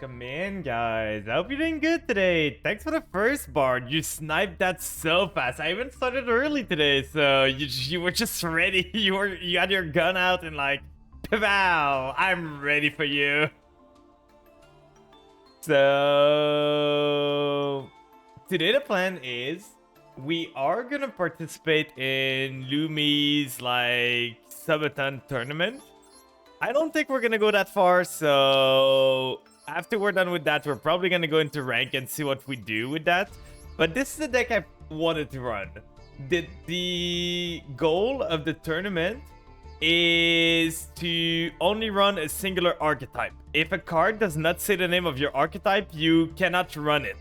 Welcome in, guys. I hope you're doing good today. Thanks for the first bard. You sniped that so fast. I even started early today, so you were just ready. You had your gun out and like, wow, I'm ready for you. So today the plan is we are gonna participate in Lumi's like subathon tournament. I don't think we're gonna go that far, so after we're done with that, we're probably gonna go into rank and see what we do with that. But this is the deck I wanted to run. The goal of the tournament is to only run a singular archetype. If a card does not say the name of your archetype, you cannot run it.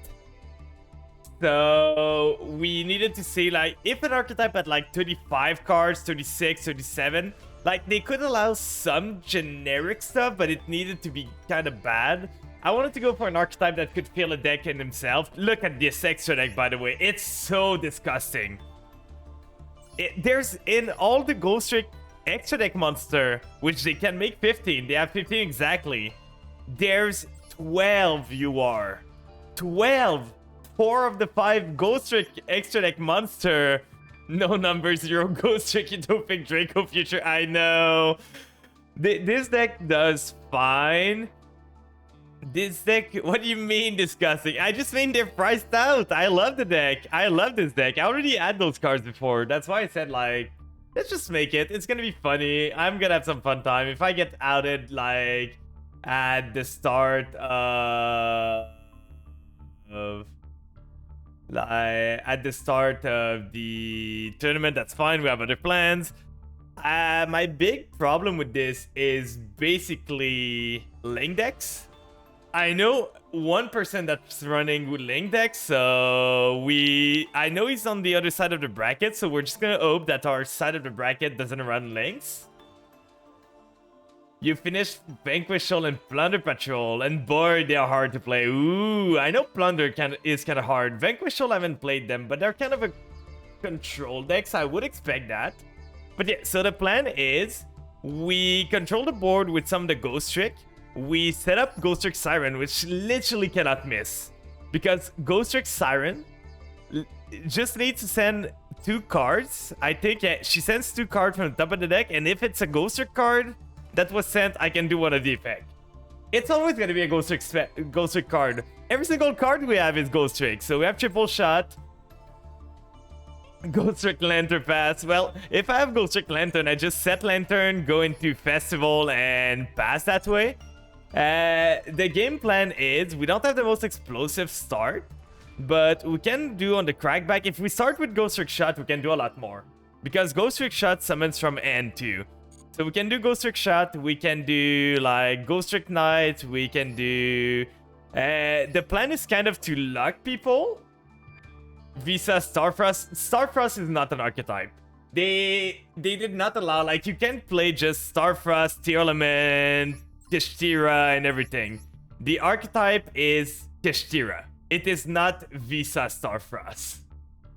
So we needed to see, like, if an archetype had like 35 cards, 36, 37, like, they could allow some generic stuff, but it needed to be kind of bad. I wanted to go for an archetype that could fill a deck in himself. Look at this extra deck, by the way. It's so disgusting. There's, in all the Ghost Trick extra deck monster, which they can make 15. They have 15 exactly. There's 12 UR. 12! 4 of the 5 Ghost Trick extra deck monster. No number 0 Ghost Trick Utopic Draco Future. I know. This deck does fine. This deck, what do you mean disgusting? I just mean they're priced out. I love the deck. I love this deck. I already had those cards before. That's why I said, like, let's just make it. It's gonna be funny. I'm gonna have some fun time. If I get outed, like, at the start of the tournament, that's fine. We have other plans. My big problem with this is basically link decks. I know 1% that's running with link decks, so I know he's on the other side of the bracket, so we're just gonna hope that our side of the bracket doesn't run links. You finished Vanquish Soul and Plunder Patrol, and boy, they are hard to play. Ooh, I know Plunder is kind of hard. Vanquish Soul, I haven't played them, but they're kind of a control deck, so I would expect that. But yeah, so the plan is we control the board with some of the Ghost Trick. We set up Ghost Trick Siren, which literally cannot miss. Because Ghost Trick Siren just needs to send 2 cards. I think she sends 2 cards from the top of the deck, and if it's a Ghost Trick card that was sent, I can do one of the effect. It's always going to be a Ghost Trick card. Every single card we have is Ghost Trick. So we have Triple Shot, Ghost Trick Lantern pass. Well, if I have Ghost Trick Lantern, I just set Lantern, go into Festival, and pass that way. The game plan is we don't have the most explosive start, but we can do on the Crackback. If we start with Ghost Trick Shot, we can do a lot more. Because Ghost Trick Shot summons from end too. So we can do Ghost Trick Shot, we can do like Ghost Trick Knight, we can do... the plan is kind of to lock people. Visa Starfrost. Starfrost is not an archetype. They did not allow, like, you can't play just Starfrost, Tearlament, Kishtira, and everything. The archetype is Kishtira. It is not Visa Starfrost.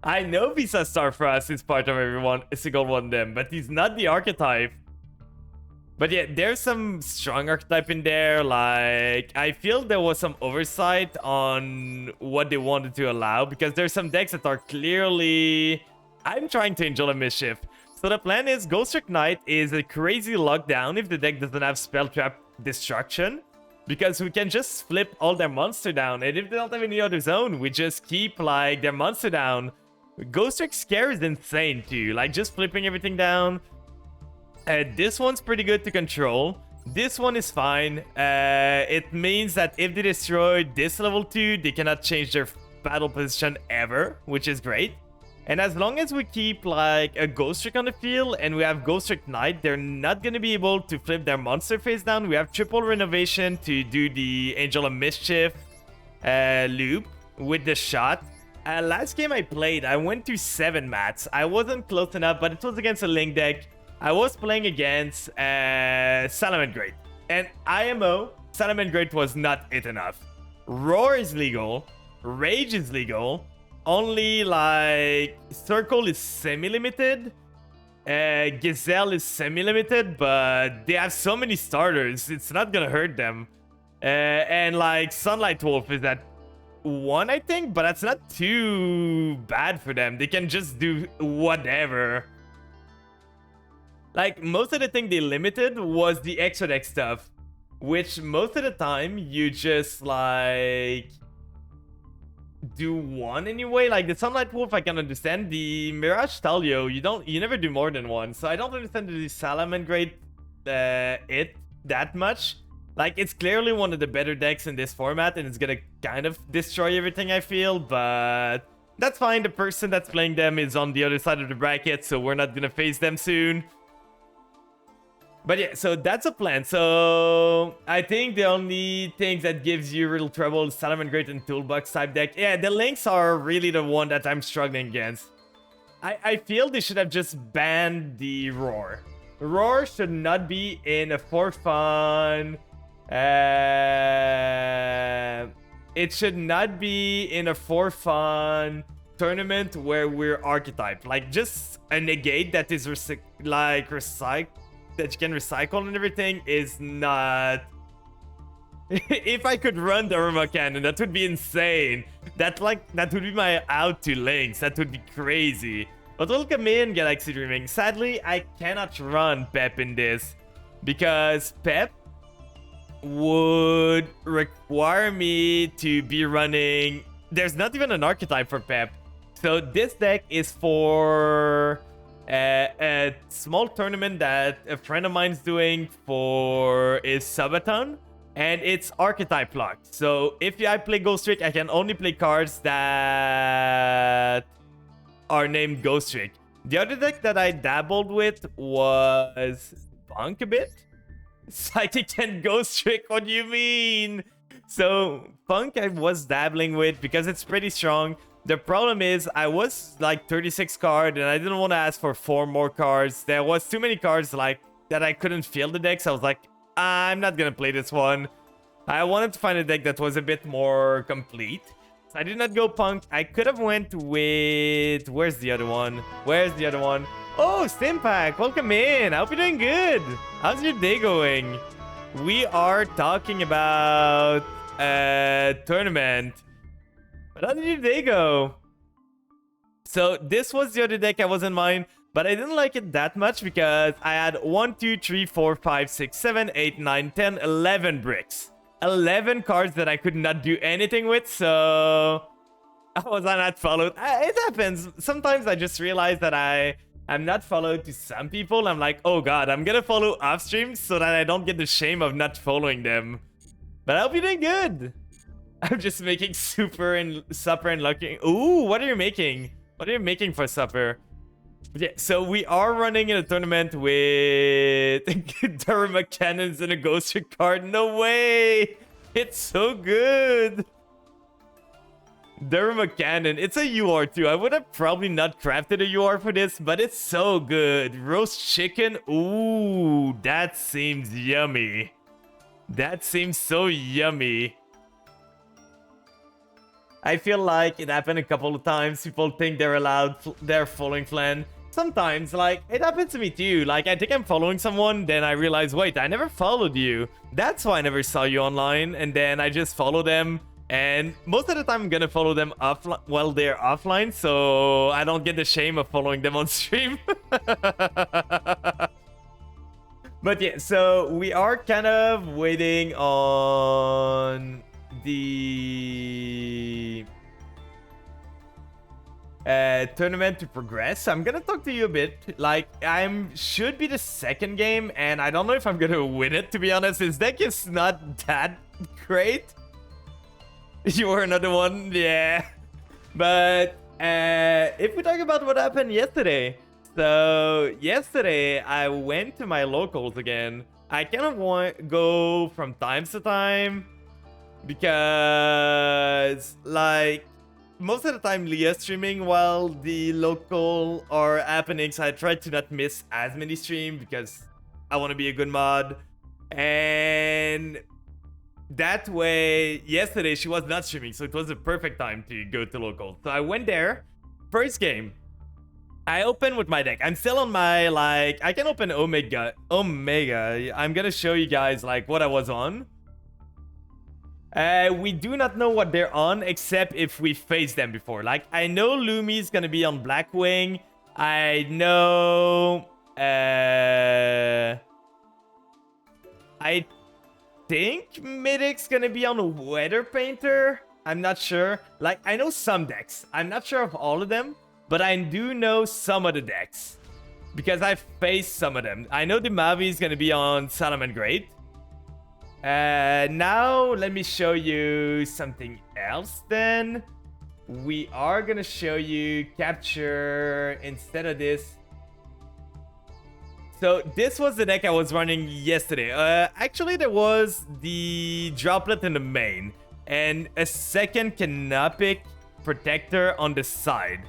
I know Visa Starfrost is part of a single one of them, but he's not the archetype. But yeah, there's some strong archetype in there. Like, I feel there was some oversight on what they wanted to allow, because there's some decks that are clearly... I'm trying to Angel of Mischief. So the plan is Ghost Trick Knight is a crazy lockdown if the deck doesn't have Spell Trap Destruction, because we can just flip all their monster down, and if they don't have any other zone, we just keep like their monster down. Ghost Trick Scare is insane too, like just flipping everything down. This one's pretty good to control. This one is fine. It means that if they destroy this level 2, they cannot change their battle position ever, which is great. And as long as we keep like a Ghost Trick on the field and we have Ghost Trick Knight, they're not going to be able to flip their monster face down. We have triple renovation to do the Angel of Mischief loop with the shot. Last game I played, I went to 7 mats. I wasn't close enough, but it was against a link deck. I was playing against Salamangreat. And IMO, Salamangreat was not it enough. Roar is legal. Rage is legal. Only like Circle is semi-limited. Gazelle is semi-limited, but they have so many starters, it's not gonna hurt them. And like Sunlight Wolf is at 1, I think, but that's not too bad for them. They can just do whatever. Like, most of the thing they limited was the extra deck stuff, which most of the time you just like do 1 anyway. Like the Sunlight Wolf, I can understand. The Mirage Talio, you never do more than 1, so I don't understand the Salamangreat it that much. Like, it's clearly one of the better decks in this format, and it's gonna kind of destroy everything, I feel, but that's fine. The person that's playing them is on the other side of the bracket, so we're not gonna face them soon. But yeah, so that's a plan. So I think the only things that gives you real trouble is Salamangreat and Toolbox type deck. Yeah, the Lynx are really the one that I'm struggling against. I feel they should have just banned the Roar. Roar should not be in a for fun. It should not be in a for fun tournament where we're archetype. Like, just a negate that is that you can recycle and everything is not. If I could run the Irma Cannon, that would be insane. That would be my out to Lynx. That would be crazy. But welcome in, Galaxy Dreaming. Sadly, I cannot run Pep in this because Pep would require me to be running. There's not even an archetype for Pep. So this deck is for a small tournament that a friend of mine's doing for his subathon, and it's archetype locked. So if I play Ghost Trick, I can only play cards that are named Ghost Trick. The other deck that I dabbled with was Funk a bit. Psychic and Ghost Trick, what do you mean? So Funk I was dabbling with because it's pretty strong. The problem is I was like 36 card and I didn't want to ask for 4 more cards. There was too many cards like that I couldn't feel the deck, so I was like, I'm not gonna play this one. I wanted to find a deck that was a bit more complete. So I did not go Punk. I could have went with... Where's the other one? Where's the other one? Oh, Stimpack, welcome in. I hope you're doing good. How's your day going? We are talking about a tournament. But how did your day go? So this was the other deck I was in mind, but I didn't like it that much because I had 1, 2, 3, 4, 5, 6, 7, 8, 9, 10, 11 bricks. 11 cards that I could not do anything with, so I was not followed. It happens. Sometimes I just realize that I'm not followed to some people. I'm like, oh god, I'm gonna follow off stream so that I don't get the shame of not following them. But I hope you're doing good. I'm just making supper and lucky. Ooh, what are you making? What are you making for supper? Yeah, so we are running in a tournament with Derma Cannons and a Ghost Trick card. No way! It's so good! Derma Cannon. It's a UR too. I would have probably not crafted a UR for this, but it's so good. Roast chicken. Ooh, that seems yummy. That seems so yummy. I feel like it happened a couple of times. People think they're following Flan. Sometimes, like, it happens to me too. Like, I think I'm following someone, then I realize, wait, I never followed you. That's why I never saw you online, and then I just follow them. And most of the time, I'm gonna follow them offline while they're offline, so I don't get the shame of following them on stream. But yeah, so we are kind of waiting on the tournament to progress. I'm gonna talk to you a bit. Like, should be the second game, and I don't know if I'm gonna win it, to be honest. This deck is not that great. You were another one, yeah. But if we talk about what happened yesterday, so yesterday I went to my locals again. I kind of go from time to time because, like, most of the time Leah's streaming while the local are happening, so I try to not miss as many streams because I want to be a good mod. And that way, yesterday she was not streaming, so it was a perfect time to go to local. So I went there. First game, I opened with my deck. I'm still on my, like, I can open Omega. I'm gonna show you guys, like, what I was on. We do not know what they're on, except if we faced them before. Like, I know Lumi's gonna be on Blackwing. I know... I think Mythic's gonna be on Weather Painter. I'm not sure. Like, I know some decks. I'm not sure of all of them, but I do know some of the decks. Because I've faced some of them. I know the Mavi is gonna be on Salomon Great. Now, let me show you something else then. We are gonna show you Capture instead of this. So, this was the deck I was running yesterday. Actually, there was the Droplet in the main. And a second Canopic Protector on the side.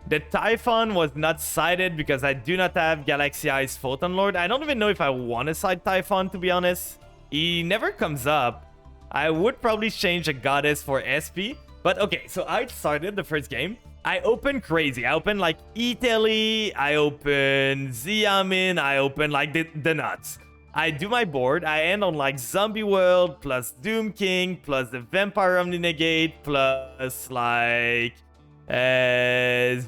The Typhon was not sided because I do not have Galaxy Eyes Photon Lord. I don't even know if I want to side Typhon, to be honest. He never comes up. I would probably change a Goddess for SP. But okay, so I started the first game. I opened crazy. I opened like Italy. I opened Xiamin. I opened like the nuts. I do my board. I end on like Zombie World plus Doom King plus the Vampire Omninegate plus like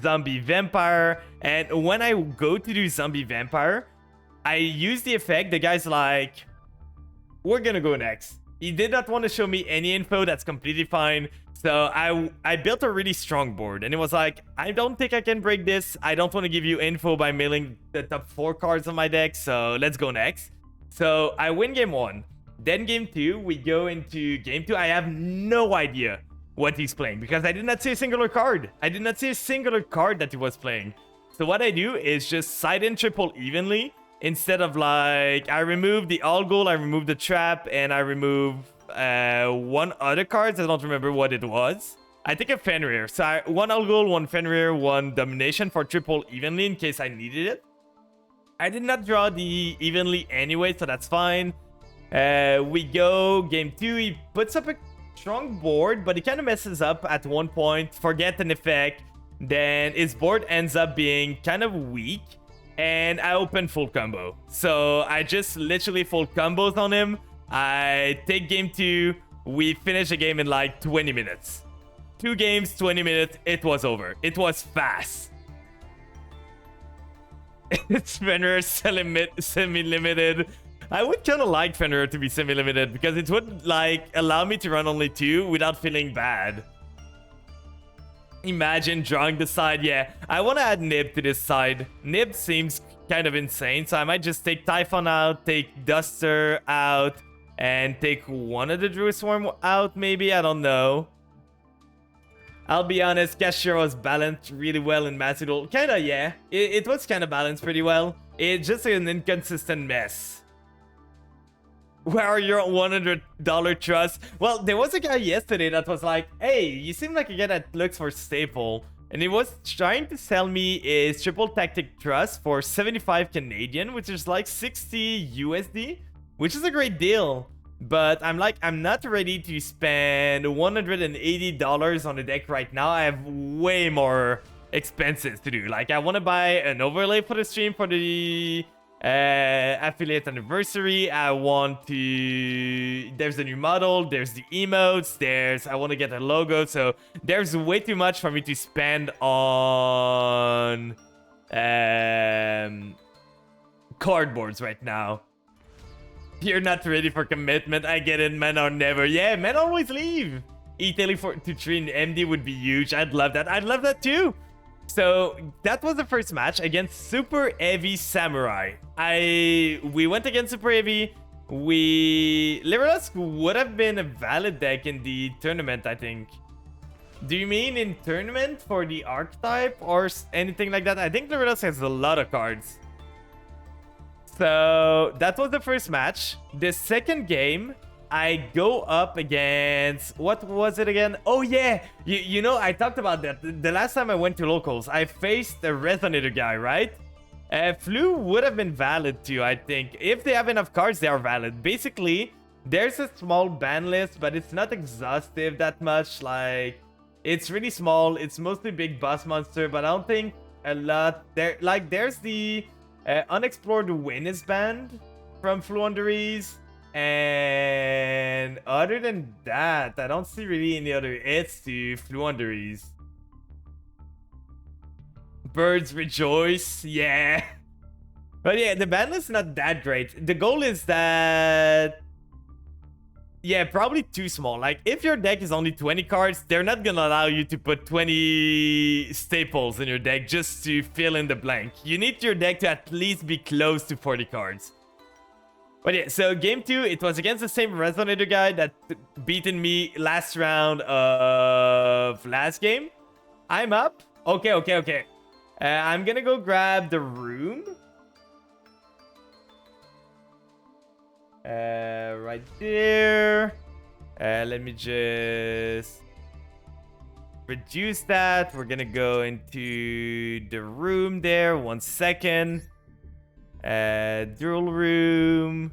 Zombie Vampire. And when I go to do Zombie Vampire, I use the effect. The guy's like, we're gonna go next. He did not want to show me any info. That's completely fine. So I built a really strong board, and it was like, I don't think I can break this. I don't want to give you info by milling the top 4 cards of my deck, so let's go next. So I win game 1. Then game 2, we go into game 2. I have no idea what he's playing because I did not see a singular card. I did not see a singular card that he was playing. So what I do is just side in triple evenly. Instead of like, I remove the all goal, I remove the trap, and I remove one other card. I don't remember what it was. I think a Fenrir. So one all goal, one Fenrir, one domination for triple evenly in case I needed it. I did not draw the evenly anyway, so that's fine. We go game 2. He puts up a strong board, but he kind of messes up at one point. Forget an effect. Then his board ends up being kind of weak. And I open full combo. So I just literally full combos on him. I take game 2. We finish the game in like 20 minutes. 2 games, 20 minutes. It was over. It was fast. It's Fenrir semi-limited. I would kind of like Fenrir to be semi-limited because it would like allow me to run only 2 without feeling bad. Imagine drawing the side. Yeah, I want to add Nib to this side. Nib seems kind of insane, so I might just take Typhon out, take Duster out, and take one of the Druid Swarm out, maybe? I don't know. I'll be honest, Cashier was balanced really well in Macedol. Kinda, yeah. It was kind of balanced pretty well. It's just an inconsistent mess. Where are your $100 trusts? Well, there was a guy yesterday that was like, hey, you seem like a guy that looks for staple. And he was trying to sell me his triple tactic trust for 75 Canadian, which is like 60 USD, which is a great deal. But I'm like, I'm not ready to spend $180 on the deck right now. I have way more expenses to do. Like, I want to buy an overlay for the stream for the affiliate anniversary. I want to, there's a new model, there's the emotes, I want to get a logo, so there's way too much for me to spend on cardboards right now. You're not ready for commitment. I get it, men are never. Yeah, men always leave. Italy to train MD would be huge. I'd love that. I'd love that too. So that was the first match against Super Heavy Samurai. We went against Super Heavy. Liberus would have been a valid deck in the tournament, I think. Do you mean in tournament for the archetype or anything like that? I think Liberus has a lot of cards. So that was the first match. The second game, I go up against, what was it again? Oh yeah, you know, I talked about that. The last time I went to locals, I faced the Resonator guy, right? Flu would have been valid too, I think. If they have enough cards, they are valid. Basically, there's a small ban list, but it's not exhaustive that much. Like, it's really small. It's mostly big boss monster, but I don't think a lot. There's the Unexplored Win is banned from Fluenderies. And other than that, I don't see really any other hits to Fluenderies. Birds rejoice, yeah. But yeah, the ban list is not that great. The goal is that... yeah, probably too small. Like, if your deck is only 20 cards, they're not gonna allow you to put 20 staples in your deck just to fill in the blank. You need your deck to at least be close to 40 cards. But yeah, so game 2, it was against the same Resonator guy that beaten me last round of last game. I'm up. Okay. I'm gonna go grab the room. Right there. Let me just reduce that. We're gonna go into the room there. 1 second. Dual room.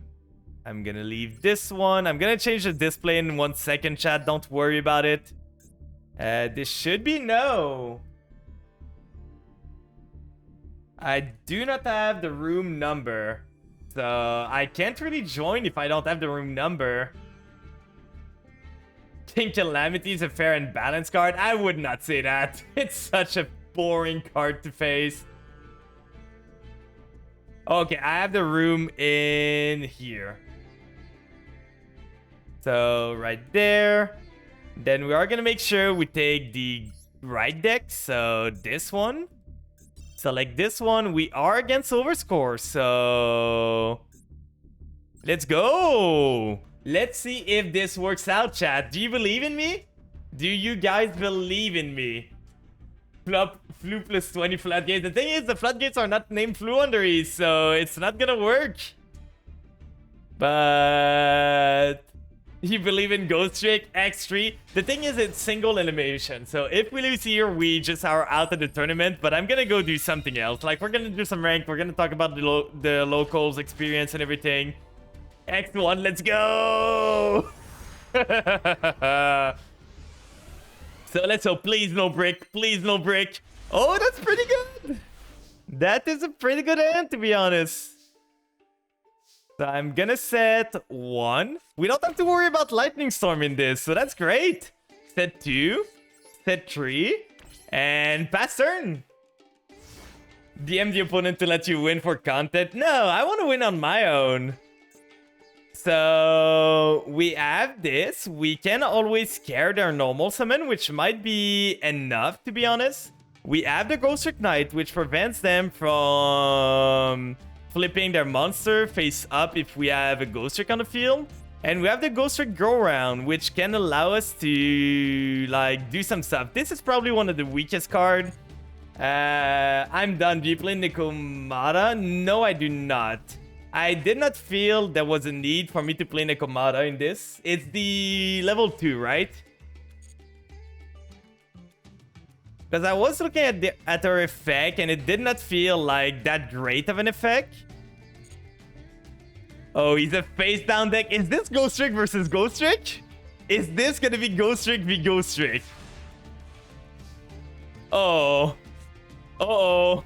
I'm gonna leave this one. I'm gonna change the display in 1 second, chat. Don't worry about it. This should be no. I do not have the room number. So I can't really join if I don't have the room number. Think Calamity is a fair and balanced card? I would not say that. It's such a boring card to face. Okay, I have the room in here. So right there. Then we are gonna make sure we take the right deck. So this one. Select this one. We are against overscore. So let's go. Let's see if this works out, chat. Do you believe in me? Do you guys believe in me? Flu plus 20 floodgates. The thing is, the floodgates are not named Fluenderies, so it's not gonna work. But you believe in Ghost Trick X3. The thing is, it's single elimination. So if we lose here, we just are out of the tournament. But I'm gonna go do something else. Like, we're gonna do some rank. We're gonna talk about the locals experience and everything. X1, let's go! So let's hope. Please no brick. Please no brick. Oh, that's pretty good. That is a pretty good hand, to be honest. So I'm gonna set 1. We don't have to worry about Lightning Storm in this, so that's great. Set 2. Set 3. And pass turn. DM the opponent to let you win for content. No, I want to win on my own. So we have this. We can always scare their normal summon, which might be enough, to be honest. We have the Ghost Trick Knight, which prevents them from flipping their monster face up if we have a Ghost Trick on the field. And we have the Ghost Trick Go Round, which can allow us to like do some stuff. This is probably one of the weakest cards. I'm done. Do you play Nekomata? No, I do not. I did not feel there was a need for me to play Nekomata in this. It's the level 2, right? Because I was looking at her effect and it did not feel like that great of an effect. Oh, he's a face down deck. Is this Ghost Trick versus Ghost Trick? Is this gonna be Ghost Trick v Ghost Trick? Oh. Uh-oh.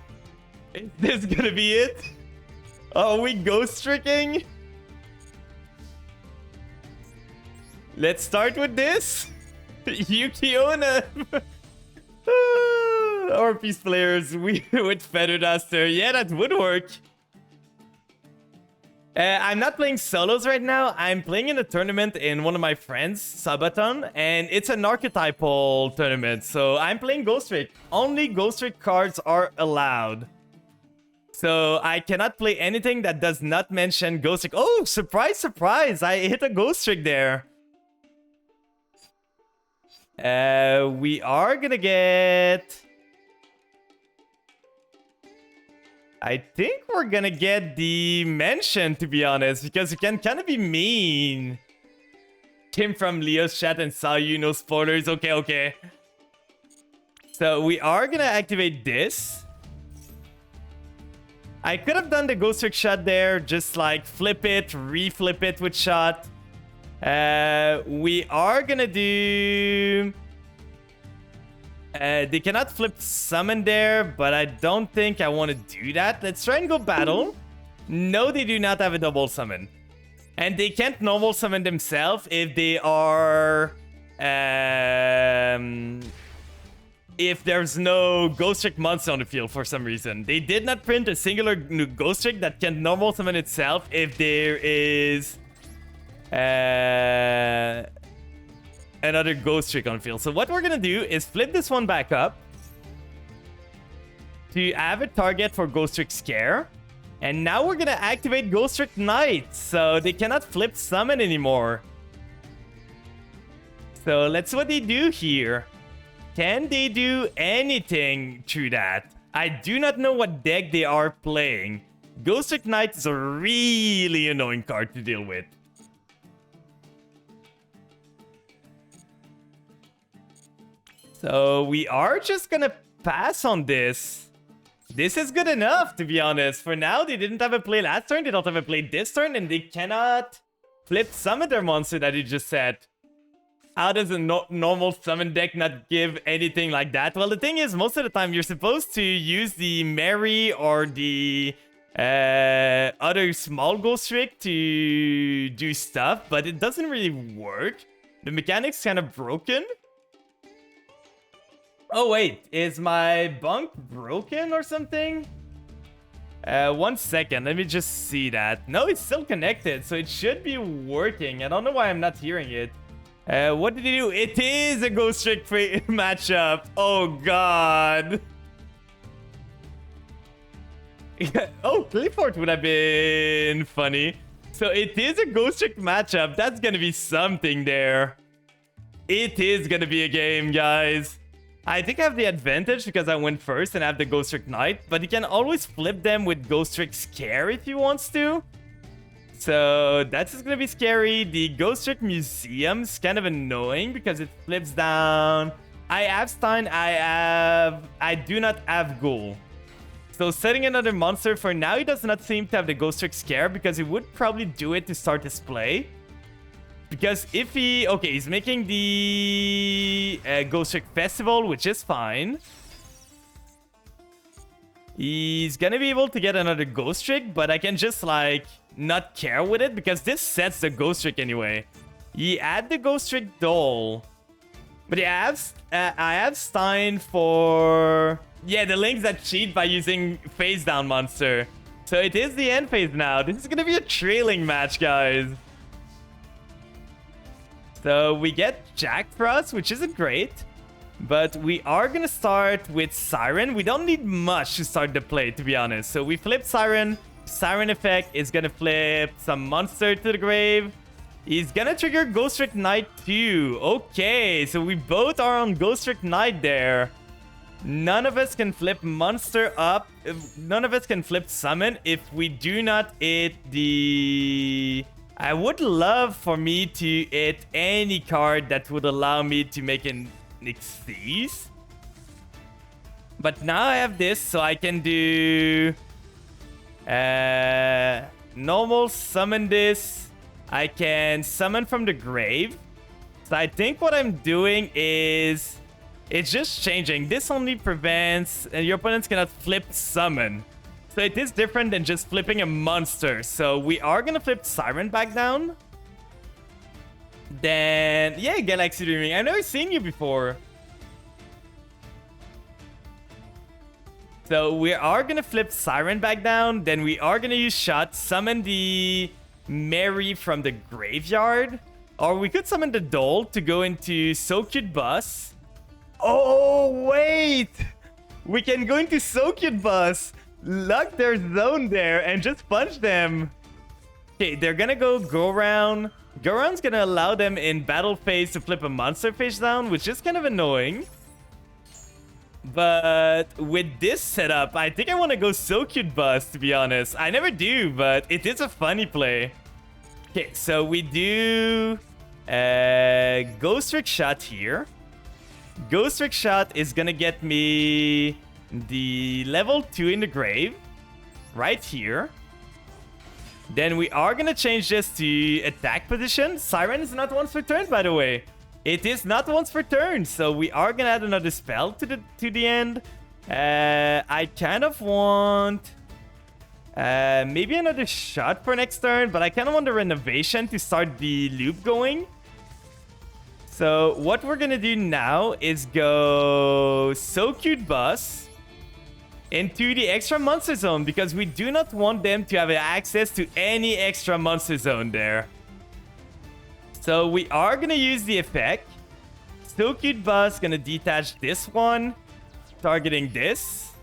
Is this gonna be it? Are we Ghost Tricking? Let's start with this. Yukiona. Our Peace players with Feather Duster. Yeah, that would work. I'm not playing solos right now. I'm playing in a tournament in one of my friends, Sabaton, and it's an archetypal tournament. So I'm playing Ghost Trick. Only Ghost Trick cards are allowed. So I cannot play anything that does not mention Ghost Trick. Oh, surprise, surprise. I hit a Ghost Trick there. We are gonna get... I think we're gonna get the mention, to be honest, because you can kind of be mean. Came from Leo's chat and saw you, no spoilers. Okay, okay. So we are gonna activate this. I could have done the Ghost Trick shot there, just like flip it, re-flip it with shot. We are gonna do... they cannot flip summon there, but I don't think I want to do that. Let's try and go battle. No, they do not have a double summon. And they can't normal summon themselves if they are... if there's no Ghost Trick monster on the field for some reason. They did not print a singular new Ghost Trick that can normal summon itself if there is another Ghost Trick on the field. So what we're gonna do is flip this one back up to have a target for Ghost Trick Scare. And now we're gonna activate Ghost Trick Knight, so they cannot flip summon anymore. So let's see what they do here. Can they do anything through that? I do not know what deck they are playing. Ghost Trick Knight is a really annoying card to deal with. So we are just gonna pass on this. This is good enough, to be honest. For now, they didn't have a play last turn, they don't have a play this turn, and they cannot flip summon their monster that you just said. How does a normal summon deck not give anything like that? Well, the thing is, most of the time, you're supposed to use the Mary or the other small Ghost Trick to do stuff, but it doesn't really work. The mechanic's kind of broken. Oh, wait. Is my bunk broken or something? 1 second. Let me just see that. No, it's still connected, so it should be working. I don't know why I'm not hearing it. What did he do? It is a Ghost Trick matchup. Oh, God. Oh, Clifford would have been funny. So it is a Ghost Trick matchup. That's going to be something there. It is going to be a game, guys. I think I have the advantage because I went first and I have the Ghost Trick Knight, but he can always flip them with Ghost Trick Scare if he wants to. So that's just gonna be scary. The Ghost Trick Museum is kind of annoying because it flips down. I have Stein, I do not have Ghoul. So setting another monster for now, he does not seem to have the Ghost Trick Scare because he would probably do it to start his play. Because if he... Okay, he's making the Ghost Trick Festival, which is fine. He's gonna be able to get another Ghost Trick, but I can just, like, not care with it because this sets the Ghost Trick anyway. He had the Ghost Trick Doll. But I have Stein for... Yeah, the links that cheat by using Face Down Monster. So it is the end phase now. This is gonna be a trailing match, guys. So we get Jack Frost, which isn't great. But we are going to start with Siren. We don't need much to start the play, to be honest. So we flip Siren. Siren effect is going to flip some monster to the grave. He's going to trigger Ghost Trick Knight too. Okay, so we both are on Ghost Trick Knight there. None of us can flip monster up. None of us can flip summon if we do not hit the... I would love for me to hit any card that would allow me to make an Xyz. But now I have this, so I can do... normal summon this. I can summon from the grave. So I think what I'm doing is... It's just changing. This only prevents... your opponents cannot flip summon. So it is different than just flipping a monster. So we are going to flip Siren back down. Then, yeah, Galaxy Dreaming. I've never seen you before. So we are going to flip Siren back down. Then we are going to use Shot. Summon the Mary from the graveyard. Or we could summon the Doll to go into So Cute Bus. Oh, wait. We can go into So Cute Bus. Lock their zone there and just punch them. Okay, they're gonna go around. Go around's gonna allow them in battle phase to flip a monster face down, which is kind of annoying. But with this setup, I think I want to go So Cute Bus, to be honest. I never do, but it is a funny play. Okay, so we do Ghost Trick Shot here. Ghost Trick Shot is gonna get me the level 2 in the grave right here. Then we are gonna change this to attack position. Siren is not once per turn, by the way. It is not once per turn, so we are gonna add another spell to the end. I kind of want Maybe another shot for next turn, but I kind of want the renovation to start the loop going. So what we're gonna do now is go So Cute Bus into the extra monster zone because we do not want them to have access to any extra monster zone there. So we are gonna use the effect. So Cute Bus gonna detach this one, targeting this.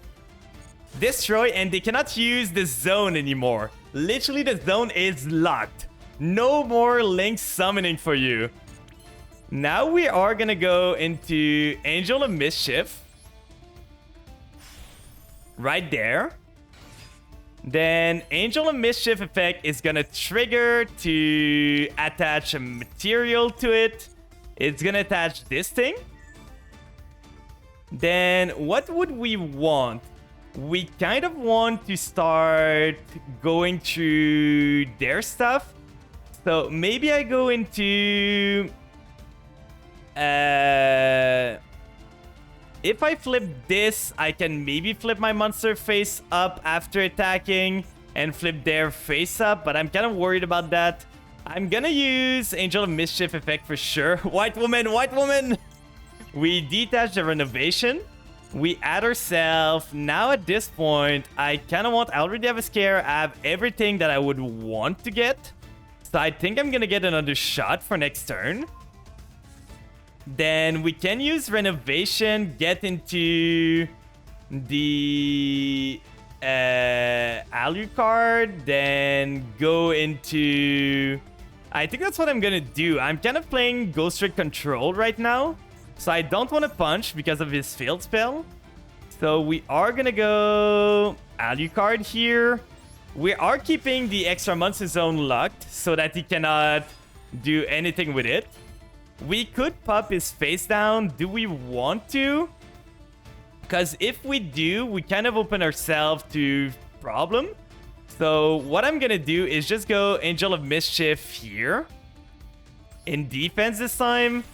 Destroy, and they cannot use the zone anymore. Literally, the zone is locked. No more Link summoning for you. Now we are gonna go into Angel of Mischief. Right there. Then Angel of Mischief effect is gonna trigger to attach a material to it. It's gonna attach this thing. Then what would we want? We kind of want to start going through their stuff. So maybe I go into... if I flip this, I can maybe flip my monster face up after attacking and flip their face up, but I'm kind of worried about that. I'm gonna use Angel of Mischief effect for sure. White woman, white woman! We detach the renovation. We add ourselves. Now at this point, I kind of want... I already have a scare. I have everything that I would want to get. So I think I'm gonna get another shot for next turn. Then we can use renovation, get into the Alucard, then go into... I think that's what I'm gonna do. I'm kind of playing Ghost Trick Control right now, so I don't want to punch because of his field spell. So we are gonna go Alucard here. We are keeping the extra monster zone locked so that he cannot do anything with it. We could pop his face down. Do we want to? Because if we do, we kind of open ourselves to problem. So what I'm going to do is just go Angel of Mischief here. In defense this time.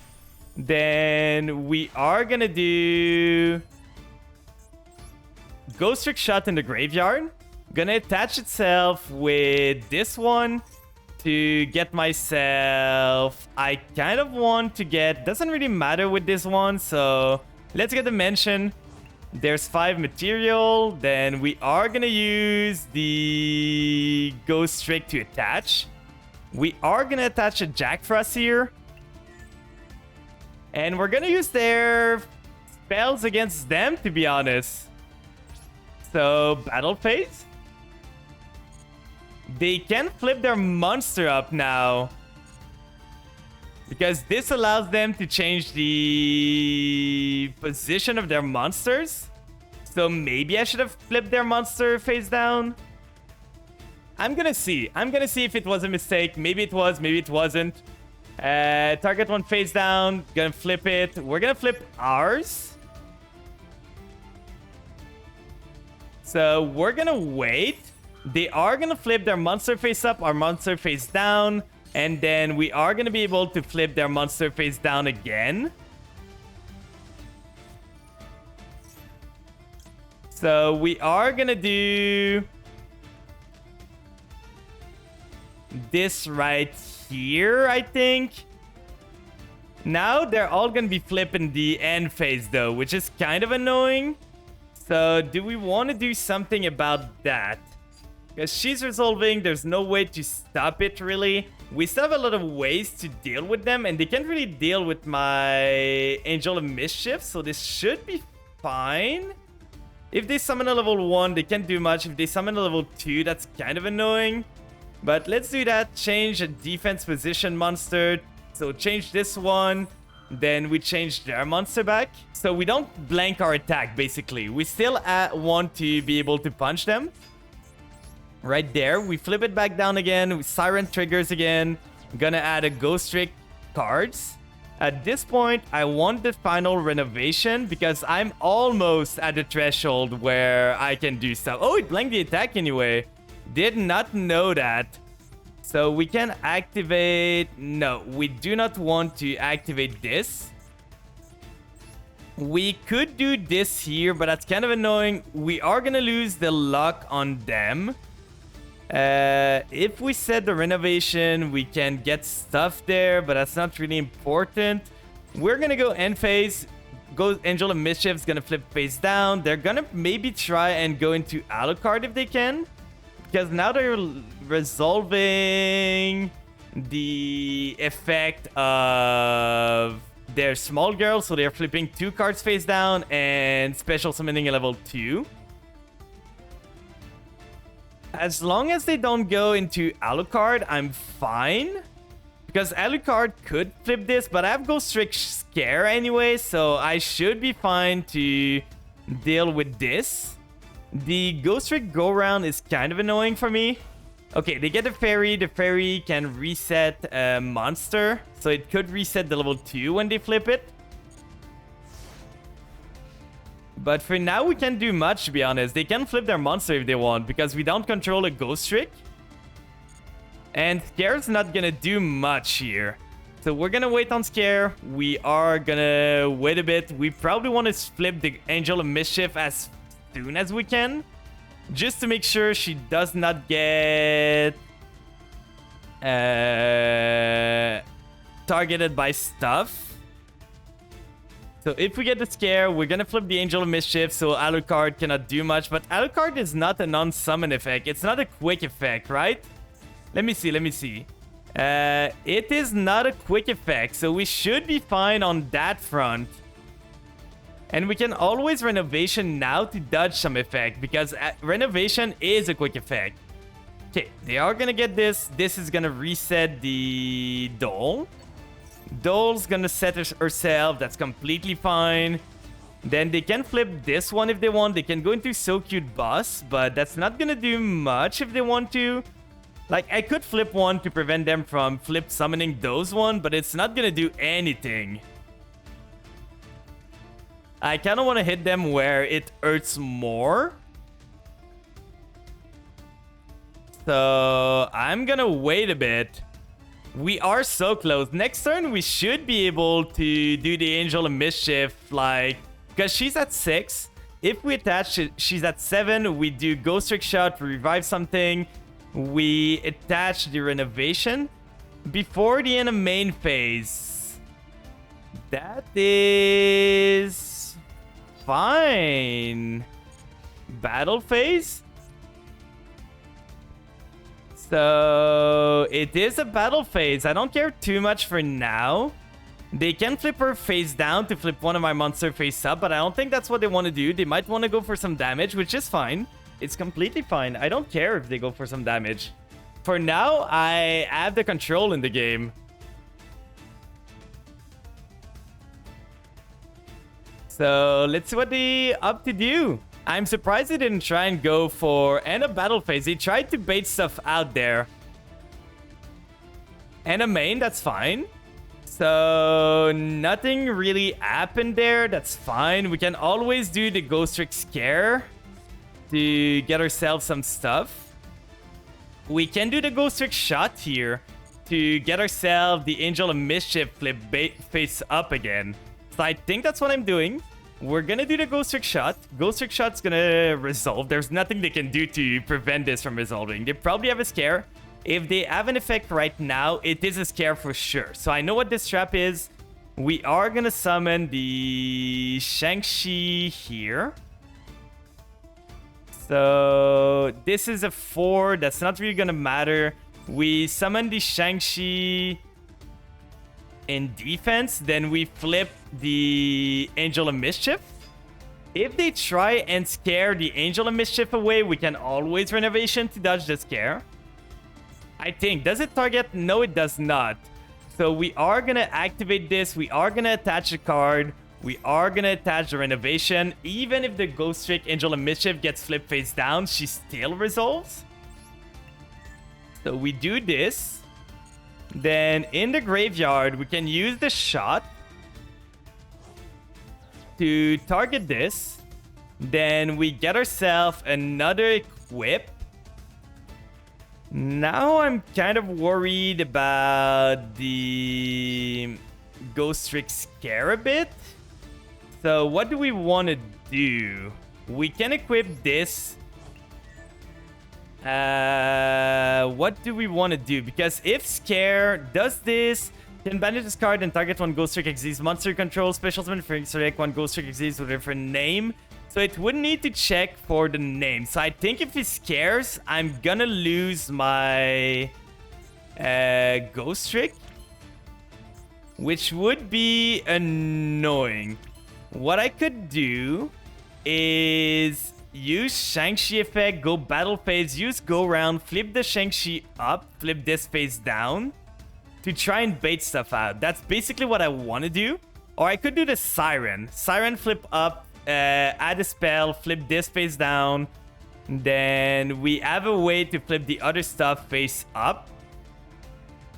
Then we are going to do Ghost Trick Shot in the graveyard. Gonna attach itself with this one. To get myself, I kind of want to get, doesn't really matter with this one, so let's get the mention. There's 5 material, then we are gonna use the Ghost Trick to attach. We are gonna attach a Jack Frost here. And we're gonna use their spells against them, to be honest. So, battle phase. They can flip their monster up now. Because this allows them to change the position of their monsters. So maybe I should have flipped their monster face down. I'm gonna see. I'm gonna see if it was a mistake. Maybe it was, maybe it wasn't. Target one face down. Gonna flip it. We're gonna flip ours. So we're gonna wait. They are going to flip their monster face up, our monster face down. And then we are going to be able to flip their monster face down again. So we are going to do this right here, I think. Now they're all going to be flipping the end phase though, which is kind of annoying. So do we want to do something about that? Because she's resolving, there's no way to stop it, really. We still have a lot of ways to deal with them, and they can't really deal with my Angel of Mischief, so this should be fine. If they summon a level 1, they can't do much. If they summon a level 2, that's kind of annoying. But let's do that. Change a defense position monster. So change this one. Then we change their monster back. So we don't blank our attack, basically. We still want to be able to punch them. Right there, we flip it back down again. Siren triggers again. Gonna add a Ghost Trick cards. At this point, I want the final renovation because I'm almost at the threshold where I can do stuff. Oh, it blanked the attack anyway. Did not know that. So we can activate... No, we do not want to activate this. We could do this here, but that's kind of annoying. We are gonna lose the luck on them. If we set the renovation, we can get stuff there, but that's not really important. We're gonna go end phase. Go Angel of Mischief's gonna flip face down. They're gonna maybe try and go into Alucard if they can, because now they're resolving the effect of their small girl, so they're flipping 2 cards face down and special summoning a level 2. As long as they don't go into Alucard, I'm fine. Because Alucard could flip this, but I have Ghost Trick Scare anyway, so I should be fine to deal with this. The Ghost Trick go-round is kind of annoying for me. Okay, they get the fairy. The fairy can reset a monster, so it could reset the level 2 when they flip it. But for now, we can't do much, to be honest. They can flip their monster if they want, because we don't control a Ghost Trick. And Scare's not gonna do much here. So we're gonna wait on Scare. We are gonna wait a bit. We probably want to flip the Angel of Mischief as soon as we can, just to make sure she does not get targeted by stuff. So if we get the Scare, we're gonna flip the Angel of Mischief, so Alucard cannot do much. But Alucard is not a non-summon effect. It's not a quick effect, right? Let me see. It is not a quick effect, so we should be fine on that front. And we can always Renovation now to dodge some effect, because Renovation is a quick effect. Okay, they are gonna get this. This is gonna reset the Doll. Doll's gonna set herself. That's completely fine. Then they can flip this one if they want. They can go into So Cute Boss, but that's not gonna do much if they want to. Like, I could flip one to prevent them from flip summoning those one, but it's not gonna do anything. I kind of want to hit them where it hurts more. So I'm gonna wait a bit. We are so close. Next turn, we should be able to do the Angel of Mischief, like, because she's at 6. If we attach it, she's at 7. We do Ghost Trick Shot, revive something. We attach the Renovation before the end of main phase. That is fine. Battle phase? So it is a battle phase. I don't care too much for now. They can flip her face down to flip one of my monster face up, but I don't think that's what they want to do. They might want to go for some damage, which is fine. It's completely fine. I don't care if they go for some damage. For now, I have the control in the game. So let's see what they up to do. I'm surprised they didn't try and go for end of battle phase. They tried to bait stuff out there. And a main, that's fine. So nothing really happened there. That's fine. We can always do the Ghost Trick Scare to get ourselves some stuff. We can do the Ghost Trick Shot here to get ourselves the Angel of Mischief flip face up again. So I think that's what I'm doing. We're gonna do the Ghost Trick Shot. Ghost Trick Shot's gonna resolve. There's nothing they can do to prevent this from resolving. They probably have a Scare. If they have an effect right now, it is a Scare for sure. So I know what this trap is. We are gonna summon the Shang-Chi here. So this is a 4. That's not really gonna matter. We summon the Shang-Chi in defense. Then we flip the Angel of Mischief. If they try and scare the Angel of Mischief away, we can always Renovation to dodge the scare. I think. Does it target? No, it does not. So we are gonna activate this. We are gonna attach a card. We are gonna attach the Renovation. Even if the Ghost Trick Angel of Mischief gets flipped face down, she still resolves. So we do this. Then in the graveyard, we can use the shot to target this. Then we get ourselves another equip. Now I'm kind of worried about the Ghost Trick Scare a bit. So what do we want to do? We can equip this. What do we want to do? Because if Scare does this, can banish this card and target one Ghost Trick Xyz monster control. Special summon for select one Ghost Trick Xyz with a different name. So it wouldn't need to check for the name. So I think if he scares, I'm gonna lose my Ghost Trick, which would be annoying. What I could do is use Shang-Chi effect, go battle phase, use go round, flip the Shang-Chi up, flip this face down to try and bait stuff out. That's basically what I want to do. Or I could do the Siren. Siren flip up, add a spell, flip this face down. Then we have a way to flip the other stuff face up.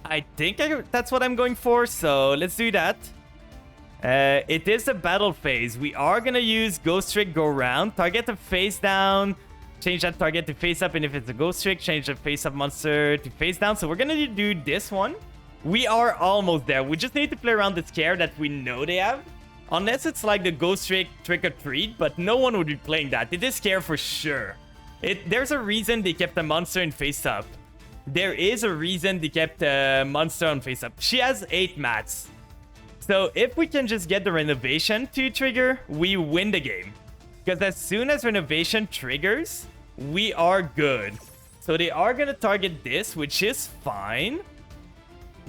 I think that's what I'm going for, so let's do that. It is a battle phase. We are gonna use Ghost Trick Go Round. Target the face down. Change that target to face up, and if it's a Ghost Trick, change the face up monster to face down. So we're gonna do this one. We are almost there. We just need to play around the Scare that we know they have. Unless it's like the Ghost Trick Trick or Treat, but no one would be playing that. It is Scare for sure. There's a reason they kept the monster in face up. There is a reason they kept the monster on face up. She has 8 mats. So if we can just get the renovation to trigger, we win the game. Because as soon as renovation triggers, we are good. So they are going to target this, which is fine.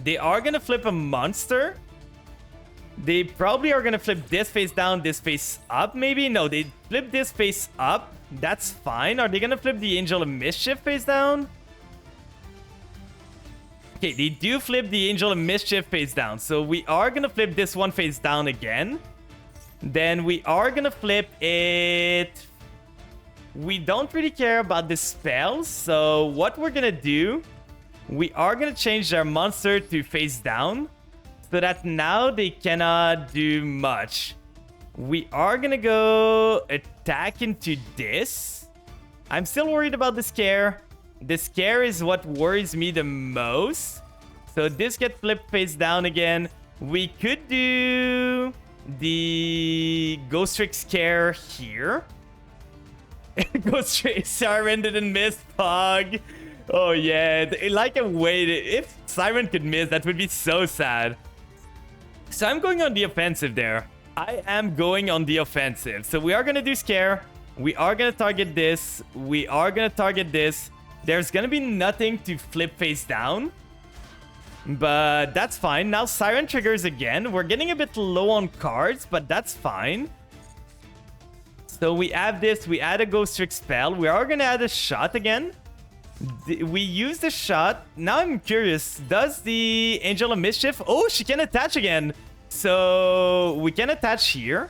They are going to flip a monster. They probably are going to flip this face down, this face up, maybe? No, they flip this face up. That's fine. Are they going to flip the Angel of Mischief face down? Okay, they do flip the Angel of Mischief face down. So we are going to flip this one face down again. Then we are going to flip it. We don't really care about the spells. So what we're going to do, we are going to change their monster to face down. So that now they cannot do much. We are going to go attack into this. I'm still worried about the Scare. The Scare is what worries me the most. So this gets flipped face down again. We could do the Ghost Trick Scare here. Ghost Trick Siren didn't miss, Pog. Oh yeah, like a way to, if Siren could miss, that would be so sad. So I'm going on the offensive there. I am going on the offensive. So we are going to do Scare. We are going to target this. We are going to target this. There's going to be nothing to flip face down. But that's fine. Now Siren triggers again. We're getting a bit low on cards, but that's fine. So we have this. We add a Ghost Trick spell. We are going to add a shot again. We use the shot. Now I'm curious. Does the Angel of Mischief... Oh, she can attach again. So we can attach here.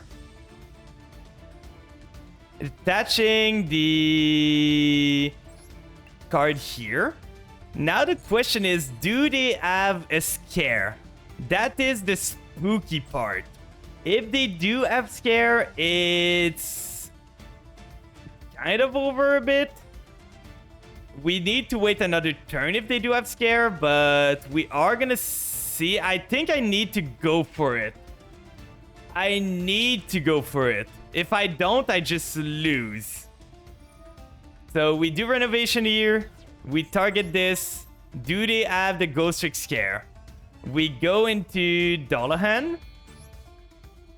Attaching the card here. Now the question is, do they have a Scare? That is the spooky part. If they do have Scare, it's kind of over a bit. We need to wait another turn if they do have Scare, but we are going to see. I think I need to go for it. I need to go for it. If I don't, I just lose. So we do renovation here. We target this. Do they have the Ghost Trick Scare? We go into Dullahan.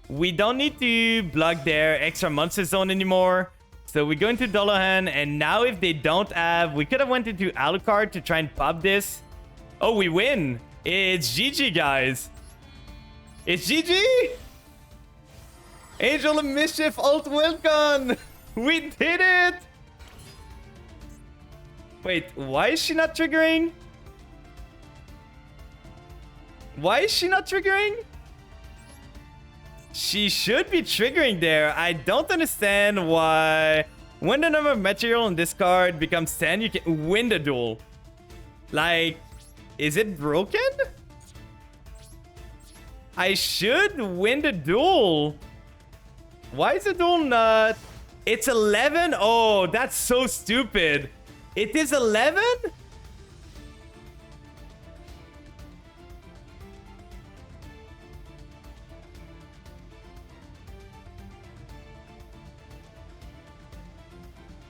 We don't need to block their extra monster zone anymore. So we go into Dullahan, and now if they don't have... We could have went into Alucard to try and pop this. Oh, we win. It's GG, guys. It's GG! Angel of Mischief Alt Wilcon! We did it! Wait, why is she not triggering? Why is she not triggering? She should be triggering there. I don't understand why. When the number of material in this card becomes 10, you can win the duel. Like, is it broken? I should win the duel. Why is the duel not? It's 11? Oh, that's so stupid. It is 11?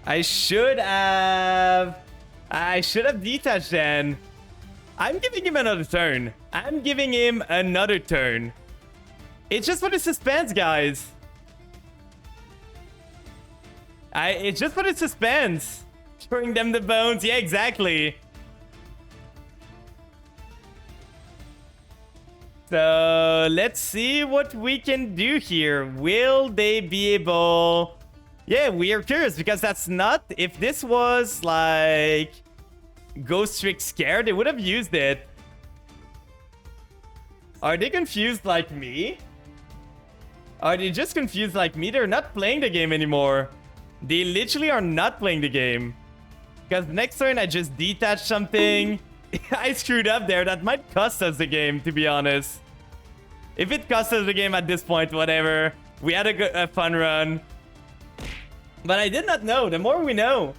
I should have I should have detached then. I'm giving him another turn. I'm giving him another turn. It's just for the suspense, guys. It's just for the suspense. Throwing them the bones. Yeah, exactly. So let's see what we can do here. Will they be able... Yeah, we are curious because that's not... If this was like Ghost Trick Scare, they would have used it. Are they confused like me? Are they just confused like me? They're not playing the game anymore. They literally are not playing the game. Because next turn I just detached something. I screwed up there. That might cost us the game, to be honest. If it costs us the game at this point, whatever. We had a fun run. But I did not know. The more we know.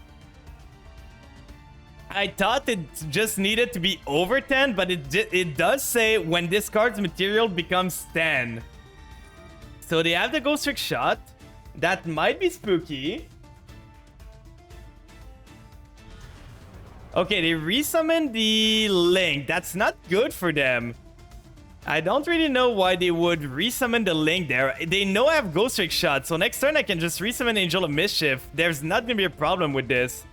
I thought it just needed to be over 10, but it does say when this card's material becomes 10. So they have the Ghost Trick shot. That might be spooky. Okay, they resummon the Link. That's not good for them. I don't really know why they would resummon the Link there. They know I have Ghost Trick shot, so next turn I can just resummon Angel of Mischief. There's not gonna be a problem with this.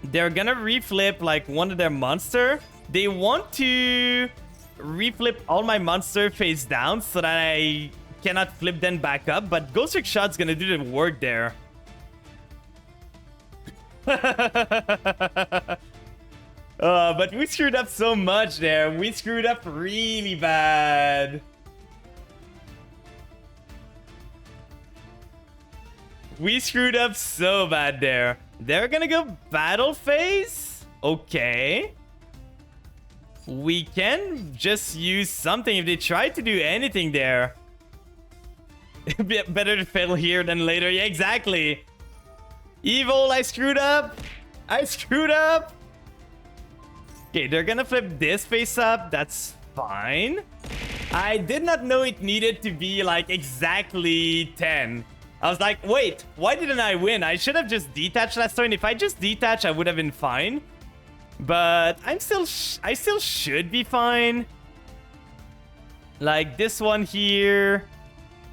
They're gonna reflip like one of their monster. They want to reflip all my monster face down so that I cannot flip them back up, but Ghost Trick shot's gonna do the work there. But we screwed up so much there. We screwed up really bad. We screwed up so bad there. They're gonna go battle phase? Okay. We can just use something if they try to do anything there. Better to fail here than later. Yeah, exactly. Evil, I screwed up. I screwed up. Okay, they're gonna flip this face up. That's fine. I did not know it needed to be like exactly 10. I was like, wait, why didn't I win? I should have just detached last turn. If I just detached, I would have been fine. But I still should be fine. Like this one here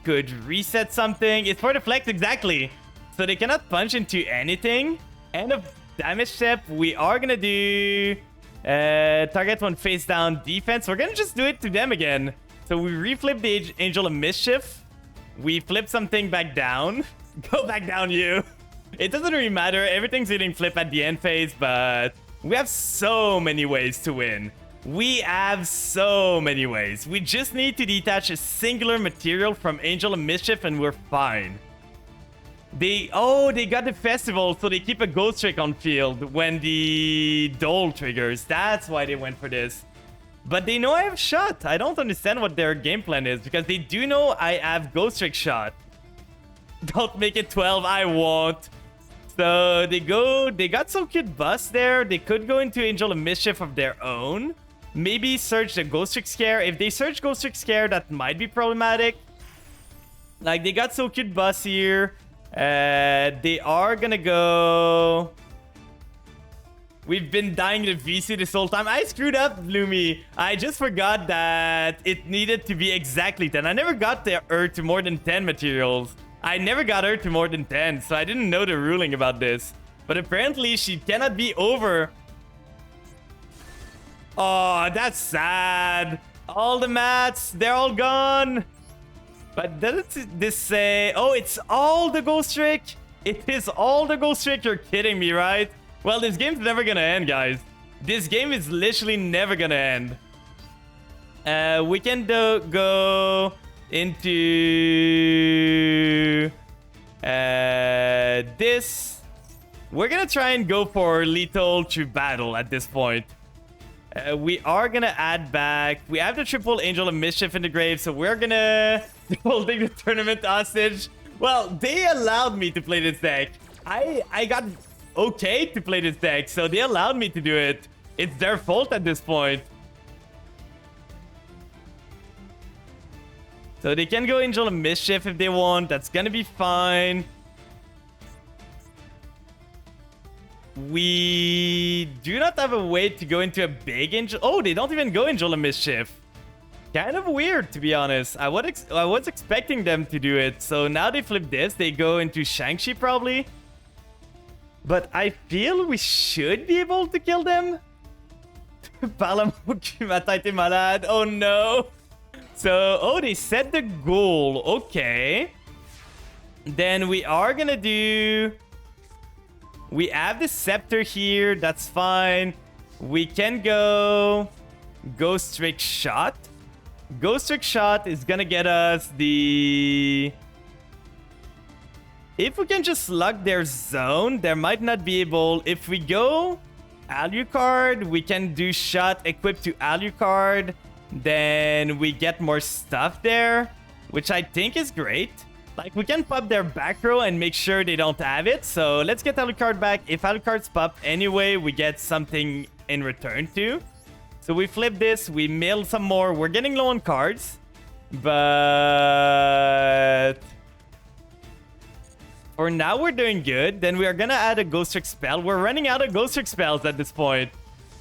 could reset something. It's for the flex, exactly. So they cannot punch into anything. End of damage step. We are gonna do target one face down defense. We're gonna just do it to them again. So we reflip the Angel of Mischief. We flip something back down. Go back down, you. It doesn't really matter. Everything's hitting flip at the end phase, but we have so many ways to win. We have so many ways. We just need to detach a singular material from Angel of Mischief and we're fine. They got the festival, so they keep a Ghost Trick on field when the Dole triggers. That's why they went for this. But they know I have shot. I don't understand what their game plan is because they do know I have Ghost Trick shot. Don't make it 12, I won't. So they got some cute bust there. They could go into Angel of Mischief of their own. Maybe search the Ghost Trick Scare. If they search Ghost Trick Scare, that might be problematic. Like they got so cute bust here. They are gonna go... We've been dying to VC this whole time. I screwed up, Lumi. I just forgot that it needed to be exactly 10. I never got her to more than 10 materials. I never got her to more than 10, so I didn't know the ruling about this. But apparently, she cannot be over. Oh, that's sad. All the mats, they're all gone. But doesn't this say... Oh, it's all the Ghost Trick? It is all the Ghost Trick? You're kidding me, right? Well, this game's never gonna end, guys. This game is literally never gonna end. We can go into this. We're gonna try and go for lethal through battle at this point. We are gonna add back. We have the triple Angel of Mischief in the grave, so we're gonna holding the tournament hostage. Well, they allowed me to play this deck. I got okay to play this deck, so they allowed me to do it. It's their fault at this point. So they can go Angel of Mischief if they want. That's gonna be fine. we do not have a way to go into a big Angel. Oh, they don't even go Angel of Mischief. Kind of weird, to be honest. I was expecting them to do it. So now they flip this. They go into Shang-Chi probably. But I feel we should be able to kill them. Malad. Oh no. So, oh, they set the goal. Okay. Then we are gonna do... We have the Scepter here. That's fine. We can go... Ghost Trick Shot. Ghost Trick Shot is gonna get us the... If we can just lock their zone, there might not be able... If we go Alucard, we can do Shot equipped to Alucard. Then we get more stuff there, which I think is great. Like, we can pop their back row and make sure they don't have it. So let's get Alucard back. If Alucard's pop anyway, we get something in return too. So we flip this, we mill some more. We're getting low on cards. But... for now, we're doing good. Then we are gonna add a Ghost Trick spell. We're running out of Ghost Trick spells at this point.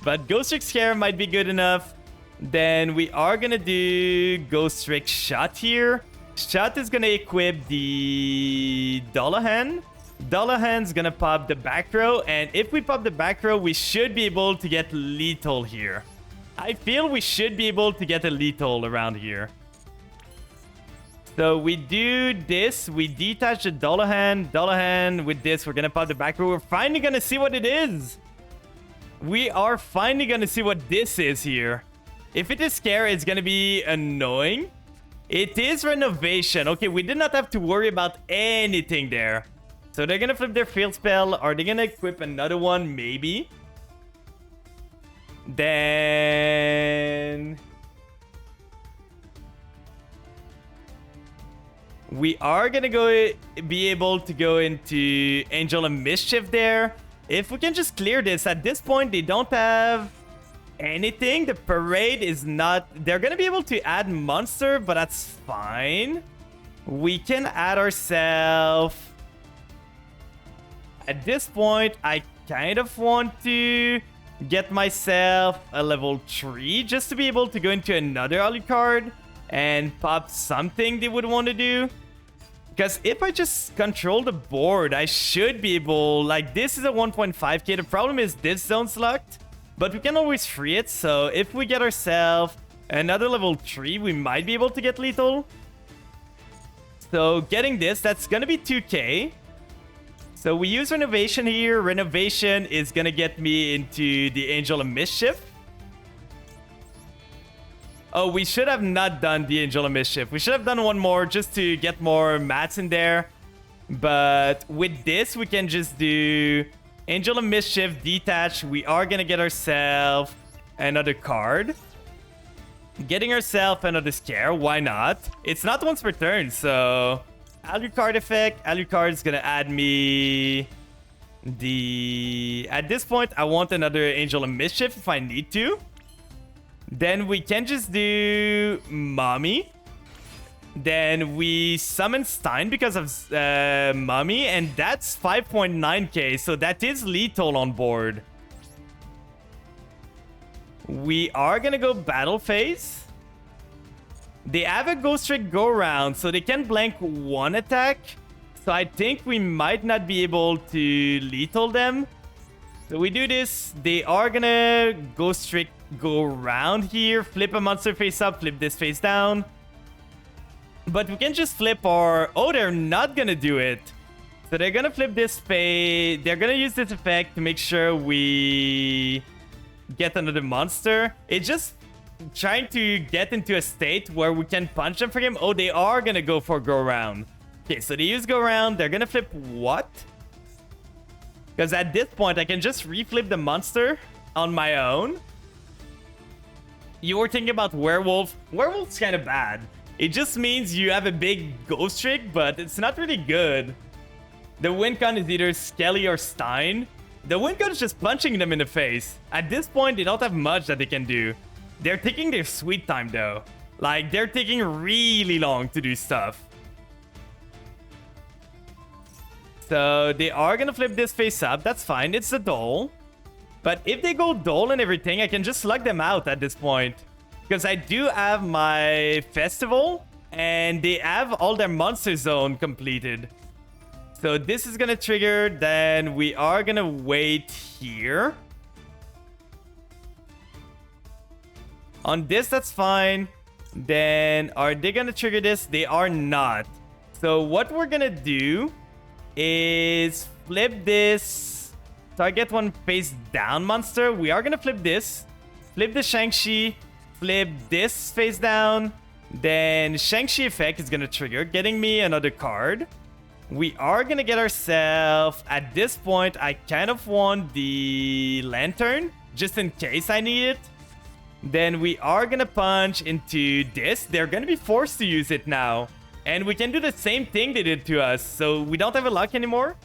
But Ghost Trick Scare might be good enough. Then we are gonna do Ghost Trick Shot here. Shot is gonna equip the Dullahan. Dullahan's gonna pop the back row. And if we pop the back row, we should be able to get lethal here. I feel we should be able to get a lethal around here. So we do this. We detach the Dullahan. Dullahan with this. We're gonna pop the back row. We're finally gonna see what it is. We are finally gonna see what this is here. If it is Scare, it's gonna be annoying. It is Renovation. Okay, we did not have to worry about anything there. So they're gonna flip their field spell. Are they gonna equip another one? Maybe. Then... we are gonna be able to go into Angel of Mischief there. If we can just clear this. At this point, they don't have... anything. The parade is not... they're gonna be able to add monster, but that's fine. We can add ourselves... at this point, I kind of want to get myself a level 3 just to be able to go into another Alucard and pop something they would want to do. Because if I just control the board, I should be able... like, this is a 1.5k. The problem is this zone's locked. But we can always free it, so if we get ourselves another level 3, we might be able to get lethal. So getting this, that's gonna be 2k. So we use Renovation here. Renovation is gonna get me into the Angel of Mischief. Oh, we should have not done the Angel of Mischief. We should have done one more just to get more mats in there. But with this, we can just do... Angel of Mischief, detach. We are gonna get ourselves another card. Getting ourselves another Scare. Why not? It's not once per turn, so... Alucard effect. Alucard is gonna add me... the... at this point, I want another Angel of Mischief if I need to. Then we can just do... Mommy. Then we summon Stein because of Mummy, and that's 5.9k, so that is lethal on board. We are gonna go battle phase. They have a Ghost Trick go round, so they can blank one attack. So I think we might not be able to lethal them. So we do this. They are gonna Ghost Trick go round here, flip a monster face up, flip this face down. But we can just flip our... oh, they're not gonna do it. So they're gonna flip this phase. They're gonna use this effect to make sure we get another monster. It's just trying to get into a state where we can punch them for him. Oh, they are gonna go for go round. Okay, so they use go round. They're gonna flip what? Because at this point, I can just reflip the monster on my own. You were thinking about werewolf. Werewolf's kind of bad. It just means you have a big Ghost Trick, but it's not really good. The win con is either Skelly or Stein. The win con is just punching them in the face. At this point, they don't have much that they can do. They're taking their sweet time, though. Like, they're taking really long to do stuff. So they are gonna flip this face up. That's fine. It's a Dole. But if they go Dole and everything, I can just slug them out at this point. Because I do have my festival. And they have all their monster zone completed. So this is gonna trigger. Then we are gonna wait here. On this, that's fine. Then are they gonna trigger this? They are not. So what we're gonna do is flip this target one face down monster. We are gonna flip this. Flip the Shang-Chi. Flip this face down. Then Shang-Chi effect is gonna trigger, getting me another card. We are gonna get ourselves, at this point, I kind of want the Lantern, just in case I need it. Then we are gonna punch into this. They're gonna be forced to use it now. And we can do the same thing they did to us, so we don't have a luck anymore.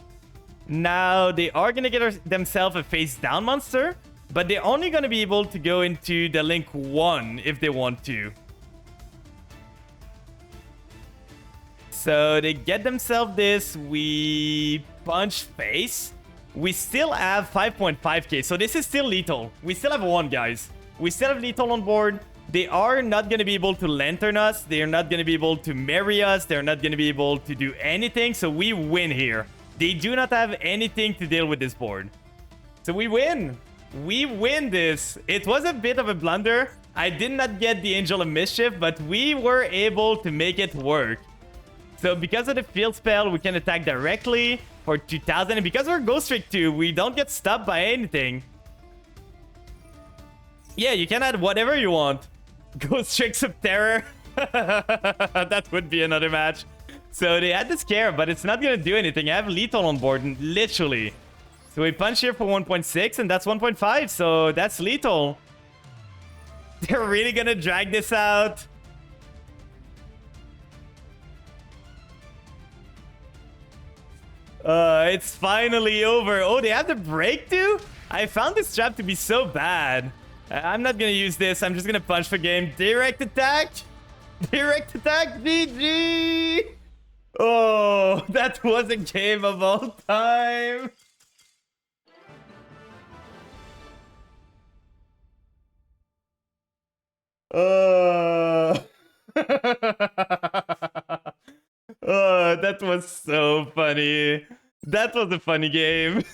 Now, they are gonna get themselves a face down monster, but they're only gonna be able to go into the Link 1 if they want to. So they get themselves this. We punch face. We still have 5.5k. So this is still lethal. We still have one, guys. We still have lethal on board. They are not going to be able to lantern us. They are not going to be able to marry us. They're not going to be able to do anything. So we win here. They do not have anything to deal with this board. So we win. We win this. It was a bit of a blunder. I did not get the Angel of Mischief, but we were able to make it work. So because of the field spell, we can attack directly for 2000. And because we're Ghost Trick 2, we don't get stopped by anything. Yeah, you can add whatever you want. Ghost Tricks of Terror. That would be another match. So they had the scare, but it's not going to do anything. I have lethal on board, literally. So we punch here for 1.6, and that's 1.5. So that's lethal. They're really going to drag this out. It's finally over. Oh, they have the break too? I found this trap to be so bad. I'm not gonna use this. I'm just gonna punch for game. Direct attack. Direct attack. GG. Oh, that was a game of all time. Oh, that was so funny. That was a funny game.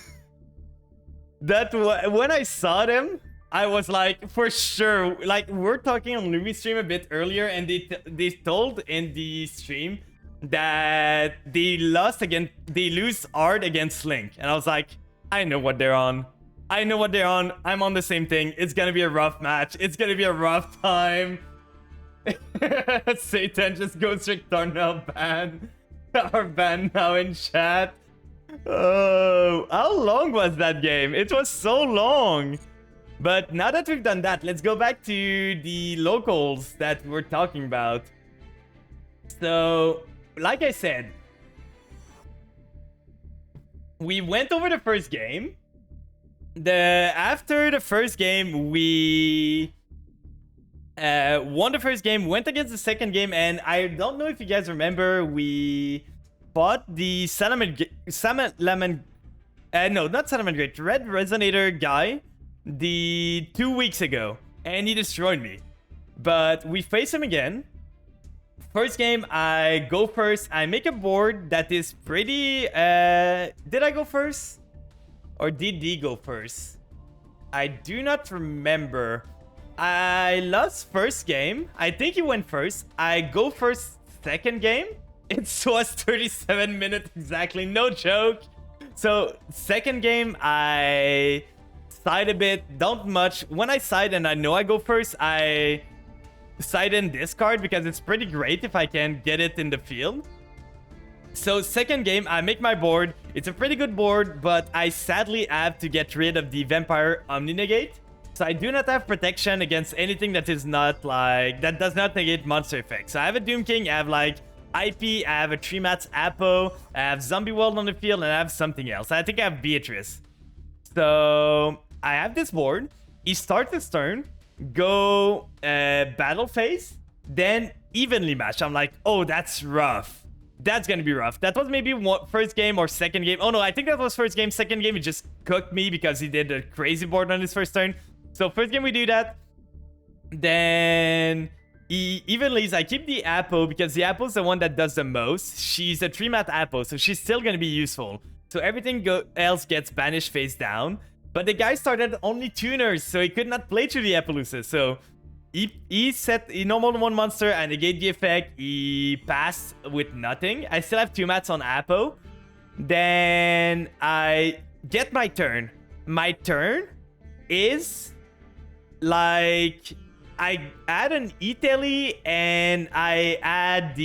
When I saw them, I was like, for sure. Like, we're talking on Louis' stream a bit earlier, and they told in the stream that they lose hard against Link. And I was like, I know what they're on. I know what they're on. I'm on the same thing. It's gonna be a rough match. It's gonna be a rough time. Satan just goes strict Darnell ban. Our ban now in chat. Oh, how long was that game? It was so long. But now that we've done that, let's go back to the locals that we're talking about. So, like I said, we went over the first game. After the first game, we won the first game, went against the second game, and I don't know if you guys remember, we fought the Red Resonator guy 2 weeks ago, and he destroyed me. But we face him again. First game, I go first. I make a board that is pretty... did I go first? Or did he go first? I do not remember. I lost first game. I think he went first. I go first second game. It was 37 minutes exactly. No joke. So second game, I side a bit. Don't much. When I side and I know I go first, I side in this card because it's pretty great if I can get it in the field. So second game, I make my board. It's a pretty good board, but I sadly have to get rid of the Vampire Omni-Negate. So I do not have protection against anything that is not like... that does not negate monster effects. So I have a Doom King, I have like IP, I have a Treemat's Apo, I have Zombie World on the field, and I have something else. I think I have Beatrice. So I have this board. He starts his turn, go battle phase, then evenly match. I'm like, oh, that's rough. That's gonna be rough. That was maybe first game or second game. Oh no, I think that was first game. Second game, he just cooked me because he did a crazy board on his first turn. So first game we do that. Then he even leaves. I keep the Apo because the Apo's the one that does the most. She's a 3-mat Apo, so she's still gonna be useful. So everything else gets banished face down. But the guy started only tuners, so he could not play through the Appaloosa. So he normal one monster and negate the effect. He passed with nothing. I still have 2 mats on Apo. Then I get my turn. My turn is like I add an Italy and I add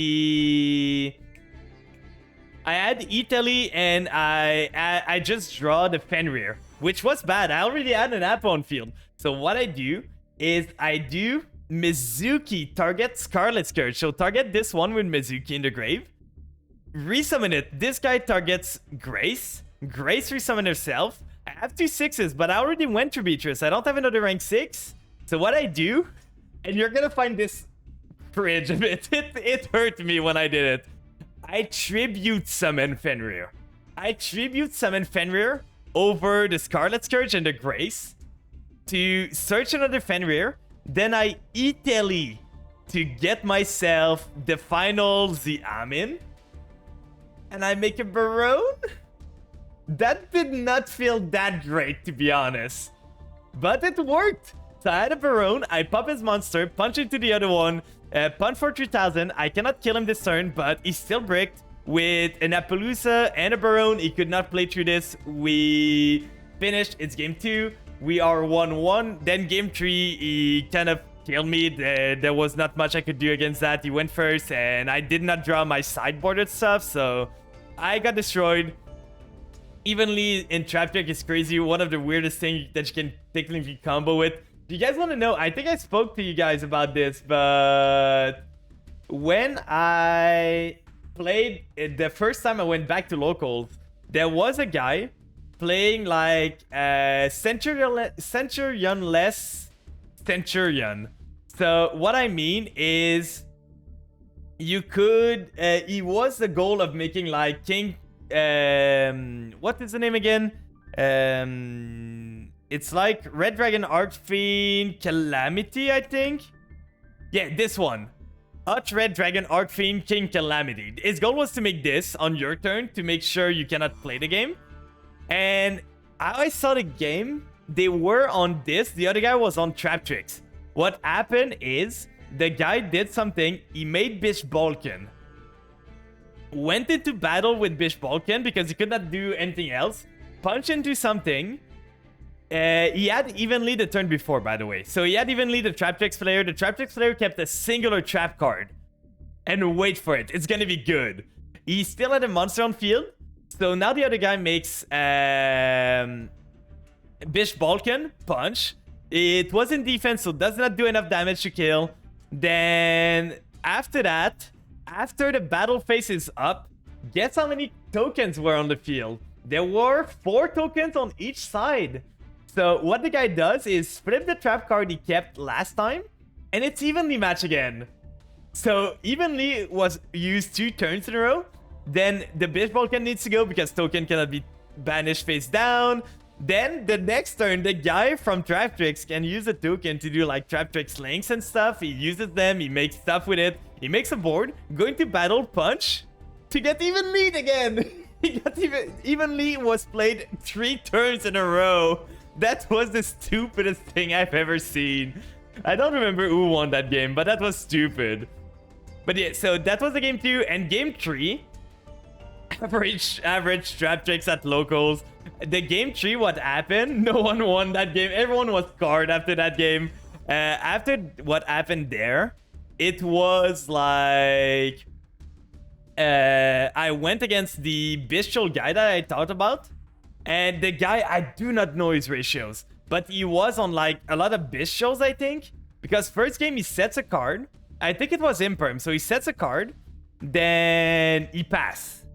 Italy and I just draw the Fenrir, which was bad. I already had an Apo on field. So what I do is I do Mizuki target Scarlet Scourge. So target this one with Mizuki in the grave. Resummon it. This guy targets Grace. Grace resummon herself. I have 2 6s, but I already went through Beatrice. I don't have another rank 6. So what I do, and you're gonna find this cringe a bit. It hurt me when I did it. I tribute summon Fenrir. I tribute summon Fenrir over the Scarlet Scourge and the Grace to search another Fenrir. Then I Italy to get myself the final Xiamin. And I make a Baron. That did not feel that great, to be honest. But it worked. So I had a Baron. I pop his monster, punch into the other one, punch for 3000. I cannot kill him this turn, but he's still bricked. With an Appaloosa and a Baron, he could not play through this. We finished. It's game 2. We are 1-1. Then game 3, he kind of killed me. There was not much I could do against that. He went first, and I did not draw my sideboarded stuff, so I got destroyed. Evenly in Trap Trick is crazy. One of the weirdest things that you can technically combo with. Do you guys want to know? I think I spoke to you guys about this, but when I played the first time I went back to locals, there was a guy playing like Centurion-less Centurion. So what I mean is you could he was the goal of making like King what is the name again? It's like Red Dragon Archfiend Calamity, I think. Yeah, this one. Hot Red Dragon Archfiend King Calamity. His goal was to make this on your turn to make sure you cannot play the game. And I saw the game. They were on this. The other guy was on Trap Tricks. What happened is the guy did something. He made Bish Balkan. Went into battle with Bish Balkan because he could not do anything else. Punched into something. He had evenly the turn before, by the way. So he had evenly the Trap Tricks player. The Trap Tricks player kept a singular trap card. And wait for it. It's gonna be good. He still had a monster on field. So now the other guy makes Bish Balkan, punch. It was in defense, so does not do enough damage to kill. Then after that, after the battle phase is up, guess how many tokens were on the field? There were 4 tokens on each side. So what the guy does is flip the trap card he kept last time, and it's evenly match again. So evenly was used 2 turns in a row. Then the Bish Balkan needs to go because token cannot be banished face down. Then the next turn, the guy from Trap Tricks can use a token to do like Trap Tricks links and stuff. He uses them, he makes stuff with it. He makes a board, going to battle, punch, to get even lead again. He got evenly was played 3 turns in a row. That was the stupidest thing I've ever seen. I don't remember who won that game, but that was stupid. But yeah, so that was the game 2. And game 3, average Trap Tricks at locals. The game 3, what happened? No one won that game. Everyone was scarred after that game. After what happened there, it was like I went against the bestial guy that I talked about. And the guy, I do not know his ratios, but he was on like a lot of bestials, I think. Because first game, he sets a card. I think it was Imperm. So he sets a card. Then he pass.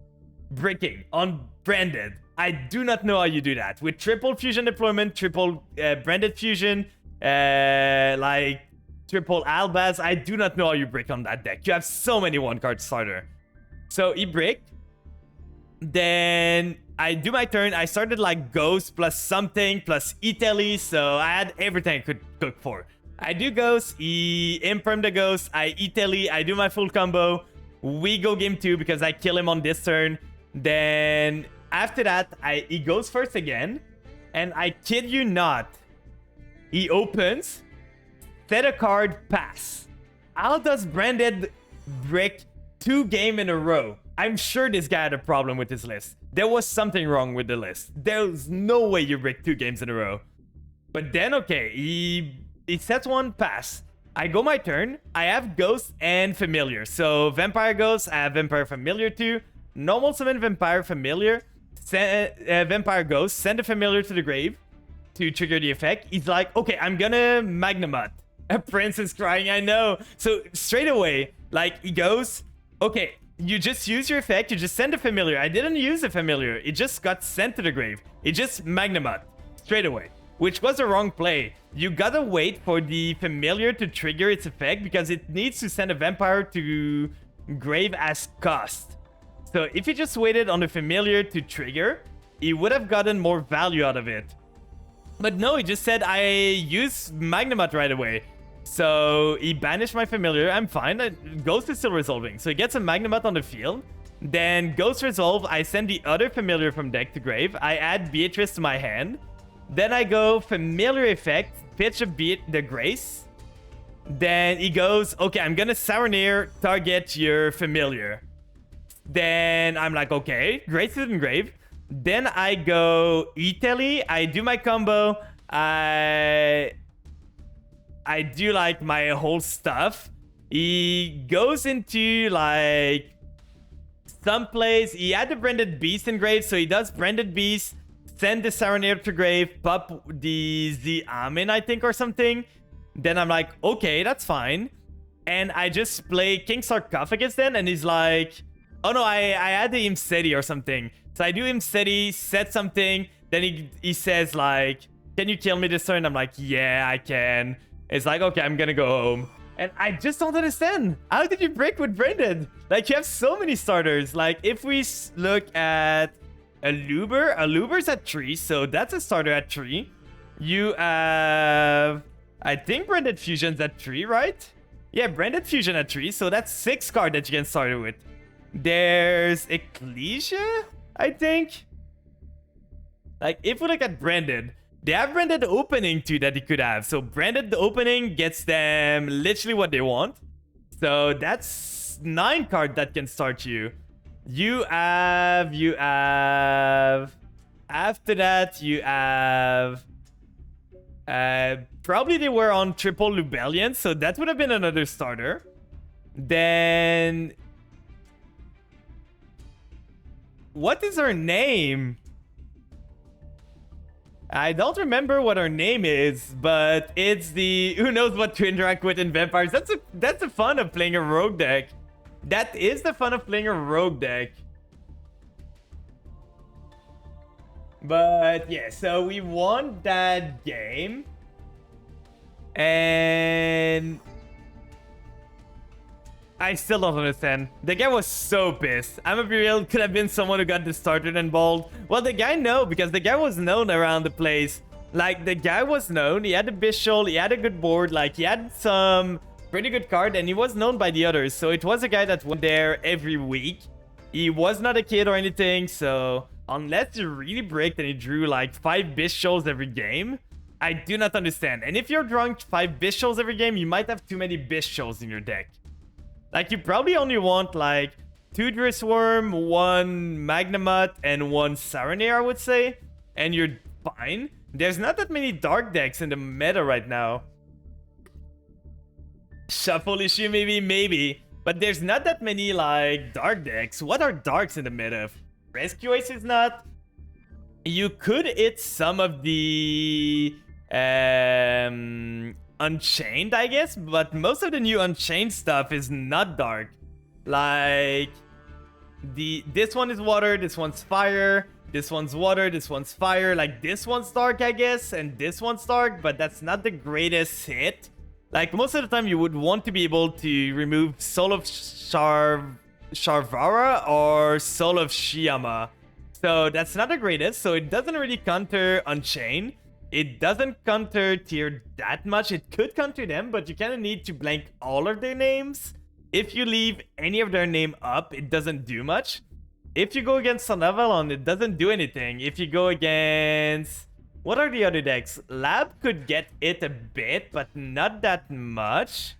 Breaking. Unbranded. I do not know how you do that. With triple fusion deployment, triple branded fusion, like triple Albaz. I do not know how you break on that deck. You have so many one-card starter. So he bricked. Then I do my turn. I started like Ghost plus something plus Italy. So I had everything I could cook for. I do Ghost. He imperm the Ghost. I Italy. I do my full combo. We go game 2 because I kill him on this turn. Then after that, he goes first again. And I kid you not, he opens, set a card, pass. How does Branded brick 2 games in a row? I'm sure this guy had a problem with his list. There was something wrong with the list. There's no way you brick 2 games in a row. But then, okay, he sets one, pass. I go my turn. I have Ghost and Familiar. So Vampire Ghost, I have Vampire Familiar too. Normal summon Vampire Familiar. Vampire Ghost, send a Familiar to the grave to trigger the effect. He's like, okay, I'm gonna Magnamut. A prince is crying, I know. So straight away, like, he goes, okay, you just use your effect, you just send a Familiar. I didn't use a Familiar, it just got sent to the grave. It just Magnamut straight away, which was a wrong play. You gotta wait for the Familiar to trigger its effect because it needs to send a Vampire to grave as cost. So if he just waited on the Familiar to trigger, he would have gotten more value out of it. But no, he just said, I use Magnamut right away. So he banished my Familiar. I'm fine. Ghost is still resolving. So he gets a Magnamut on the field. Then Ghost resolve. I send the other Familiar from deck to grave. I add Beatrice to my hand. Then I go Familiar effect. Pitch the Grace. Then he goes, okay, I'm going to Saronir, target your Familiar. Then I'm like, okay, Grace is in grave. Then I go Italy. I do my combo. I do like my whole stuff. He goes into like some place. He had the Branded Beast in grave, so he does Branded Beast, send the Saronir to grave, pop the Amin, I think, or something. Then I'm like, okay, that's fine. And I just play King Sarcophagus then, and he's like, oh no, I had the Imseti or something. So I do Imseti, set something. Then he says like, can you kill me this turn? I'm like, yeah, I can. It's like, okay, I'm gonna go home. And I just don't understand. How did you break with Branded? Like, you have so many starters. Like, if we look at Aluber's at 3, so that's a starter at 3. You have, I think Branded Fusion's at 3, right? Yeah, Branded Fusion at 3, so that's 6 cards that you can start it with. There's Ecclesia, I think. Like, if we look at Branded, they have Branded Opening too that he could have. So Branded Opening gets them literally what they want. So that's 9 cards that can start you. You have... After that, you have... probably they were on Triple Lubellion, so that would have been another starter. Then... What is her name? I don't remember what her name is, but it's the who knows what to interact with in vampires. That's the fun of playing a rogue deck. That is the fun of playing a rogue deck. But yeah, so we won that game. And I still don't understand. The guy was so pissed. I'm gonna be real, could have been someone who got distorted and balled. Well, the guy no, because the guy was known around the place. Like, the guy was known. He had a Bishol, he had a good board, like, he had some pretty good card, and he was known by the others. So it was a guy that went there every week. He was not a kid or anything, so unless you really break, then he drew like 5 Bishols every game. I do not understand. And if you're drawing 5 Bishols every game, you might have too many Bishols in your deck. Like, you probably only want, like, 2 Drissworm, 1 Magnamut, and 1 Saronir, I would say. And you're fine. There's not that many dark decks in the meta right now. Shuffle issue, maybe. But there's not that many, like, dark decks. What are darks in the meta? Rescue Ace is not. You could hit some of the... Unchained, I guess, but most of the new Unchained stuff is not dark. Like, this one is water, this one's fire, this one's water, this one's fire. Like, this one's dark, I guess, and this one's dark, but that's not the greatest hit. Like, most of the time you would want to be able to remove Soul of Shard Sharvara or Soul of Shiyama. So that's not the greatest. So it doesn't really counter Unchained. It doesn't counter Tier that much. It could counter them, but you kind of need to blank all of their names. If you leave any of their name up, it doesn't do much. If you go against Sunavalon, it doesn't do anything. If you go against... What are the other decks? Lab could get it a bit, but not that much.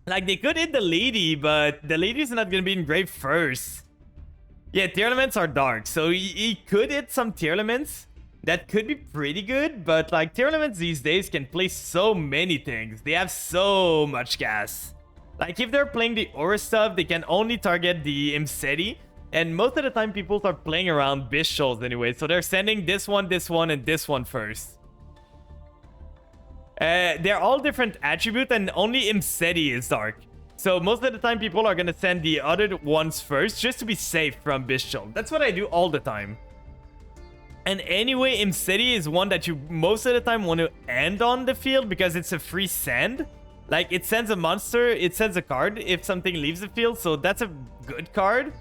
Like, they could hit the Lady, but the Lady's not going to be in grave first. Yeah, Tier Elements are dark, so he could hit some Tier Elements. That could be pretty good, but like Tier Elements these days can play so many things. They have so much gas. Like, if they're playing the Aura stuff, they can only target the Imseti. And most of the time, people start playing around Bishols anyway. So they're sending this one, and this one first. They're all different attributes, and only Imseti is dark. So most of the time, people are going to send the other ones first, just to be safe from Bishol. That's what I do all the time. And anyway, Imseti is one that you most of the time want to end on the field, because it's a free send. Like, it sends a monster, it sends a card if something leaves the field, so that's a good card.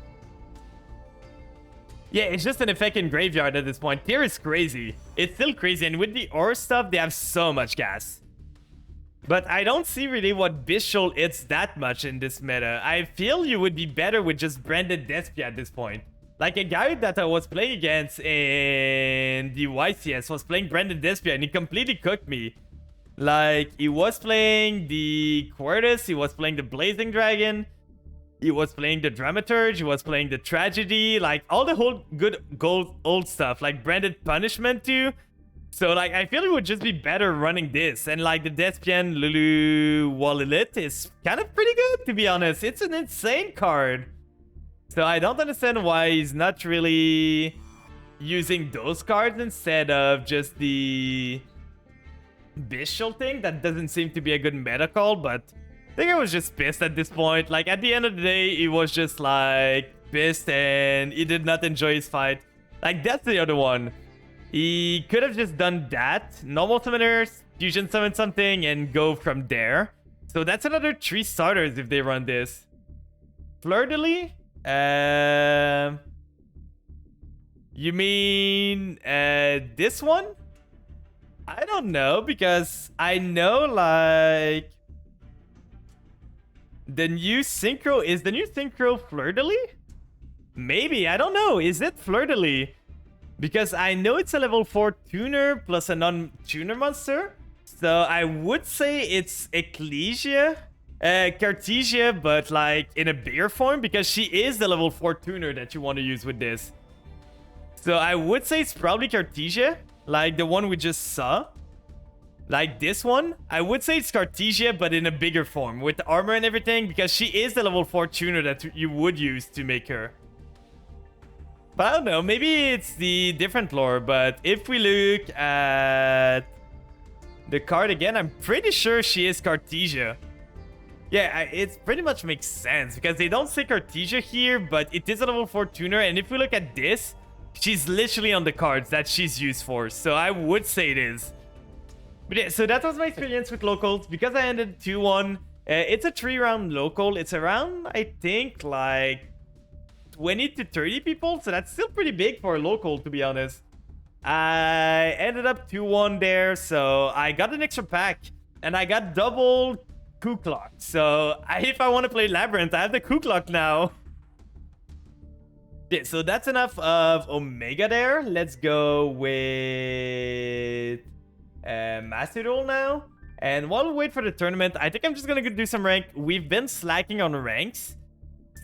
Yeah, it's just an effect in Graveyard at this point. Tier is crazy. It's still crazy, and with the Aura stuff, they have so much gas. But I don't see really what Bishol hits that much in this meta. I feel you would be better with just Branded Despia at this point. Like, a guy that I was playing against in the YCS was playing Branded Despia, and he completely cooked me. Like, he was playing the Quartus, he was playing the Blazing Dragon, he was playing the Dramaturge, he was playing the Tragedy, like, all the whole good old stuff, like Branded Punishment too. So, like, I feel it would just be better running this. And, like, the Despian Lulu Wallilit is kind of pretty good, to be honest. It's an insane card. So, I don't understand why he's not really using those cards instead of just the Bishol thing. That doesn't seem to be a good meta call, but I think I was just pissed at this point. Like, at the end of the day, he was just, like, pissed and he did not enjoy his fight. Like, that's the other one. He could have just done that. Normal summoners, fusion summon something, and go from there. So that's another 3 starters if they run this. Fleur-de-lis? You mean this one? I don't know, because I know, like, the new synchro is the new synchro Fleur-de-lis? Maybe, I don't know. Is it Fleur-de-lis? Because I know it's a level 4 tuner plus a non-tuner monster. So I would say it's Ecclesia, Cartesia, but like in a bigger form, because she is the level 4 tuner that you want to use with this. So I would say it's probably Cartesia, like the one we just saw. Like this one. I would say it's Cartesia, but in a bigger form with the armor and everything, because she is the level 4 tuner that you would use to make her. But I don't know, maybe it's the different lore, but if we look at the card again, I'm pretty sure she is Cartesia. Yeah, it pretty much makes sense, because they don't say Cartesia here, but it is a level 4 tuner, and if we look at this, she's literally on the cards that she's used for, so I would say it is. But yeah, so that was my experience with locals, because I ended 2-1. It's a 3-round local, it's around, I think, like 20 to 30 people, so that's still pretty big for a local, to be honest. I ended up 2-1 there, so I got an extra pack, and I got double Coup Clock. So if I want to play Labyrinth, I have the Coup Clock now. Yeah, so that's enough of Omega there. Let's go with Master Duel now. And while we wait for the tournament, I think I'm just gonna go do some rank. We've been slacking on ranks.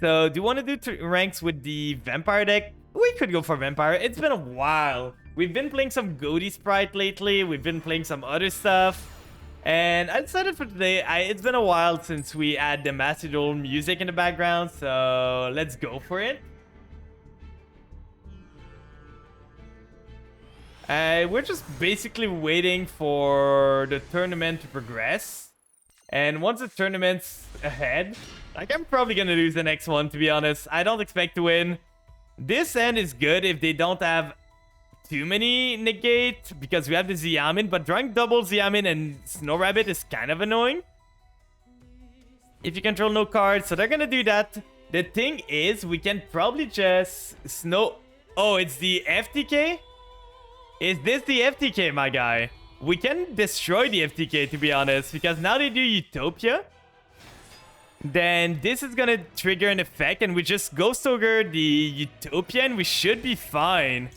So, do you want to do ranks with the Vampire deck? We could go for Vampire. It's been a while. We've been playing some Goaty Sprite lately. We've been playing some other stuff. And I decided for today, it's been a while since we had the Master Duel music in the background. So, let's go for it. We're just basically waiting for the tournament to progress. And once the tournament's ahead, like, I'm probably gonna lose the next one, to be honest. I don't expect to win. This end is good if they don't have too many negate, because we have the Xiamin, but drawing double Xiamin and Snow Rabbit is kind of annoying if you control no cards, so they're gonna do that. The thing is, we can probably just snow... Oh, it's the FTK? Is this the FTK, my guy? We can destroy the FTK, to be honest, because now they do Utopia. Then this is gonna trigger an effect, and we just Ghost Ogre the Utopia, and we should be fine.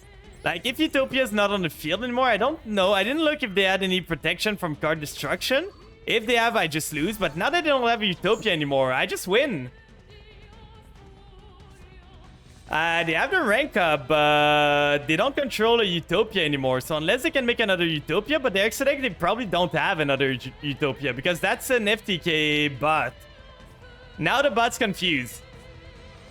Like, if Utopia is not on the field anymore, I don't know. I didn't look if they had any protection from card destruction. If they have, I just lose. But now that they don't have a Utopia anymore, I just win. They have the rank up, but they don't control a Utopia anymore. So unless they can make another Utopia, but the extra deck, they probably don't have another Utopia because that's an FTK bot. Now the bot's confused.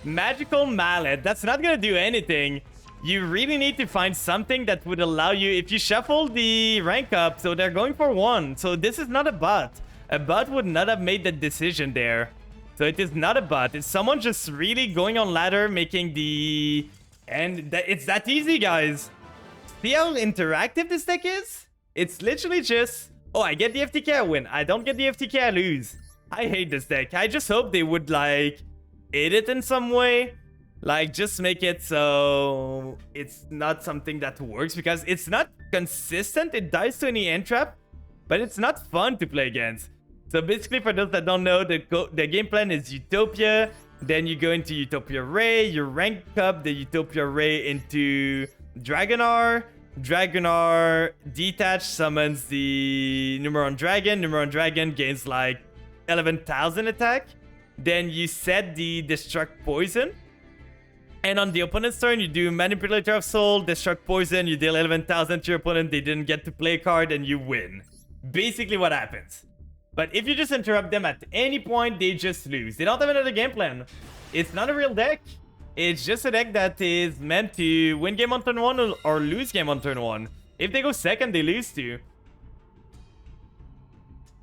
Magical Mallet, that's not gonna do anything. You really need to find something that would allow you, if you shuffle the rank up, so they're going for 1. So this is not a bot. A bot would not have made the decision there. So it is not a bot. It's someone just really going on ladder, making the... And it's that easy, guys. See how interactive this deck is? It's literally just... Oh, I get the FTK, I win. I don't get the FTK, I lose. I hate this deck. I just hope they would, like, edit in some way. Like, just make it so it's not something that works, because it's not consistent. It dies to any end trap, but it's not fun to play against. So basically, for those that don't know, the game plan is Utopia. Then you go into Utopia Ray. You rank up the Utopia Ray into Dragonar. Dragonar detach summons the Numeron Dragon. Numeron Dragon gains like 11,000 attack. Then you set the Destruct Poison. And on the opponent's turn, you do Manipulator of Soul, Destruct Poison, you deal 11,000 to your opponent, they didn't get to play a card, and you win. Basically what happens. But if you just interrupt them at any point, they just lose. They don't have another game plan. It's not a real deck. It's just a deck that is meant to win game on turn 1 or lose game on turn 1. If they go second, they lose too.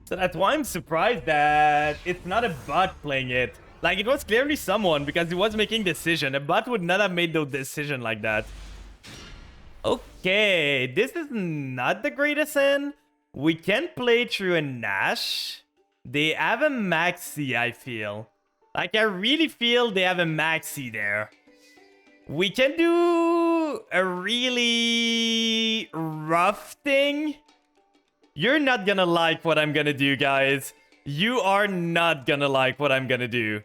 So that's why I'm surprised that it's not a bot playing it. Like, it was clearly someone, because he was making decision. A bot would not have made no decision like that. Okay, this is not the greatest end. We can play through a Nash. They have a Maxi, I feel. Like, I really feel they have a Maxi there. We can do a really rough thing. You're not gonna like what I'm gonna do, guys. You are not gonna like what I'm gonna do.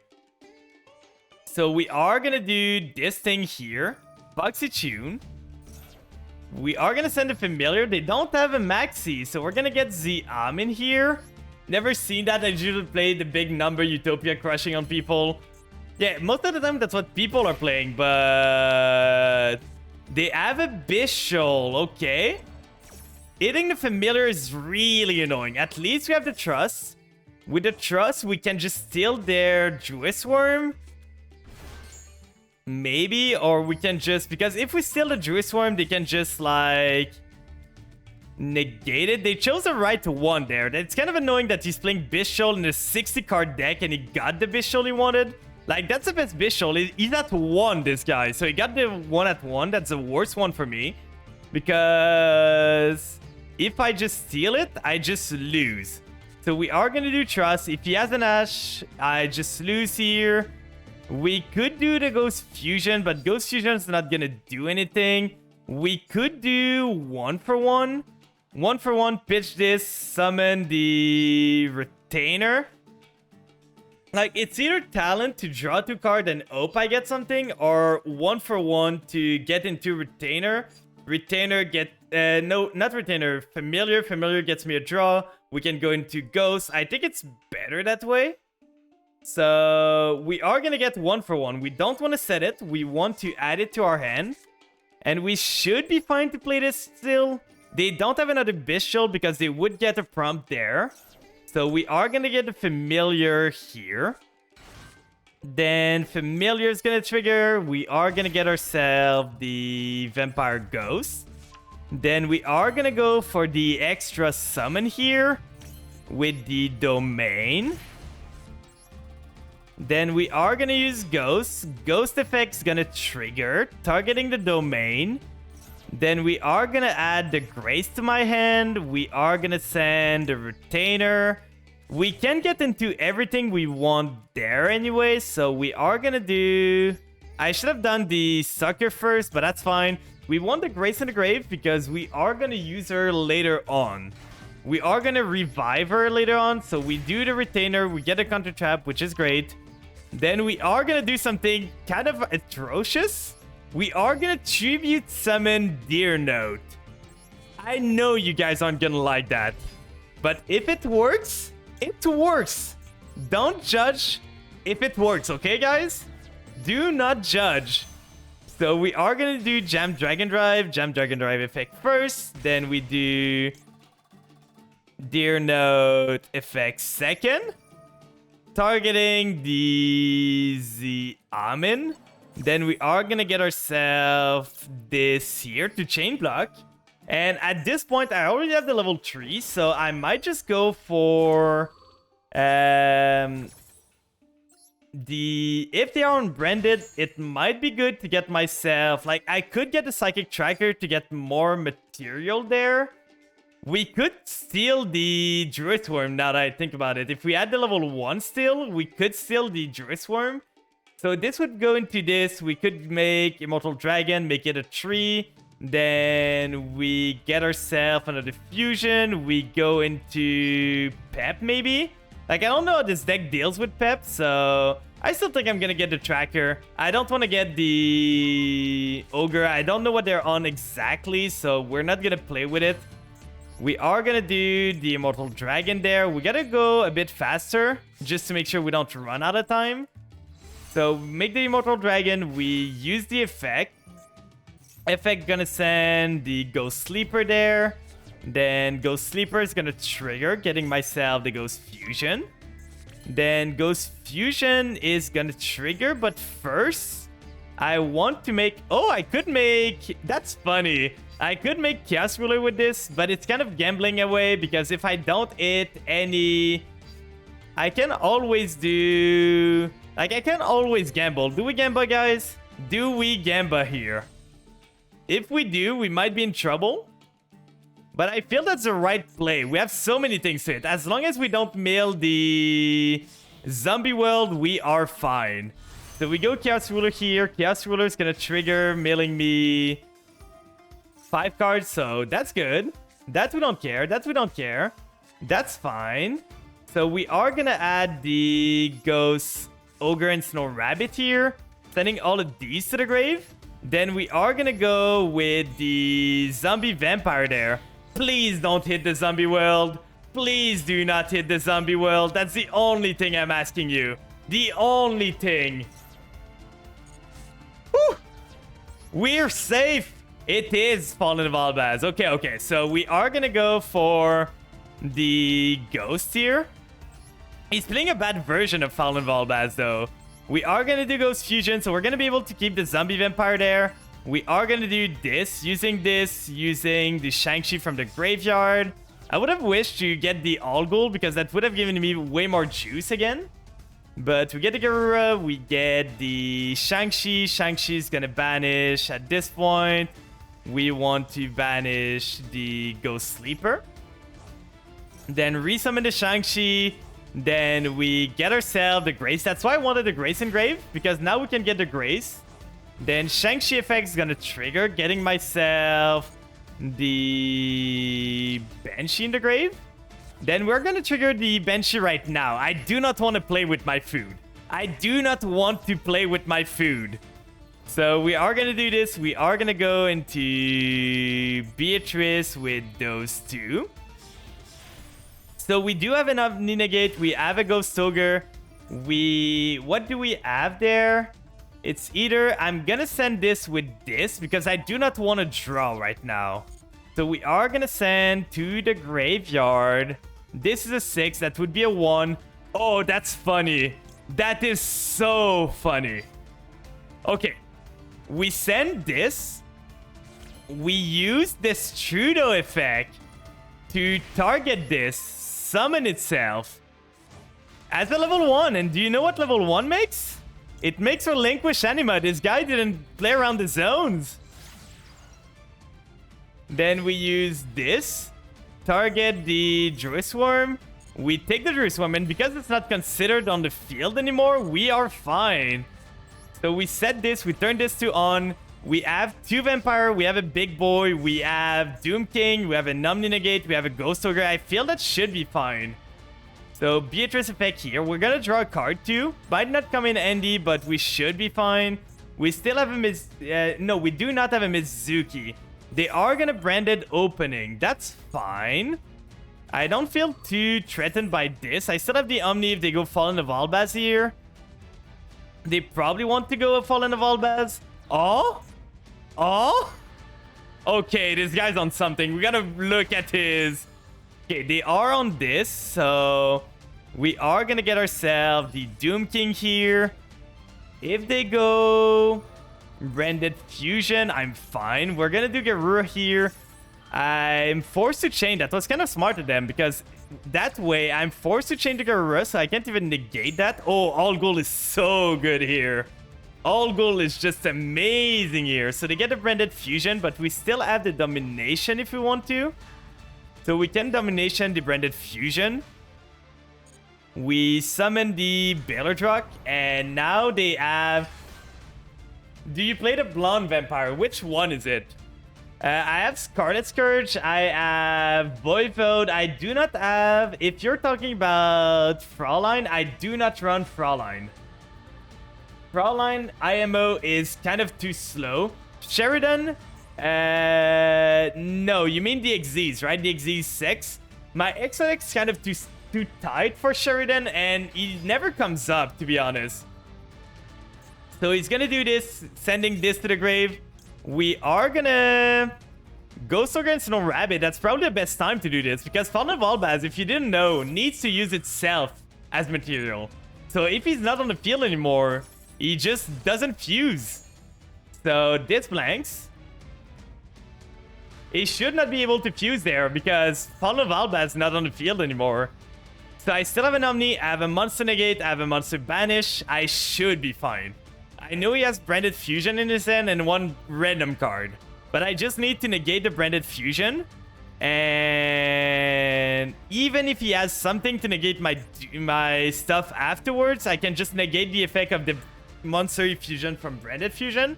So we are gonna do this thing here. Boxy Tune. We are gonna send a Familiar. They don't have a Maxi, so we're gonna get Ziam in here. Never seen that. I usually play the big number Utopia crushing on people. Yeah, most of the time that's what people are playing, but... They have a Bishol, okay. Hitting the Familiar is really annoying. At least we have the Trust. With the Trust, we can just steal their Juice Worm. Maybe, or we can just... Because if we steal the Juice Worm, they can just, like... negate it. They chose the right to 1 there. It's kind of annoying that he's playing Bishol in a 60-card deck and he got the Bishol he wanted. Like, that's the best Bishol. He's at 1, this guy. So he got the 1 at 1. That's the worst one for me. Because... if I just steal it, I just lose. So we are going to do Trust. If he has an Ash, I just lose here. We could do the Ghost Fusion, but Ghost Fusion is not going to do anything. We could do 1 for 1. 1 for 1, pitch this, summon the Retainer. Like, it's either Talent to draw 2 cards and hope I get something, or 1 for 1 to get into Retainer. Retainer get... no, not Retainer. Familiar. Familiar gets me a draw. We can go into Ghost. I think it's better that way. So, we are going to get 1 for 1. We don't want to set it. We want to add it to our hand. And we should be fine to play this still. They don't have another Bishol because they would get a prompt there. So, we are going to get a Familiar here. Then, Familiar is going to trigger. We are going to get ourselves the Vampire Ghost. Then we are going to go for the extra summon here with the Domain. Then we are going to use Ghost. Ghost effect's going to trigger, targeting the Domain. Then we are going to add the Grace to my hand. We are going to send the Retainer. We can get into everything we want there anyway, so we are gonna do... I should have done the Sucker first, but that's fine. We want the Grace in the Grave because we are gonna use her later on. We are gonna revive her later on, so we do the Retainer, we get a Counter Trap, which is great. Then we are gonna do something kind of atrocious. We are gonna Tribute Summon Deer Note. I know you guys aren't gonna like that, but if it works, it works. Don't judge if it works, okay, guys? Do not judge. So we are gonna do Jam Dragon Drive effect first. Then we do Deer Note effect second. Targeting the Amin. Then we are gonna get ourselves this here to Chain Block. And at this point, I already have the level 3, so I might just go for... if they are unbranded, it might be good to get myself... Like, I could get a Psychic Tracker to get more material there. We could steal the Druid Worm now that I think about it. If we had the level 1 still, we could steal the Druid Worm. So this would go into this. We could make Immortal Dragon, make it a 3. Then we get ourselves another fusion. We go into Pep, maybe? Like, I don't know how this deck deals with Pep, so... I still think I'm gonna get the Tracker. I don't want to get the Ogre. I don't know what they're on exactly, so we're not gonna play with it. We are gonna do the Immortal Dragon there. We gotta go a bit faster, just to make sure we don't run out of time. So, make the Immortal Dragon. We use the effect. Effect gonna send the Ghost Sleeper there. Then Ghost Sleeper is gonna trigger, getting myself the Ghost Fusion. Then Ghost Fusion is gonna trigger, but first, I want to make... Oh, I could make... That's funny. I could make Chaos Ruler with this, but it's kind of gambling away, because if I don't hit any... I can always do... Like, I can always gamble. Do we gamble, guys? Do we gamble here? If we do, we might be in trouble. But I feel that's the right play. We have so many things to it. As long as we don't mill the Zombie World, we are fine. So we go Chaos Ruler here. Chaos Ruler is going to trigger, milling me 5 cards. So that's good. That we don't care. That we don't care. That's fine. So we are going to add the Ghost, Ogre, and Snow Rabbit here. Sending all of these to the grave. Then we are going to go with the Zombie Vampire there. Please don't hit the Zombie World. Please do not hit the Zombie World. That's the only thing I'm asking you. The only thing. Whew. We're safe. It is Fallen Valbaz. Okay. So we are going to go for the Ghost here. He's playing a bad version of Fallen Valbaz, though. We are going to do Ghost Fusion, so we're going to be able to keep the Zombie Vampire there. We are going to do using the Shang-Chi from the graveyard. I would have wished to get the All Gold, because that would have given me way more juice again. But we get the Garura, we get the Shang-Chi. Shang-Chi is going to banish at this point. We want to banish the Ghost Sleeper. Then resummon the Shang-Chi. Then we get ourselves the Grace. That's why I wanted the Grace Engrave, because now we can get the Grace. Then Shang-Chi effect is going to trigger, getting myself the Banshee in the grave. Then we're going to trigger the Banshee right now. I do not want to play with my food. I do not want to play with my food. So we are going to do this. We are going to go into Beatrice with those two. So we do have enough Ninegate. We have a Ghost Ogre. What do we have there? It's either... I'm going to send this with this because I do not want to draw right now. So we are going to send to the graveyard. This is a 6. That would be a 1. Oh, that's funny. That is so funny. Okay. We send this. We use this Trudeau effect to target this, summon itself as a level 1. And do you know what level 1 makes? It makes Relinquish Anima. This guy didn't play around the zones. Then we use this. Target the Druid Swarm. We take the Jerusalem, and because it's not considered on the field anymore, we are fine. So we set this, we turn this to on. We have 2 Vampire, we have a Big Boy, we have Doom King, we have an Omni Negate, we have a Ghost Ogre. I feel that should be fine. So Beatrice effect here. We're gonna draw a card too. Might not come in handy, but we should be fine. We still have a no, we do not have a Mizuki. They are gonna branded opening. That's fine. I don't feel too threatened by this. I still have the Omni if they go Fallen of Albaz here. They probably want to go Fallen of Albaz. Oh? Oh? Okay, this guy's on something. We gotta look at his... Okay, they are on this, so... We are gonna get ourselves the Doom King here. If they go... Branded Fusion, I'm fine. We're gonna do Garura here. I'm forced to chain. That was kind of smart of them, because that way I'm forced to chain the Garura, so I can't even negate that. Oh, All Gold is so good here. All Gold is just amazing here. So they get the branded Fusion, but we still have the Domination if we want to. So we can Domination the branded Fusion. We summon the Baylordruck, and now they have... Do you play the Blonde Vampire? Which one is it? I have Scarlet Scourge. I have Voivode. I do not have... If you're talking about Fraulein, I do not run Fraulein. Fraulein IMO is kind of too slow. Sheridan? No, you mean the Xyz, right? The Xyz 6. My XX is kind of too tight for Sheridan, and he never comes up, to be honest. So he's gonna do this, sending this to the grave. We are gonna Ghost Ogre and Snow Rabbit. That's probably the best time to do this, because Fallen of Albaz, if you didn't know, needs to use itself as material. So if he's not on the field anymore, he just doesn't fuse. So this blanks. He should not be able to fuse there, because Fallen of Albaz is not on the field anymore. So I still have an Omni, I have a Monster Negate, I have a Monster Banish. I should be fine. I know he has Branded Fusion in his hand and 1 random card. But I just need to negate the Branded Fusion. And even if he has something to negate my stuff afterwards, I can just negate the effect of the Monster Fusion from Branded Fusion.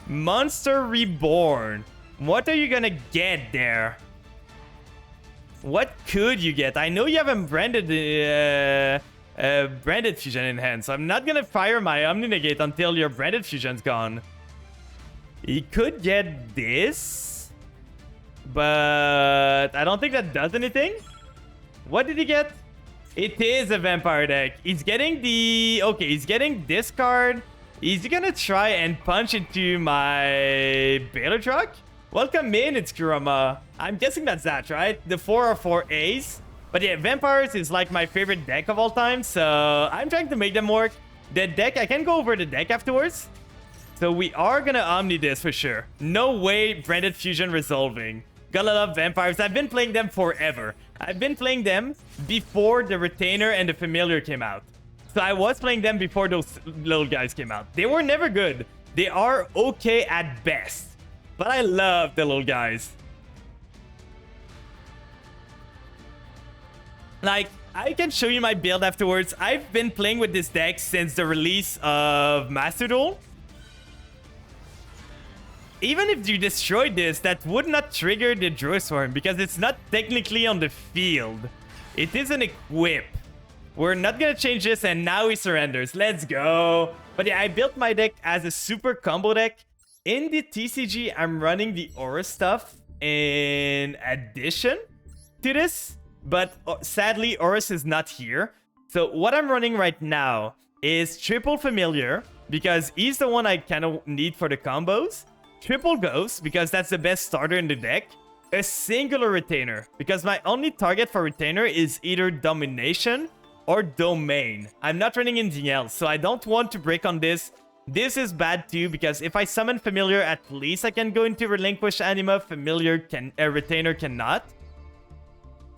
Monster Reborn. What are you gonna get there? What could you get? I know you have a branded Fusion in hand, so I'm not gonna fire my Omni Negate until your Branded Fusion's gone. He could get this, but I don't think that does anything. What did he get? It is a Vampire deck. He's getting the... Okay, he's getting this card. He's gonna try and punch into my Baylordruck. Welcome in, it's Kurama. I'm guessing that's that, right? The 4 are 4 A's. But yeah, Vampires is like my favorite deck of all time, so I'm trying to make them work. The deck, I can go over the deck afterwards. So we are gonna Omni this for sure. No way Branded Fusion resolving. Gotta love Vampires. I've been playing them forever. I've been playing them before the Retainer and the Familiar came out. So I was playing them before those little guys came out. They were never good. They are okay at best. But I love the little guys. Like, I can show you my build afterwards. I've been playing with this deck since the release of Master Duel. Even if you destroyed this, that would not trigger the Druisworm because it's not technically on the field. It is an equip. We're not gonna change this, and now he surrenders. Let's go. But yeah, I built my deck as a super combo deck. In the TCG, I'm running the Aura stuff in addition to this. But sadly, Horus is not here. So what I'm running right now is triple Familiar, because he's the one I kind of need for the combos. Triple Ghost, because that's the best starter in the deck. A singular Retainer, because my only target for Retainer is either Domination or Domain. I'm not running anything else, so I don't want to break on this. This is bad too, because if I summon Familiar, at least I can go into Relinquish Anima. Familiar Retainer cannot.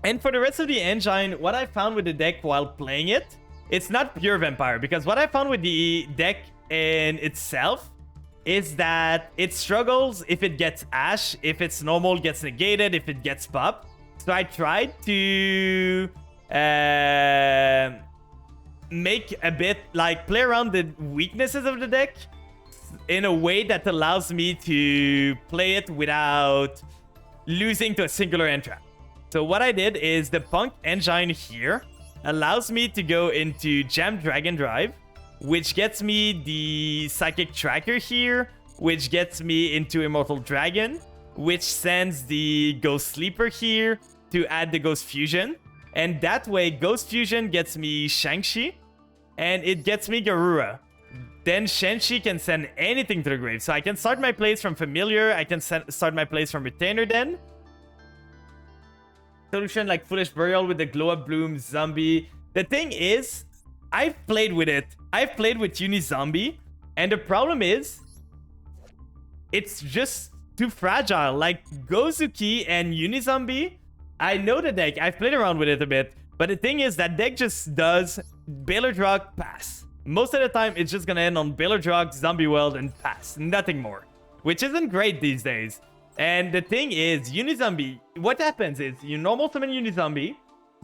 And for the rest of the engine, what I found with the deck while playing it, it's not pure Vampire, because what I found with the deck in itself is that it struggles if it gets Ash, if it's normal, gets negated, if it gets Pop. So I tried to make a bit, like, play around the weaknesses of the deck in a way that allows me to play it without losing to a singular end trap. So what I did is the Punk Engine here allows me to go into Jam Dragon Drive, which gets me the Psychic Tracker here, which gets me into Immortal Dragon, which sends the Ghost Sleeper here to add the Ghost Fusion. And that way, Ghost Fusion gets me Shang-Chi, and it gets me Garura. Then Shang-Chi can send anything to the grave. So I can start my plays from Familiar, I can start my plays from Retainer then. Solution like Foolish Burial with the Glow Up Bloom Zombie. The thing is, I've played with it. I've played with Uni-Zombie, and the problem is, it's just too fragile. Like, Gozuki and Uni-Zombie, I know the deck. I've played around with it a bit. But the thing is, that deck just does Baylor Drug, pass. Most of the time, it's just gonna end on Baylor Drug, Zombie World, and pass. Nothing more. Which isn't great these days. And the thing is, Uni-Zombie, what happens is, you normal summon Uni-Zombie,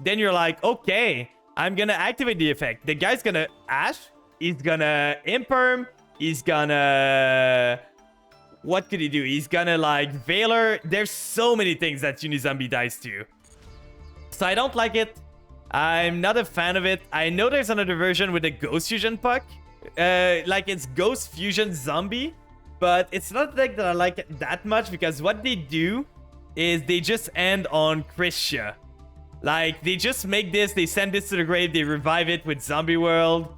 then you're like, okay, I'm gonna activate the effect. The guy's gonna Ash, he's gonna Imperm, he's gonna... What could he do? He's gonna, like, Valor. There's so many things that Uni-Zombie dies to. So I don't like it. I'm not a fan of it. I know there's another version with a Ghost Fusion puck. Like, it's Ghost Fusion Zombie. But it's not a deck that I like that much, because what they do is they just end on Christia. Like, they just make this, they send this to the grave, they revive it with Zombie World.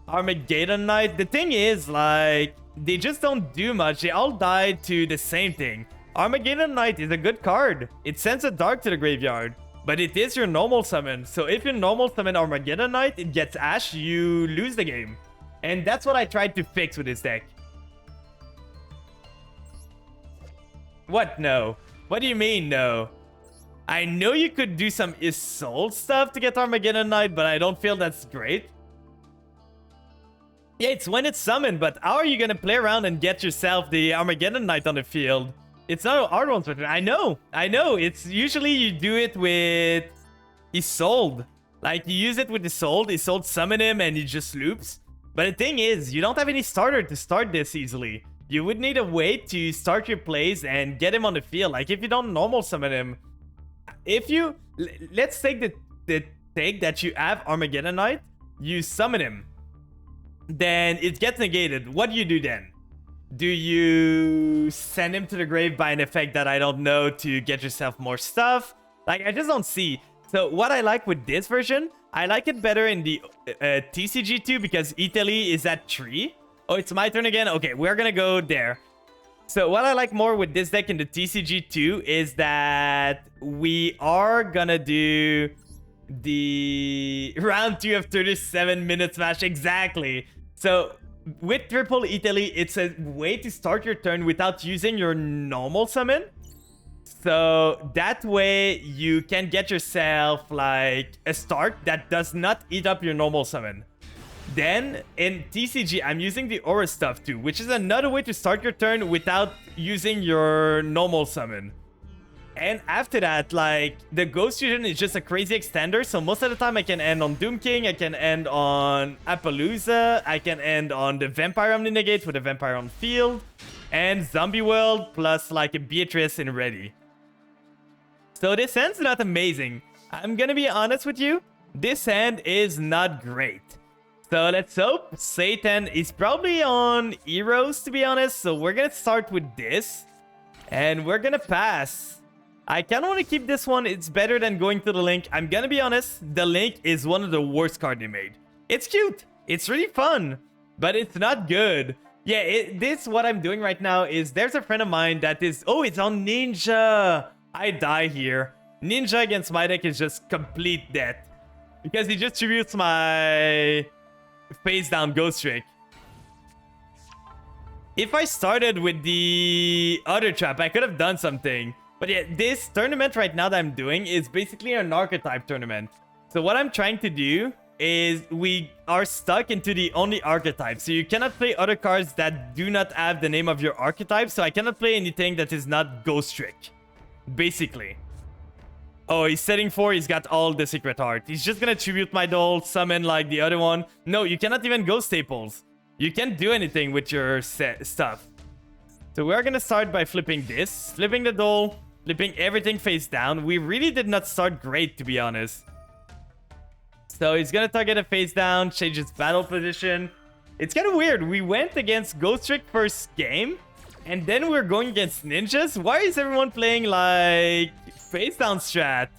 Armageddon Knight. The thing is, like, they just don't do much. They all die to the same thing. Armageddon Knight is a good card. It sends a Dark to the graveyard, but it is your normal summon. So if you normal summon Armageddon Knight, it gets Ash, you lose the game. And that's what I tried to fix with this deck. What? No. What do you mean, no? I know you could do some Isolde stuff to get Armageddon Knight, but I don't feel that's great. Yeah, it's when it's summoned, but how are you gonna play around and get yourself the Armageddon Knight on the field? It's not a hard one. I know. It's usually you do it with Isolde. Like, you use it with Isolde summon him, and he just loops. But the thing is, you don't have any starter to start this easily. You would need a way to start your plays and get him on the field. Like, if you don't normal summon him, if you... Let's take the take that you have Armageddon Knight, you summon him. Then it gets negated. What do you do then? Do you send him to the grave by an effect that I don't know to get yourself more stuff? Like, I just don't see. So what I like with this version, I like it better in the TCG2 because Italy is at 3. Oh, it's my turn again? Okay, we're gonna go there. So what I like more with this deck in the TCG2 is that we are gonna do the round 2 of 37 minutes match. Exactly. So with Triple Italy, it's a way to start your turn without using your normal summon. So that way you can get yourself like a start that does not eat up your normal summon. Then in TCG, I'm using the Aura stuff too, which is another way to start your turn without using your normal summon. And after that, like, the Ghost Fusion is just a crazy extender. So most of the time I can end on Doom King, I can end on Appaloosa, I can end on the Vampire Omninegate with a Vampire on field, and Zombie World plus like a Beatrice in ready. So this hand's not amazing. I'm gonna be honest with you, this hand is not great. So let's hope. Satan is probably on Heroes, to be honest. So we're gonna start with this, and we're gonna pass. I kind of want to keep this one. It's better than going to the Link. I'm gonna be honest, the Link is one of the worst cards they made. It's cute. It's really fun, but it's not good. Yeah, this what I'm doing right now is there's a friend of mine that is... Oh, it's on Ninja. I die here. Ninja against my deck is just complete death. Because he just tributes my face down Ghost Trick. If I started with the other trap, I could have done something. But yeah, this tournament right now that I'm doing is basically an archetype tournament. So what I'm trying to do is we are stuck into the only archetype. So you cannot play other cards that do not have the name of your archetype. So I cannot play anything that is not Ghost Trick. Basically. Oh, he's setting 4. He's got all the secret art. He's just gonna tribute my doll, summon like the other one. No, you cannot even go staples. You can't do anything with your stuff. So we're gonna start by flipping this, flipping the doll, flipping everything face down. We really did not start great, to be honest. So he's gonna target a face down, change his battle position. It's kind of weird. We went against Ghost Trick first game, and then we're going against ninjas. Why is everyone playing like face down strat?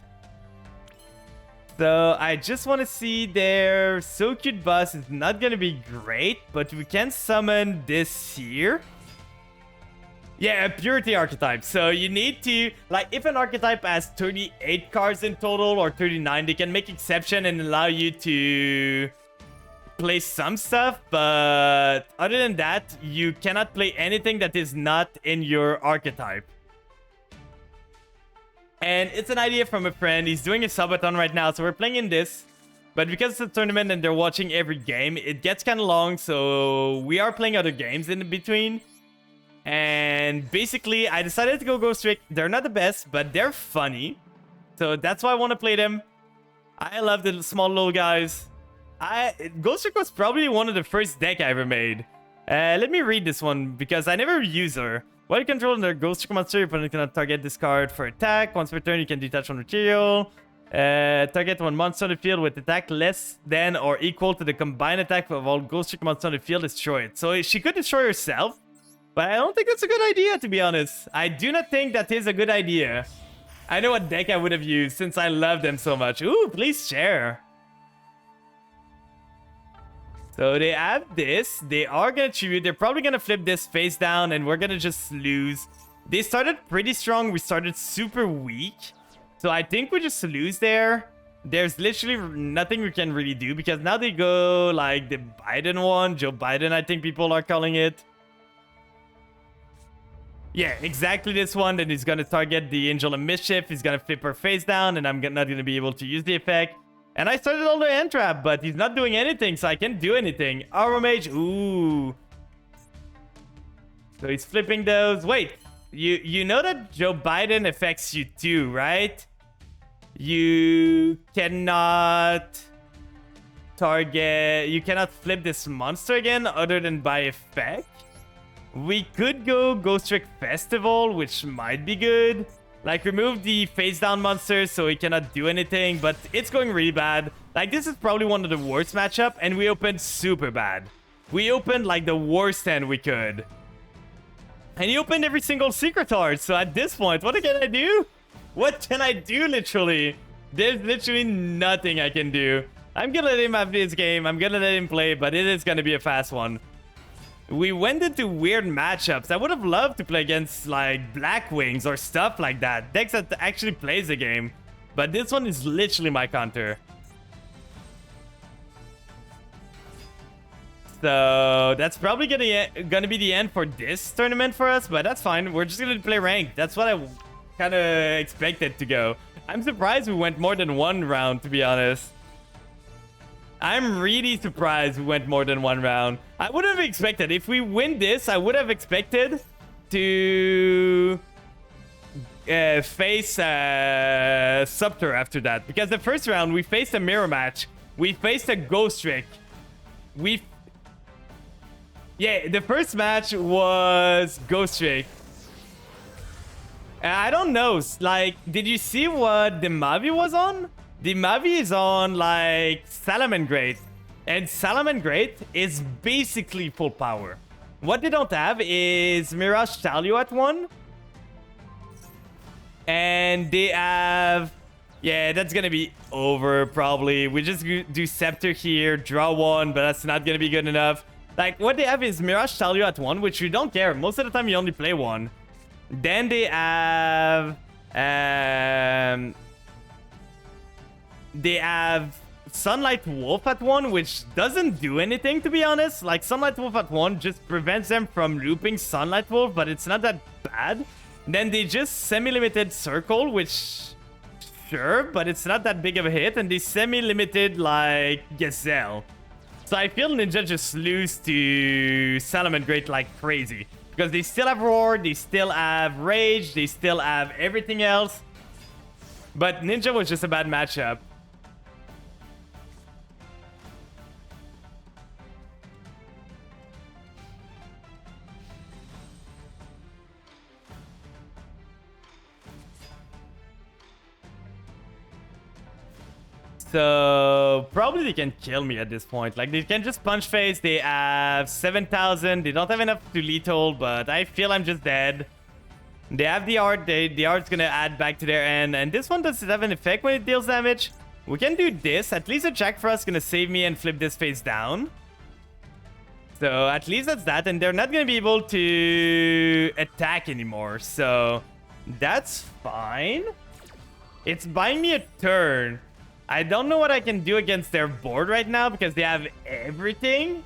So I just want to see their So Cute Boss is not gonna be great, but we can summon this here. Yeah, a Purity archetype. So you need to, like, if an archetype has 38 cards in total or 39, they can make exception and allow you to play some stuff, but other than that, you cannot play anything that is not in your archetype. And it's an idea from a friend. He's doing a subathon right now, so we're playing in this. But because it's a tournament and they're watching every game, it gets kind of long, so we are playing other games in between. And basically, I decided to go Ghost Trick. They're not the best, but they're funny. So that's why I want to play them. I love the small little guys. Ghost Trick was probably one of the first deck I ever made. Let me read this one because I never use her. While you control the Ghost Trick monster, your opponent cannot target this card for attack. Once per turn, you can detach one material. Target one monster on the field with attack less than or equal to the combined attack of all Ghost Trick monsters on the field. Destroy it. So she could destroy herself, but I don't think that's a good idea, to be honest. I do not think that is a good idea. I know what deck I would have used since I love them so much. Ooh, please share. So they have this. They are going to tribute. They're probably going to flip this face down, and we're going to just lose. They started pretty strong. We started super weak. So I think we just lose there. There's literally nothing we can really do because now they go like the Biden one. Joe Biden, I think people are calling it. Yeah, exactly this one. Then he's going to target the Angel of Mischief. He's going to flip her face down, and I'm not going to be able to use the effect. And I started all the end trap, but he's not doing anything, so I can't do anything. Aura Mage, ooh. So he's flipping those. Wait, you know that Joe Biden affects you too, right? You cannot target... You cannot flip this monster again other than by effect. We could go Ghost Trick Festival, which might be good. Like, remove the face-down monster so he cannot do anything, but it's going really bad. Like, this is probably one of the worst matchup, and we opened super bad. We opened, like, the worst hand we could. And he opened every single secret art, so at this point, what can I do? What can I do, literally? There's literally nothing I can do. I'm gonna let him have this game. I'm gonna let him play, but it is gonna be a fast one. We went into weird matchups. I would have loved to play against, like, Black Wings or stuff like that. Decks that actually plays the game. But this one is literally my counter. So, that's probably gonna be the end for this tournament for us. But that's fine. We're just gonna play ranked. That's what I kind of expected to go. I'm surprised we went more than one round, to be honest. I'm really surprised we went more than one round. I would have expected, if we win this, I would have expected to face Subter after that. Because the first round, we faced a mirror match. We faced a Ghost Trick. Yeah, the first match was Ghost Trick. I don't know, like, did you see what the Mavi was on? The Mavi is on, like, Salamangreat. And Salamangreat is basically full power. What they don't have is Mirage Talio at 1. And they have... Yeah, that's gonna be over, probably. We just do Scepter here, draw 1, but that's not gonna be good enough. Like, what they have is Mirage Talio at 1, which you don't care. Most of the time, you only play 1. Then they have... They have Sunlight Wolf at 1, which doesn't do anything, to be honest. Like, Sunlight Wolf at 1 just prevents them from looping Sunlight Wolf, but it's not that bad. Then they just semi-limited Circle, which... Sure, but it's not that big of a hit. And they semi-limited, like, Gazelle. So I feel Ninja just lose to Salamangreat like crazy. Because they still have Roar, they still have Rage, they still have everything else. But Ninja was just a bad matchup. So probably they can kill me at this point. Like, they can just punch face. They have 7,000. They don't have enough to lethal, but I feel I'm just dead. They have the art. The art's gonna add back to their end, and this one doesn't have an effect when it deals damage. We can do this. At least a Jack Frost gonna save me and flip this face down. So at least that's that, and they're not gonna be able to attack anymore. So that's fine. It's buying me a turn. I don't know what I can do against their board right now because they have everything.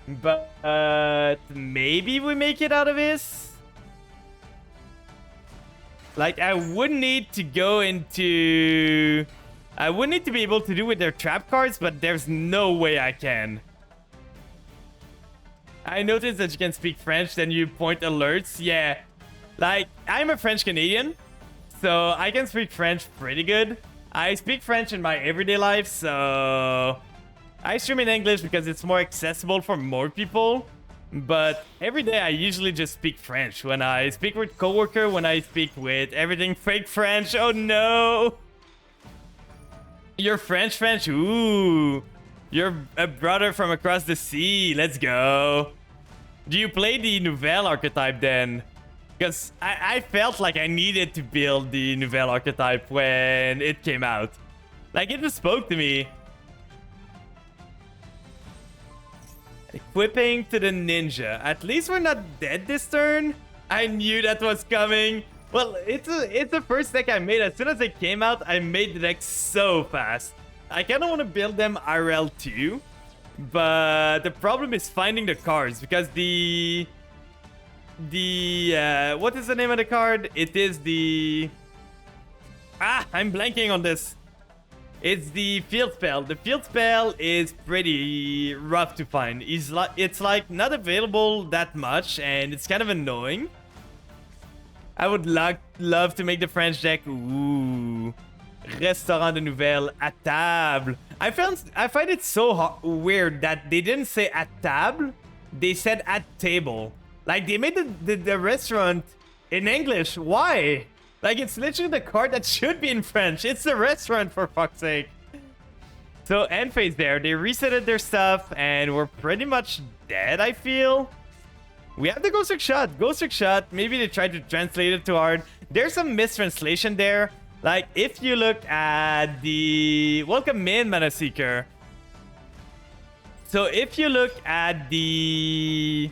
But maybe we make it out of this. Like, I would need to go into... I would need to be able to do with their trap cards, but there's no way I can. I noticed that you can speak French, then you point alerts. Yeah. Like, I'm a French Canadian, so I can speak French pretty good. I speak French in my everyday life, so I stream in English because it's more accessible for more people. But every day I usually just speak French. When I speak with coworker, when I speak with everything fake French. Oh no! You're French? Ooh. You're a brother from across the sea. Let's go. Do you play the Nouvelle archetype then? Because I felt like I needed to build the Nouvelle archetype when it came out. Like, it just spoke to me. Equipping to the ninja. At least we're not dead this turn. I knew that was coming. Well, it's the first deck I made. As soon as it came out, I made the deck so fast. I kind of want to build them IRL too. But the problem is finding the cards. Because what is the name of the card? It is the... I'm blanking on this. It's the field spell. The field spell is pretty rough to find. It's like not available that much, and it's kind of annoying. I would love to make the French deck. Ooh. Restaurant de Nouvelle à table. I find it so weird that they didn't say at table. They said at table. Like, they made the restaurant in English. Why? Like, it's literally the card that should be in French. It's the restaurant, for fuck's sake. So, end phase there. They resetted their stuff, and we're pretty much dead, I feel. We have the Ghost Trick Shot. Ghost Trick Shot. Maybe they tried to translate it too hard. There's some mistranslation there. Like, if you look at the... Welcome in, Mana Seeker. So, if you look at the...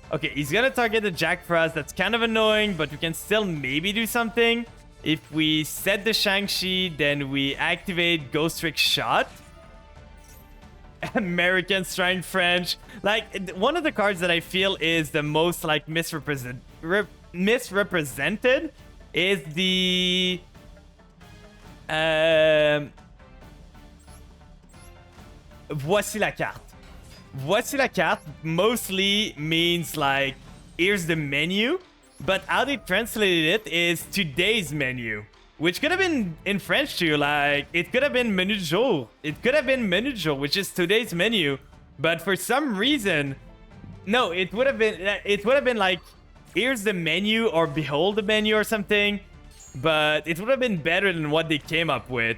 Okay, he's gonna target the Jack Frost. That's kind of annoying, but we can still maybe do something. If we set the Shang-Chi, then we activate Ghost Trick Shot. Americans trying French. Like, one of the cards that I feel is the most, like, misrepresented is the... Voici la carte. Voici la carte mostly means like, here's the menu, but how they translated it is today's menu, which could have been in French too. Like, it could have been menu du jour. It could have been menu du jour, which is today's menu, but for some reason, no, it would have been like, here's the menu or behold the menu or something, but it would have been better than what they came up with.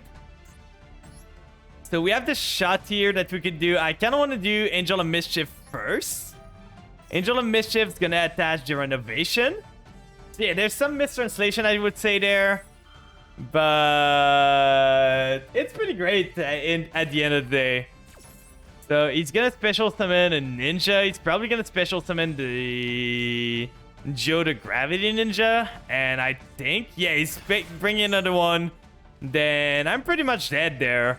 So we have the shot here that we could do. I kind of want to do Angel of Mischief first. Angel of Mischief is going to attach the renovation. So yeah, there's some mistranslation, I would say, there. But it's pretty great at the end of the day. So he's going to special summon a ninja. He's probably going to special summon the Joe the Gravity Ninja. And I think, yeah, he's bringing another one. Then I'm pretty much dead there.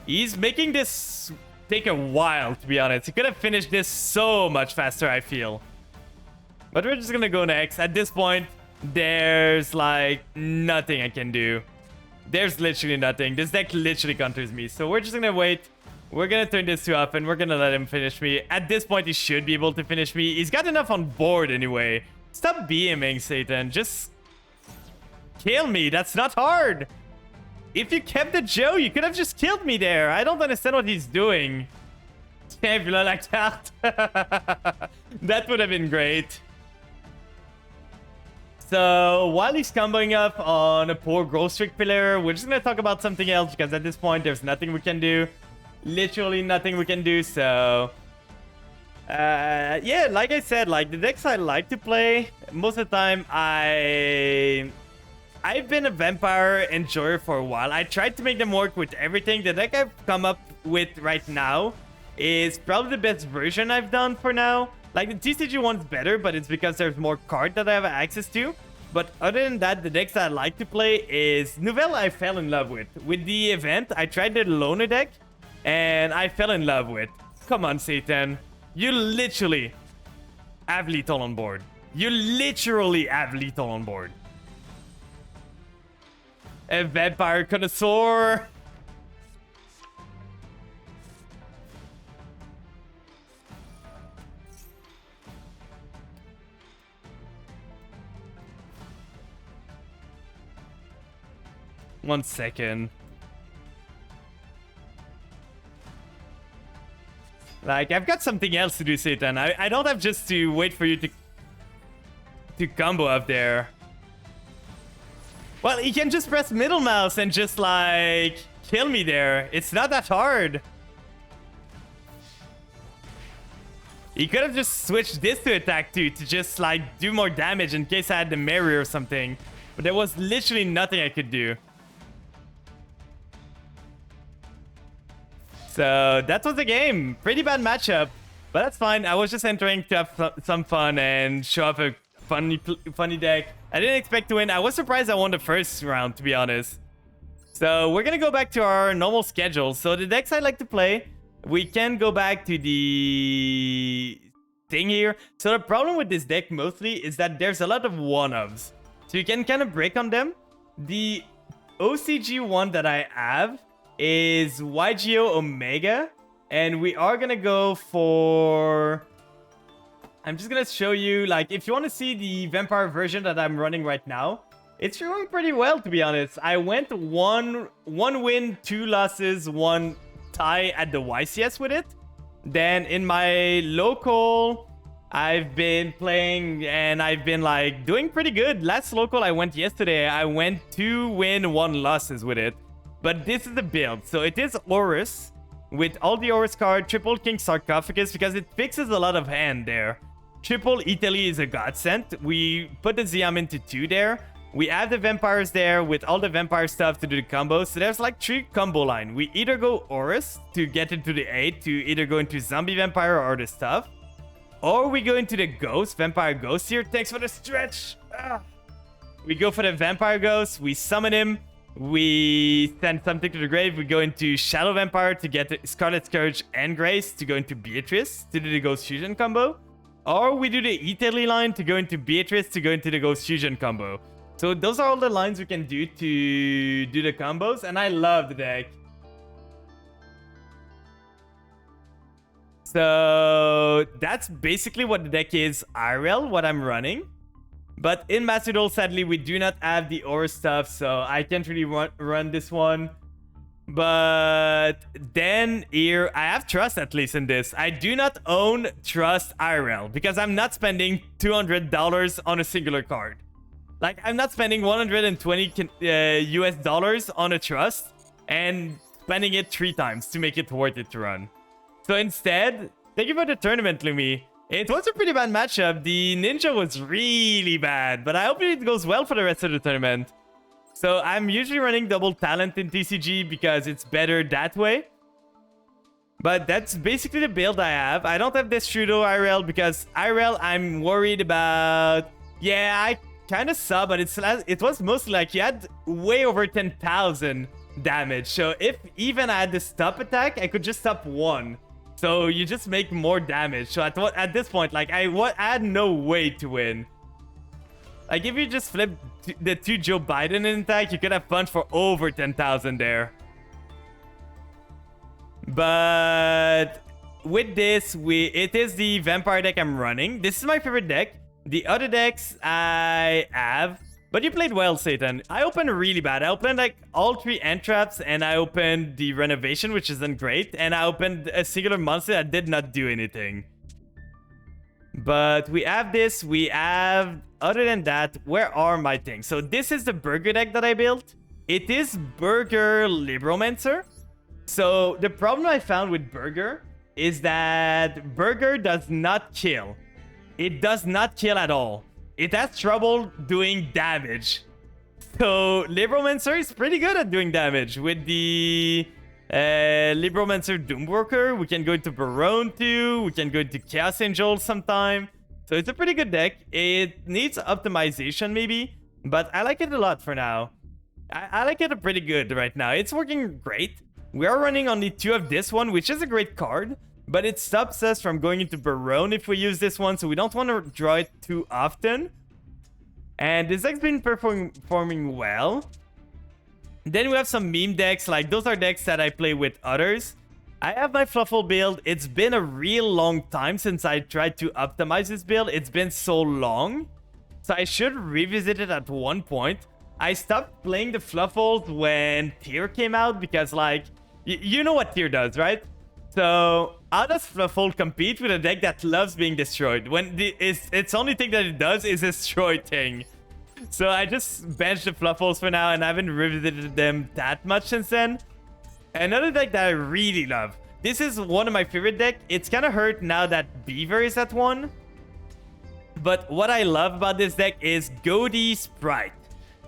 He's making this take a while, to be honest. He could have finished this so much faster, I feel. But we're just gonna go next. At this point, there's like nothing I can do. There's literally nothing. This deck literally counters me. So we're just gonna wait. We're gonna turn this to off and we're gonna let him finish me. At this point, he should be able to finish me. He's got enough on board anyway. Stop BMing, Satan. Just kill me. That's not hard. If you kept the Joe, you could have just killed me there. I don't understand what he's doing. Tiens, voilà la carte. That would have been great. So, while he's comboing up on a poor growth streak pillar, we're just gonna talk about something else because at this point, there's nothing we can do. Literally nothing we can do, so... yeah, like I said, like, the decks I like to play, most of the time, I've been a vampire enjoyer for a while. I tried to make them work with everything. The deck I've come up with right now is probably the best version I've done for now. Like, the TCG one's better, but it's because there's more cards that I have access to. But other than that, the decks I like to play is... Nouvelle I fell in love with. With the event, I tried the Loner deck, and I fell in love with. Come on, Satan. You literally have lethal on board. You literally have lethal on board. A vampire connoisseur. One second. Like, I've got something else to do, Satan. I don't have just to wait for you to combo up there. Well, he can just press middle mouse and just, like, kill me there. It's not that hard. He could have just switched this to attack too, to just, like, do more damage in case I had the Mary or something. But there was literally nothing I could do. So that was the game. Pretty bad matchup, but that's fine. I was just entering to have some fun and show off a funny deck. I didn't expect to win. I was surprised I won the first round, to be honest. So we're gonna go back to our normal schedule. So the decks I like to play, we can go back to the thing here. So the problem with this deck mostly is that there's a lot of one-ofs. So you can kind of break on them. The OCG one that I have is YGO Omega, and we are gonna go for... I'm just gonna show you, like, if you want to see the vampire version that I'm running right now, it's doing pretty well, to be honest. I went one win, 2 losses, 1 tie at the YCS with it. Then in my local, I've been playing and I've been, like, doing pretty good. Last local I went yesterday, I went 2 win, 1 losses with it. But this is the build. So it is Horus with all the Horus card, triple King Sarcophagus, because it fixes a lot of hand there. Triple Italy is a godsend. We put the Ziam into 2 there. We have the vampires there with all the vampire stuff to do the combos. So there's like 3 combo line. We either go Horus to get into the 8 to either go into zombie vampire or the stuff. Or we go into the ghost, vampire ghost here. Thanks for the stretch. We go for the vampire ghost. We summon him. We send something to the grave. We go into Shadow Vampire to get the Scarlet Scourge and Grace to go into Beatrice to do the Ghost Fusion combo. Or we do the Italy line to go into Beatrice to go into the Ghost Fusion combo. So those are all the lines we can do to do the combos, and I love the deck. So that's basically what the deck is IRL, what I'm running. But in Master Duel, sadly, we do not have the Aura stuff, so I can't really run this one. But then here, I have Trust at least in this. I do not own Trust IRL because I'm not spending $200 on a singular card. Like, I'm not spending 120 US dollars on a Trust and spending it 3 times to make it worth it to run. So instead, thank you for the tournament, Lumi. It was a pretty bad matchup. The Ninja was really bad, but I hope it goes well for the rest of the tournament. So I'm usually running double talent in TCG because it's better that way. But that's basically the build I have. I don't have this Trudeau IRL because IRL I'm worried about... Yeah, I kind of saw, but it was mostly like he had way over 10,000 damage. So if even I had the stop attack, I could just stop 1. So you just make more damage. So at this point, like, I had no way to win. Like, if you just flip the 2 Joe Biden in attack, you could have punched for over 10,000 there. But with this, it is the vampire deck I'm running. This is my favorite deck. The other decks I have, but you played well, Satan. I opened really bad. I opened like all 3 end traps, and I opened the renovation, which isn't great, and I opened a singular monster that did not do anything. But we have this. We have, other than that, where are my things? So this is the burger deck that I built. It is Burger Libromancer. So the problem I found with Burger is that Burger does not kill. It does not kill at all. It has trouble doing damage. So Libromancer is pretty good at doing damage. With the Libromancer Doomworker, we can go into Barone too. We can go into Chaos Angel sometime. So it's a pretty good deck. It needs optimization maybe, but I like it a lot for now. I like it pretty good right now. It's working great. We are running only 2 of this one, which is a great card, but it stops us from going into Barone if we use this one, so we don't want to draw it too often. And this deck's been performing well. Then we have some meme decks, like those are decks that I play with others. I have my Fluffle build. It's been a real long time since I tried to optimize this build. It's been so long, so I should revisit it at one point. I stopped playing the Fluffles when Tier came out because, like, you know what Tier does, right? So how does Fluffle compete with a deck that loves being destroyed when its only thing that it does is destroy thing? So I just benched the Fluffles for now, and I haven't revisited them that much since then. Another deck that I really love. This is one of my favorite decks. It's kind of hurt now that Beaver is at 1. But what I love about this deck is Goaty Sprite.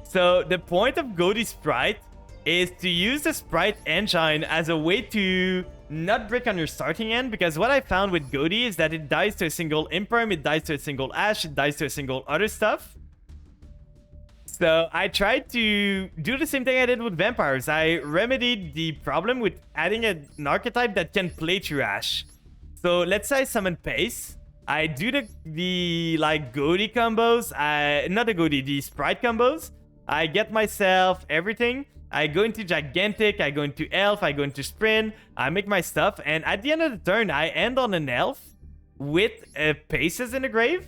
So the point of Goaty Sprite is to use the Sprite engine as a way to not break on your starting end, because what I found with Goaty is that it dies to a single Imperm, it dies to a single Ash, it dies to a single other stuff. So I tried to do the same thing I did with Vampires. I remedied the problem with adding an archetype that can play through Ash. So let's say I summon Pace. I do the like Goaty combos, not the Goaty, the Sprite combos. I get myself everything. I go into Gigantic, I go into Elf, I go into Sprint, I make my stuff, and at the end of the turn, I end on an Elf with Paces in the grave.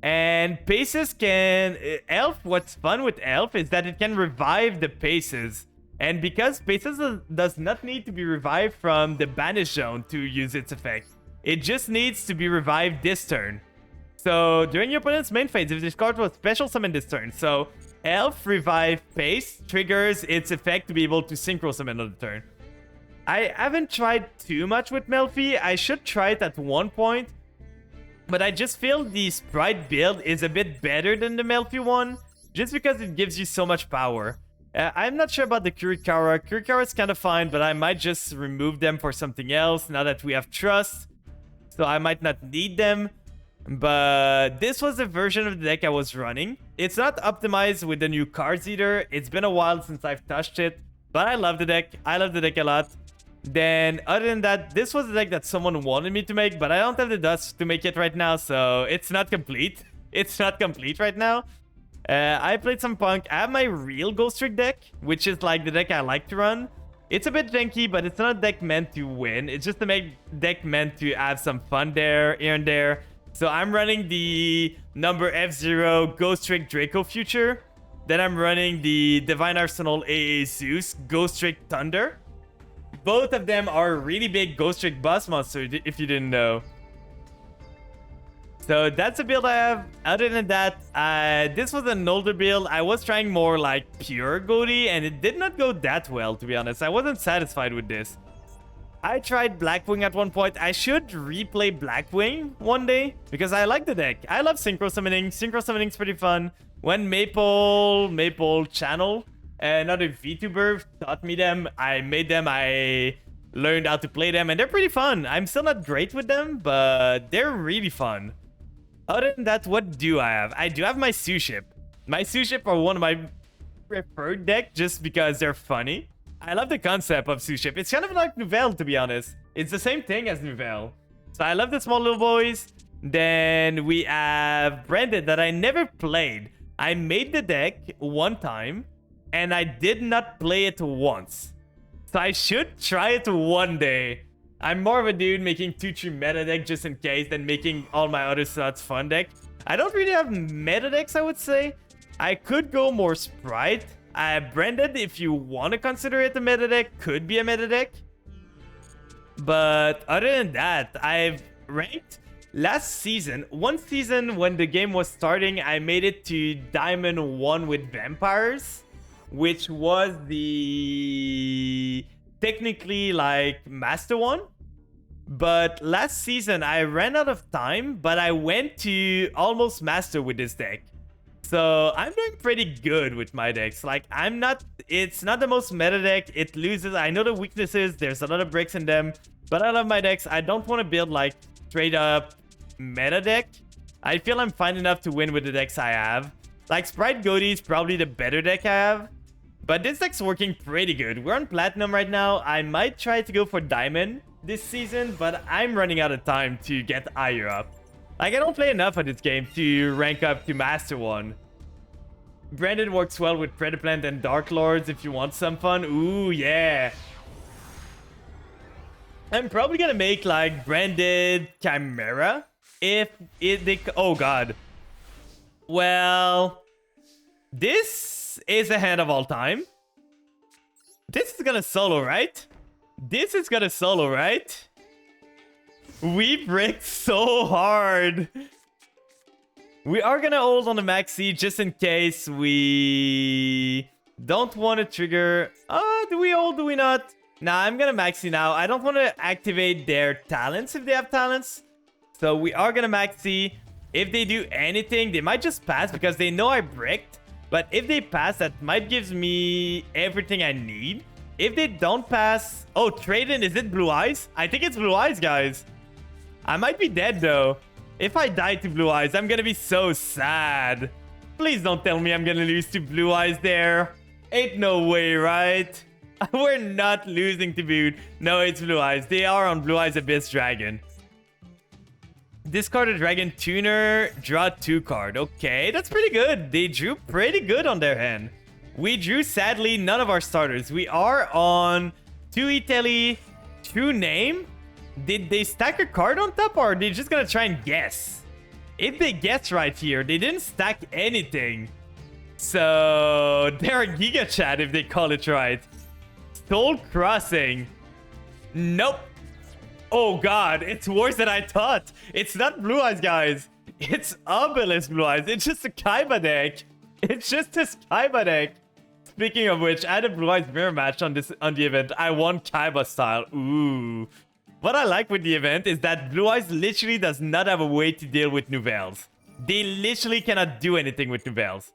And Paces can... Elf, what's fun with Elf is that it can revive the Paces. And because Paces does not need to be revived from the Banish Zone to use its effect, it just needs to be revived this turn. So during your opponent's main phase, if this card was special summon this turn, so Elf Revive Pace triggers its effect to be able to synchro summon on the turn. I haven't tried too much with Melfi. I should try it at one point, but I just feel the Sprite build is a bit better than the Melfi one, just because it gives you so much power. I'm not sure about the Kurikara. Kurikara is kind of fine, but I might just remove them for something else now that we have Trust. So I might not need them. But this was the version of the deck I was running. It's not optimized with the new cards either. It's been a while since I've touched it, but I love the deck. I love the deck a lot. Then other than that, this was the deck that someone wanted me to make, but I don't have the dust to make it right now, so it's not complete. It's not complete right now. I played some Punk. I have my real Ghost Trick deck, which is like the deck I like to run. It's a bit janky, but it's not a deck meant to win. It's just a deck meant to have some fun there, here and there. So I'm running the number F0 Ghost Trick Draco Future. Then I'm running the Divine Arsenal AA Zeus Ghost Trick Thunder. Both of them are really big Ghost Trick boss monsters, if you didn't know. So that's a build I have. Other than that, this was an older build. I was trying more like pure Goaty, and it did not go that well, to be honest. I wasn't satisfied with this. I tried Blackwing at one point. I should replay Blackwing one day because I like the deck. I love Synchro Summoning. Synchro Summoning is pretty fun. When Maple Channel, another VTuber, taught me them, I made them, I learned how to play them, and they're pretty fun. I'm still not great with them, but they're really fun. Other than that, what do I have? I do have my Sue Ship. My Sue Ship are one of my preferred decks just because they're funny. I love the concept of Sue Ship. It's kind of like Nouvelle, to be honest. It's the same thing as Nouvelle. So I love the small little boys. Then we have Branded that I never played. I made the deck one time, and I did not play it once. So I should try it one day. I'm more of a dude making 2-3 meta deck just in case than making all my other slots fun deck. I don't really have meta decks, I would say. I could go more Sprite. Branded, if you want to consider it a meta deck, could be a meta deck. But other than that, I've ranked last season. One season when the game was starting, I made it to Diamond 1 with Vampires, which was the technically like Master 1. But last season, I ran out of time, but I went to almost Master with this deck. So I'm doing pretty good with my decks. Like, it's not the most meta deck. It loses. I know the weaknesses. There's a lot of breaks in them. But I love my decks. I don't want to build like straight up meta deck. I feel I'm fine enough to win with the decks I have. Like, Sprite Goatee is probably the better deck I have. But this deck's working pretty good. We're on Platinum right now. I might try to go for Diamond this season, but I'm running out of time to get higher up. Like, I don't play enough of this game to rank up to Master 1. Branded works well with Predaplant and Dark Lords if you want some fun. Ooh, yeah. I'm probably gonna make, like, Branded Chimera if they... Oh, God. Well, this is a hand of all time. This is gonna solo, right? This is gonna solo, right? We bricked so hard. We are gonna hold on the maxi just in case we don't want to trigger. Do we hold? Do we not? Nah, I'm gonna maxi now. I don't want to activate their talents if they have talents. So we are gonna maxi. If they do anything, they might just pass because they know I bricked. But if they pass, that might give me everything I need. If they don't pass... Oh, trade-in, is it Blue Eyes? I think it's Blue Eyes, guys. I might be dead, though. If I die to Blue Eyes, I'm gonna be so sad. Please don't tell me I'm gonna lose to Blue Eyes there. Ain't no way, right? We're not losing to Boot. No, it's Blue Eyes. They are on Blue Eyes Abyss Dragon. Discard a Dragon Tuner, draw 2 card. Okay, that's pretty good. They drew pretty good on their hand. We drew, sadly, none of our starters. We are on 2 Italy, 2 name. Did they stack a card on top, or are they just gonna try and guess? If they guess right here, they didn't stack anything. So they're a Giga Chat if they call it right. Soul Crossing. Nope. Oh God, it's worse than I thought. It's not Blue Eyes, guys. It's Obelisk Blue Eyes. It's just a Kaiba deck. It's just a Kaiba deck. Speaking of which, I had a Blue Eyes mirror match on the event. I won Kaiba style. Ooh. What I like with the event is that Blue Eyes literally does not have a way to deal with Nouvelles. They literally cannot do anything with Nouvelles.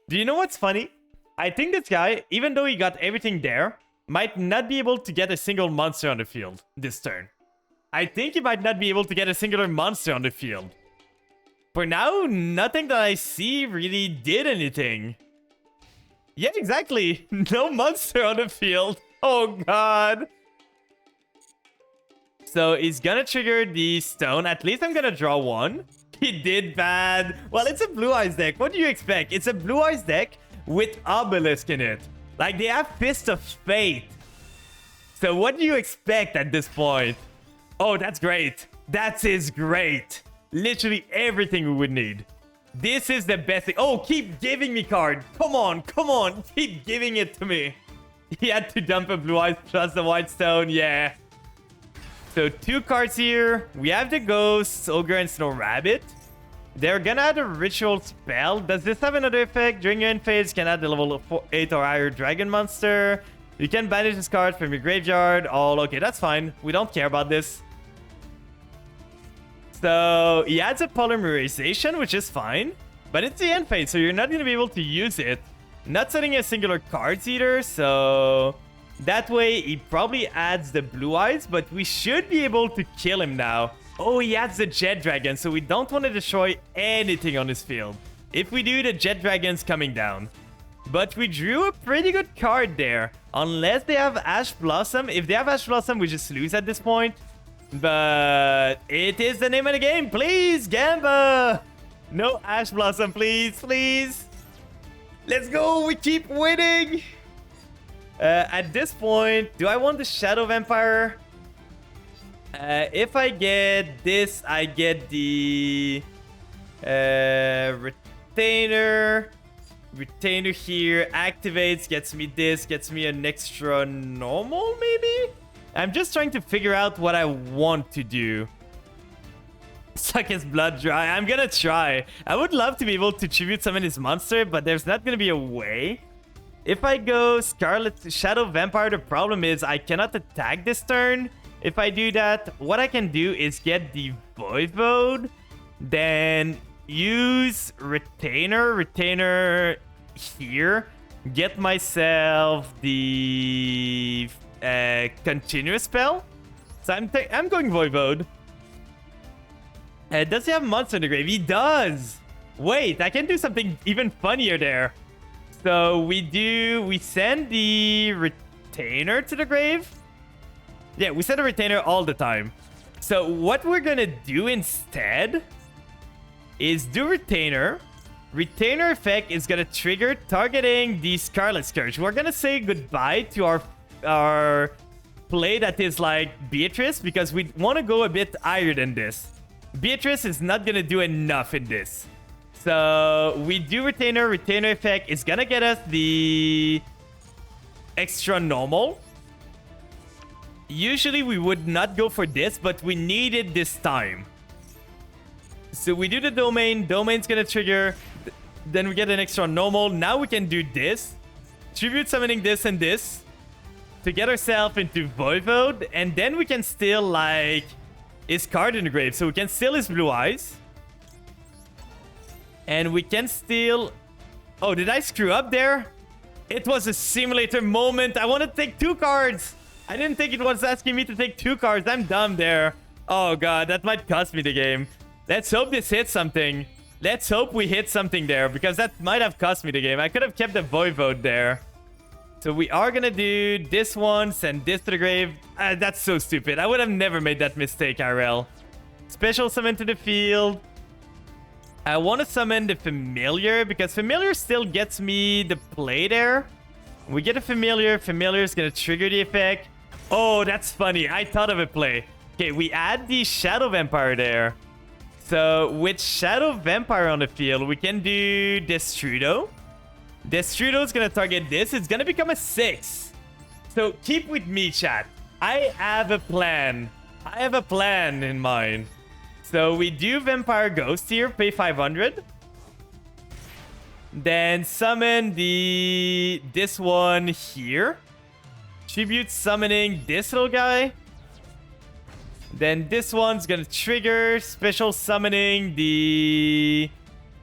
Do you know what's funny? I think this guy, even though he got everything there, might not be able to get a single monster on the field this turn. I think he might not be able to get a singular monster on the field. For now, nothing that I see really did anything. Yeah, exactly. No monster on the field. Oh, God. So he's gonna trigger the stone. At least I'm gonna draw 1. He did bad. Well, it's a Blue Eyes deck. What do you expect? It's a Blue Eyes deck with Obelisk in it. Like, they have Fist of Fate. So what do you expect at this point? Oh, that's great. That is great. Literally everything we would need. This is the best thing. Oh, keep giving me card. Come on, come on. Keep giving it to me. He had to dump a Blue Eyes plus the White Stone. Yeah. So 2 cards here. We have the Ghost, Ogre, and Snow Rabbit. They're gonna add a Ritual Spell. Does this have another effect? During your end phase, you can add the level 8 or higher Dragon Monster. You can banish this card from your graveyard. Oh, okay, that's fine. We don't care about this. So he adds a Polymerization, which is fine. But it's the end phase, so you're not gonna be able to use it. Not setting a singular cards either, so... That way, he probably adds the Blue Eyes, but we should be able to kill him now. Oh, he adds the Jet Dragon, so we don't want to destroy anything on his field. If we do, the Jet Dragon's coming down. But we drew a pretty good card there. Unless they have Ash Blossom. If they have Ash Blossom, we just lose at this point. But it is the name of the game. Please, Gamba! No Ash Blossom, please, please. Let's go, we keep winning. At this point, do I want the Shadow Vampire? If I get this, I get the Retainer. Retainer here activates, gets me this, gets me an extra normal, maybe? I'm just trying to figure out what I want to do. Suck his blood dry. I'm gonna try. I would love to be able to tribute summon his monster, but there's not gonna be a way. If I go Scarlet Shadow Vampire, the problem is I cannot attack this turn. If I do that, what I can do is get the Voivode, then use Retainer here, get myself the continuous spell. So I'm going Voivode. Does he have monster in the grave? He does. Wait, I can do something even funnier there. So we send the Retainer to the grave. Yeah, we send a Retainer all the time. So what we're gonna do instead is do Retainer. Retainer effect is gonna trigger targeting the Scarlet Scourge. We're gonna say goodbye to our play that is like Beatrice, because we want to go a bit higher than this. Beatrice is not gonna do enough in this. So we do Retainer. Retainer effect is gonna get us the extra normal. Usually we would not go for this, but we need it this time. So we do the domain. Domain's gonna trigger. Then we get an extra normal. Now we can do this. Tribute summoning this and this to get ourselves into Voivode. And then we can still like his card in the grave. So we can steal his Blue Eyes. And we can steal... Oh, did I screw up there? It was a simulator moment. I want to take 2 cards. I didn't think it was asking me to take 2 cards. I'm dumb there. Oh god, that might cost me the game. Let's hope this hits something. Let's hope we hit something there, because that might have cost me the game. I could have kept the Voivode there. So we are gonna do this one, send this to the grave. That's so stupid. I would have never made that mistake, IRL. Special summon to the field. I want to summon the Familiar, because Familiar still gets me the play there. We get a Familiar. Familiar is gonna trigger the effect. Oh, that's funny. I thought of a play. Okay, we add the Shadow Vampire there. So with Shadow Vampire on the field, we can do Destrudo. Destrudo is going to target this. It's going to become a 6. So keep with me, chat. I have a plan. I have a plan in mind. So we do Vampire Ghost here, pay 500. Then summon this one here. Tribute summoning this little guy. Then this one's gonna trigger special summoning the...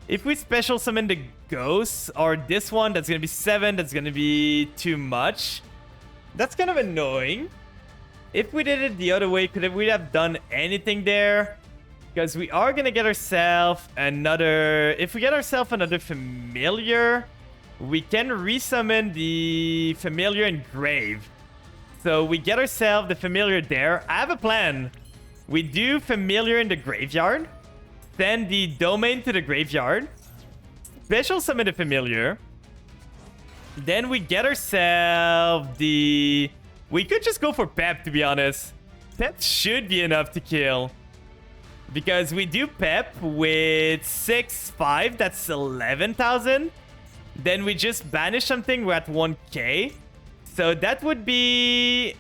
If we special summon the ghosts, or this one, that's gonna be 7. That's gonna be too much. That's kind of annoying. If we did it the other way, could we have done anything there? Because we are gonna get ourselves another... If we get ourselves another Familiar, we can resummon the Familiar in Grave. So we get ourselves the Familiar there. I have a plan. We do Familiar in the graveyard. Send the domain to the graveyard. Special summon the Familiar. Then we get ourselves the... We could just go for Pep, to be honest. Pep should be enough to kill. Because we do Pep with 6, 5. That's 11,000. Then we just banish something. We're at 1k. So that would be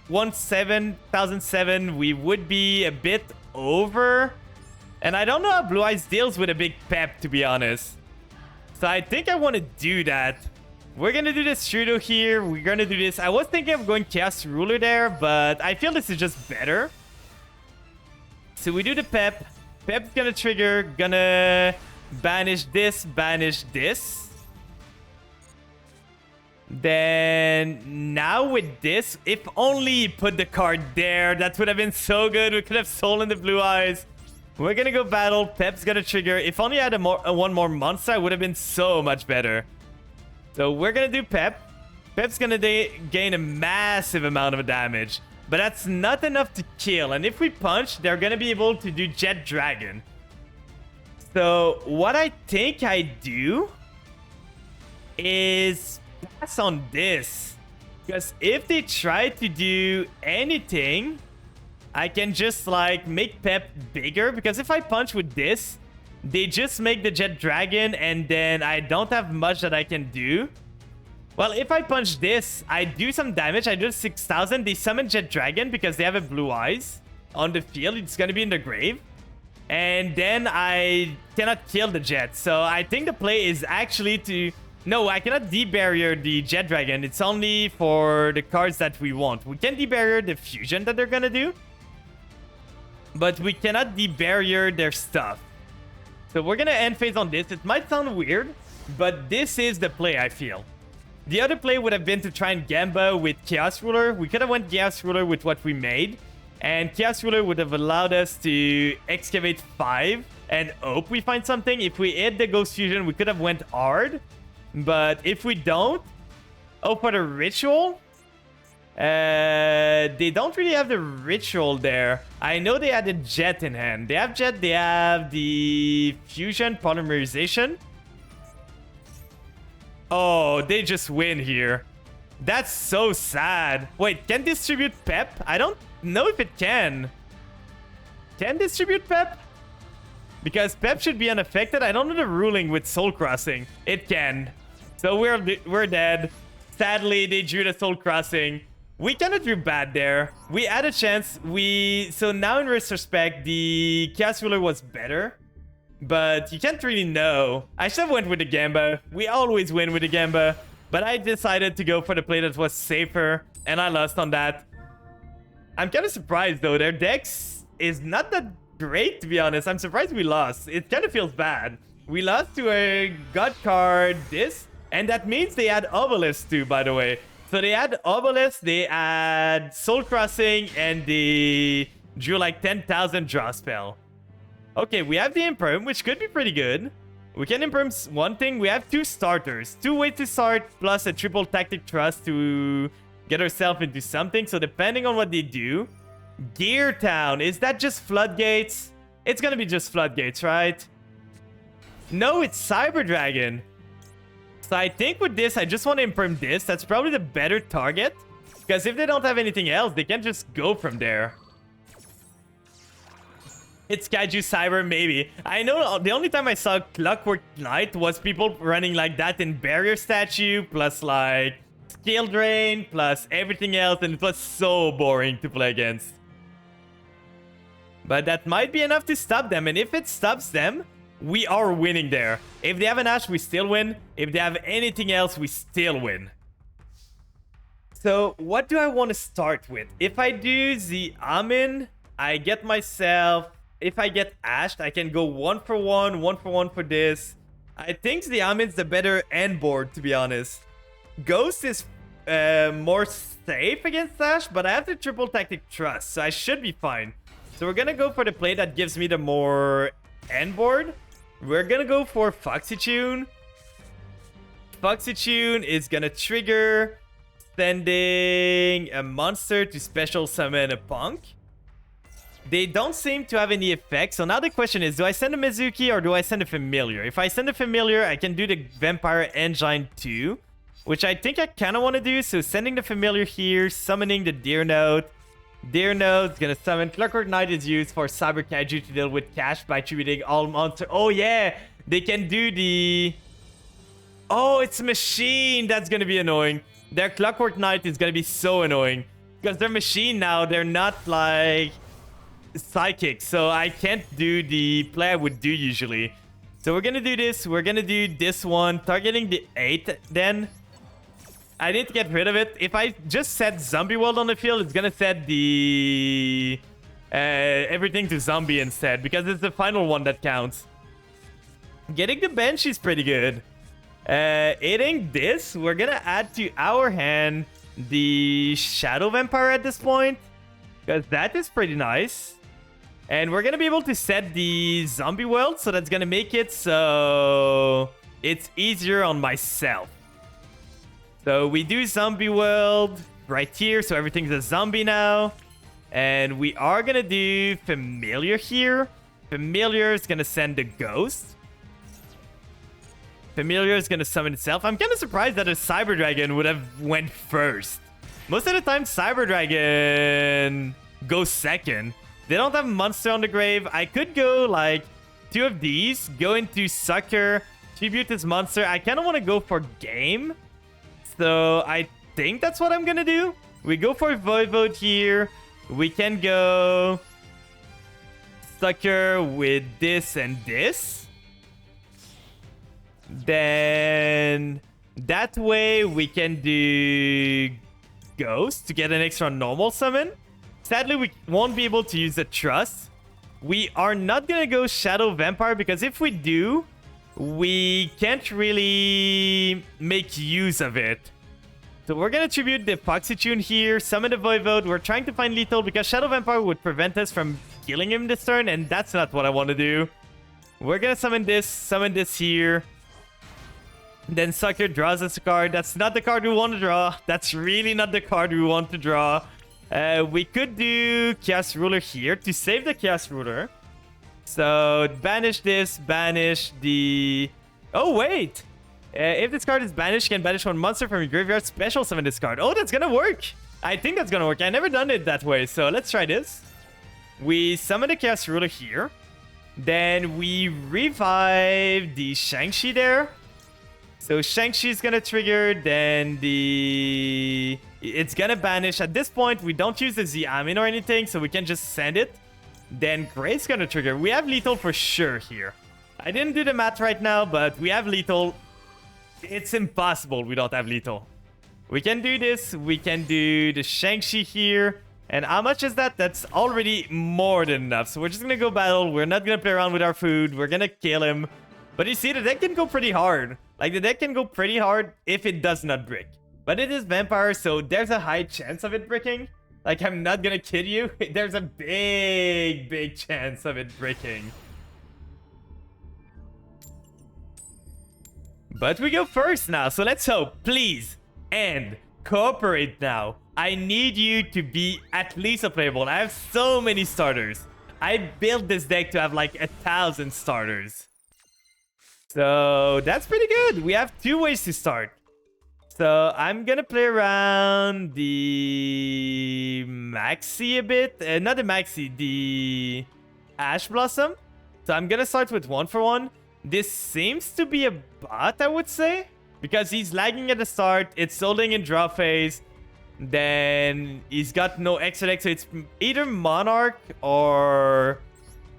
17,007. We would be a bit over. And I don't know how Blue Eyes deals with a big Pep, to be honest. So I think I want to do that. We're going to do this Trudeau here. We're going to do this. I was thinking of going Chaos Ruler there, but I feel this is just better. So we do the Pep. Pep's going to trigger. Gonna banish this, banish this. Then now with this, if only he put the card there, that would have been so good. We could have stolen the Blue Eyes. We're gonna go battle. Pep's gonna trigger. If only I had one more monster, it would have been so much better. So we're gonna do Pep. Pep's gonna gain a massive amount of damage, but that's not enough to kill. And if we punch, they're gonna be able to do Jet Dragon. So what I think I do is pass on this. Because if they try to do anything, I can just like make Pep bigger. Because if I punch with this, they just make the Jet Dragon and then I don't have much that I can do. Well, if I punch this, I do some damage. I do 6,000. They summon Jet Dragon because they have a blue eyes on the field. It's going to be in the grave. And then I cannot kill the Jet. So I think the play is actually to... No, I cannot debarrier the Jet Dragon. It's only for the cards that we want. We can debarrier the fusion that they're gonna do, but we cannot debarrier their stuff. So we're gonna end phase on this. It might sound weird, but this is the play, I feel. The other play would have been to try and Gamba with Chaos Ruler. We could have went Chaos Ruler with what we made, and Chaos Ruler would have allowed us to excavate 5 and hope we find something. If we hit the Ghost Fusion, we could have went hard. But if we don't... Oh, for the ritual? They don't really have the ritual there. I know they had the Jet in hand. They have Jet, they have the Fusion Polymerization. Oh, they just win here. That's so sad. Wait, can distribute Pep? I don't know if it can. Can distribute Pep? Because Pep should be unaffected. I don't know the ruling with Soul Crossing. It can. So we're dead. Sadly, they drew the Soul Crossing. We kind of drew bad there. We had a chance. So now in retrospect, the Chaos Ruler was better. But you can't really know. I should have went with the Gamba. We always win with the Gamba. But I decided to go for the play that was safer. And I lost on that. I'm kind of surprised though. Their decks is not that great, to be honest. I'm surprised we lost. It kind of feels bad. We lost to a God card, this. And that means they had Obelisk too, by the way. So they had Obelisk, they had Soul Crossing, and they drew like 10,000 draw spell. Okay, we have the Imperm, which could be pretty good. We can Imperm one thing. We have 2 starters. 2 ways to start, plus a triple Tactic Trust to get ourselves into something. So depending on what they do. Gear Town, is that just Floodgates? It's gonna be just Floodgates, right? No, it's Cyber Dragon. So I think with this, I just want to Imperm this. That's probably the better target. Because if they don't have anything else, they can just go from there. It's Kaiju Cyber, maybe. I know the only time I saw Clockwork Knight was people running like that in Barrier Statue, plus like Skill Drain, plus everything else, and it was so boring to play against. But that might be enough to stop them, and if it stops them, we are winning there. If they have an Ash, we still win. If they have anything else, we still win. So, what do I want to start with? If I do the Amin, I get myself... If I get Ashed, I can go 1 for 1 for this. I think the Amin's the better end board, to be honest. Ghost is more safe against Ash, but I have the triple Tactic Trust, so I should be fine. So we're gonna go for the play that gives me the more end board. We're gonna go for Foxy Tune. Foxy Tune is gonna trigger sending a monster to special summon a Punk. They don't seem to have any effect. So now the question is, do I send a Mizuki or do I send a Familiar? If I send a Familiar, I can do the Vampire Engine too, which I think I kind of want to do. So sending the Familiar here, summoning the Deer Note. Deer Note's gonna summon. Clockwork Knight is used for Cyber Kaiju to deal with cash by attributing all monsters. Oh yeah, they can do the... Oh, it's a machine. That's gonna be annoying. Their Clockwork Knight is gonna be so annoying. Because they're machine now. They're not like... psychic, so I can't do the play I would do usually. So we're gonna do this. We're gonna do this one, targeting the 8 then. I need to get rid of it. If I just set Zombie World on the field, it's gonna set the everything to zombie instead, because it's the final one that counts. Getting the bench is pretty good. Hitting this, we're gonna add to our hand the Shadow Vampire at this point, because that is pretty nice. And we're going to be able to set the zombie world, so that's going to make it so it's easier on myself. So we do zombie world right here, so everything's a zombie now. And we are going to do Familiar here. Familiar is going to send the ghost. Familiar is going to summon itself. I'm kind of surprised that a Cyber Dragon would have went first. Most of the time, Cyber Dragon goes second. They don't have monster on the grave. I could go like 2 of these, go into Sucker, tribute this monster. I kind of want to go for game. So I think that's what I'm going to do. We go for Voivode here. We can go Sucker with this and this. Then that way we can do Ghost to get an extra normal summon. Sadly, we won't be able to use the Trust. We are not going to go Shadow Vampire because if we do, we can't really make use of it. So we're going to tribute the Foxytune here, summon the Voivode. We're trying to find lethal because Shadow Vampire would prevent us from killing him this turn, and that's not what I want to do. We're going to summon this here. Then Sucker draws us a card. That's not the card we want to draw. That's really not the card we want to draw. We could do Chaos Ruler here to save the Chaos Ruler. So banish this, banish the... Oh, wait! If this card is banished, you can banish 1 monster from your graveyard, special summon this card. Oh, that's gonna work! I think that's gonna work. I've never done it that way, so let's try this. We summon the Chaos Ruler here. Then we revive the Shang-Chi there. So Shang-Chi is gonna trigger, then it's gonna banish. At this point, we don't use the Xiamin or anything, so we can just send it. Then Gray's gonna trigger. We have lethal for sure here. I didn't do the math right now, but we have lethal. It's impossible we don't have lethal. We can do this. We can do the Shang-Chi here. And how much is that? That's already more than enough. So we're just gonna go battle. We're not gonna play around with our food. We're gonna kill him. But you see, the deck can go pretty hard. Like, the deck can go pretty hard if it does not brick. But it is Vampire, so there's a high chance of it bricking. Like, I'm not gonna kid you. There's a big chance of it bricking. But we go first now, so let's hope. Please, and cooperate now. I need you to be at least a playable. I have so many starters. I built this deck to have like 1,000 starters. So that's pretty good. We have 2 ways to start. So I'm gonna play around the Maxi a bit. Not the Maxi, the Ash Blossom. So I'm gonna start with 1 for 1. This seems to be a bot, I would say. Because he's lagging at the start. It's holding in draw phase. Then he's got no extra deck. So it's either Monarch or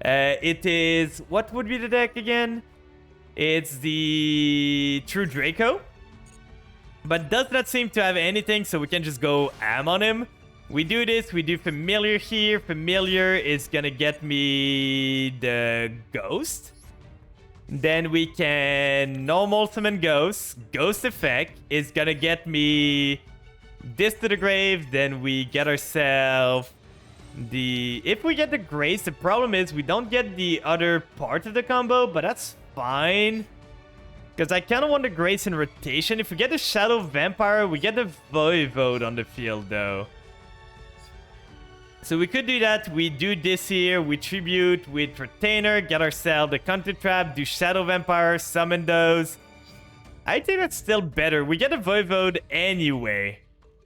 it is... What would be the deck again? It's the True Draco. But does not seem to have anything, so we can just go am on him. We do this, we do Familiar here. Familiar is gonna get me the Ghost. Then we can normal summon Ghost. Ghost effect is gonna get me this to the grave. Then we get ourselves the... If we get the Grace, the problem is we don't get the other part of the combo, but that's fine. Because I kind of want the Grace in rotation. If we get the Shadow Vampire, we get the Voivode on the field, though. So we could do that. We do this here. We tribute with Retainer, get ourselves the Counter Trap, do Shadow Vampire, summon those. I think that's still better. We get a Voivode anyway.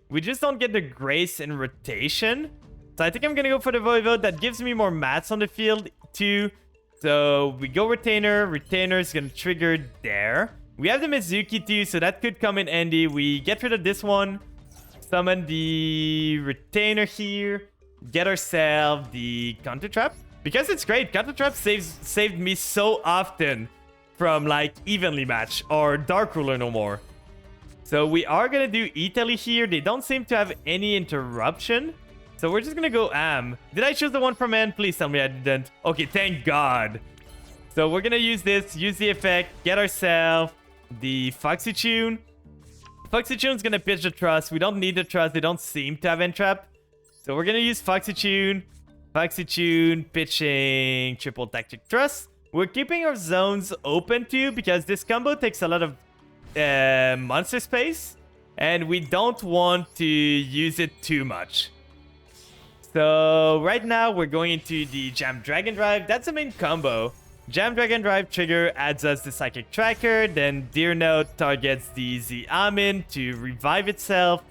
We just don't get the Grace in rotation. So I think I'm going to go for the Voivode. That gives me more mats on the field, too. So we go Retainer. Retainer is going to trigger there. We have the Mizuki too, so that could come in handy. We get rid of this one. Summon the Retainer here. Get ourselves the Counter Trap. Because it's great. Counter Trap saved me so often from like Evenly Match or Dark Ruler no more. So we are going to do Italy here. They don't seem to have any interruption. So we're just gonna go am. Did I choose the one from N? Please tell me I didn't. Okay, thank God. So we're gonna use this, use the effect, get ourselves the Foxytune. Foxytune's gonna pitch the Trust. We don't need the Trust. They don't seem to have Entrap. So we're gonna use Foxytune. Foxytune pitching triple tactic Trust. We're keeping our zones open too because this combo takes a lot of monster space. And we don't want to use it too much. So right now we're going into the Jam Dragon Drive. That's the main combo. Jam Dragon Drive trigger adds us the Psychic Tracker. Then Deer Note targets the Xiamin to revive itself.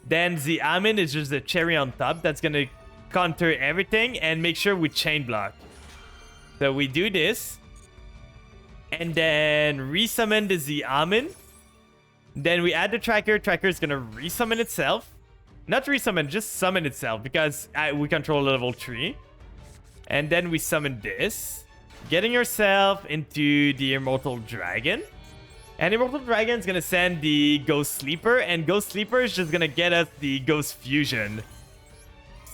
Then the Amin is just the cherry on top. That's going to counter everything and make sure we chain block. So we do this. And then resummon the Z Amin. Then we add the tracker. Tracker is going to resummon itself. Not resummon, just summon itself because we control level 3. And then we summon this. Getting yourself into the Immortal Dragon. And Immortal Dragon is going to send the Ghost Sleeper. And Ghost Sleeper is just going to get us the Ghost Fusion.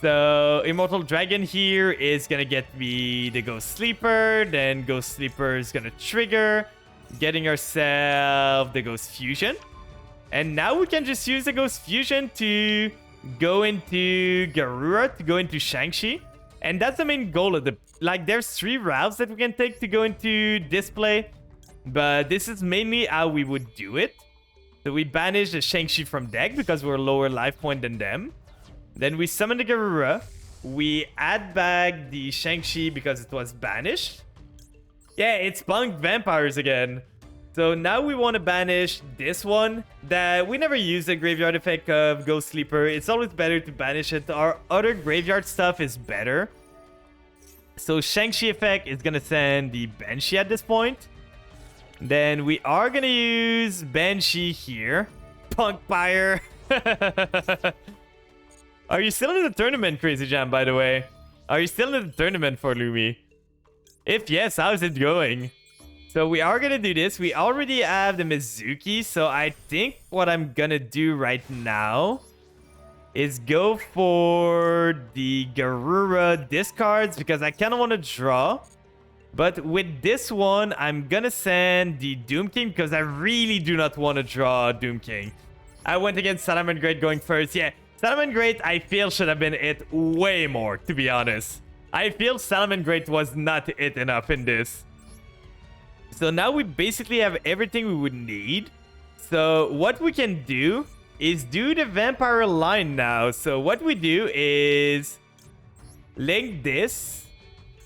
So Immortal Dragon here is going to get me the Ghost Sleeper. Then Ghost Sleeper is going to trigger. Getting ourselves the Ghost Fusion. And now we can just use the Ghost Fusion to go into Garura, to go into Shang-Chi. And that's the main goal of the... Like, there's 3 routes that we can take to go into display. But this is mainly how we would do it. So we banish the Shang-Chi from deck because we're lower life point than them. Then we summon the Garura. We add back the Shang-Chi because it was banished. Yeah, it's Punk Vampires again. So now we want to banish this one. That we never use the graveyard effect of Ghost Sleeper. It's always better to banish it. Our other graveyard stuff is better. So Shang-Chi effect is going to send the Banshee at this point. Then we are going to use Banshee here. Punk Fire. Are you still in the tournament, Crazy Jam, by the way? Are you still in the tournament for Lumi? If yes, how's it going? So we are going to do this. We already have the Mizuki. So I think what I'm going to do right now is go for the Garura discards because I kind of want to draw. But with this one, I'm going to send the Doom King because I really do not want to draw Doom King. I went against Salamand Great going first. Yeah, Salamand Great I feel should have been it way more, to be honest. I feel Salamand Great was not it enough in this. So now we basically have everything we would need. So what we can do is do the Vampire line now. So what we do is link this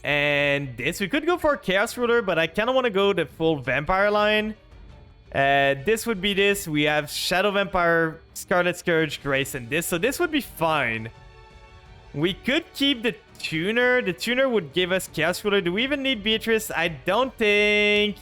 and this. We could go for Chaos Ruler, but I kind of want to go the full Vampire line. This would be this. We have Shadow Vampire, Scarlet Scourge, Grace, and this. So this would be fine. We could keep the Tuner. The Tuner would give us Chaos Ruler. Do we even need Beatrice? I don't think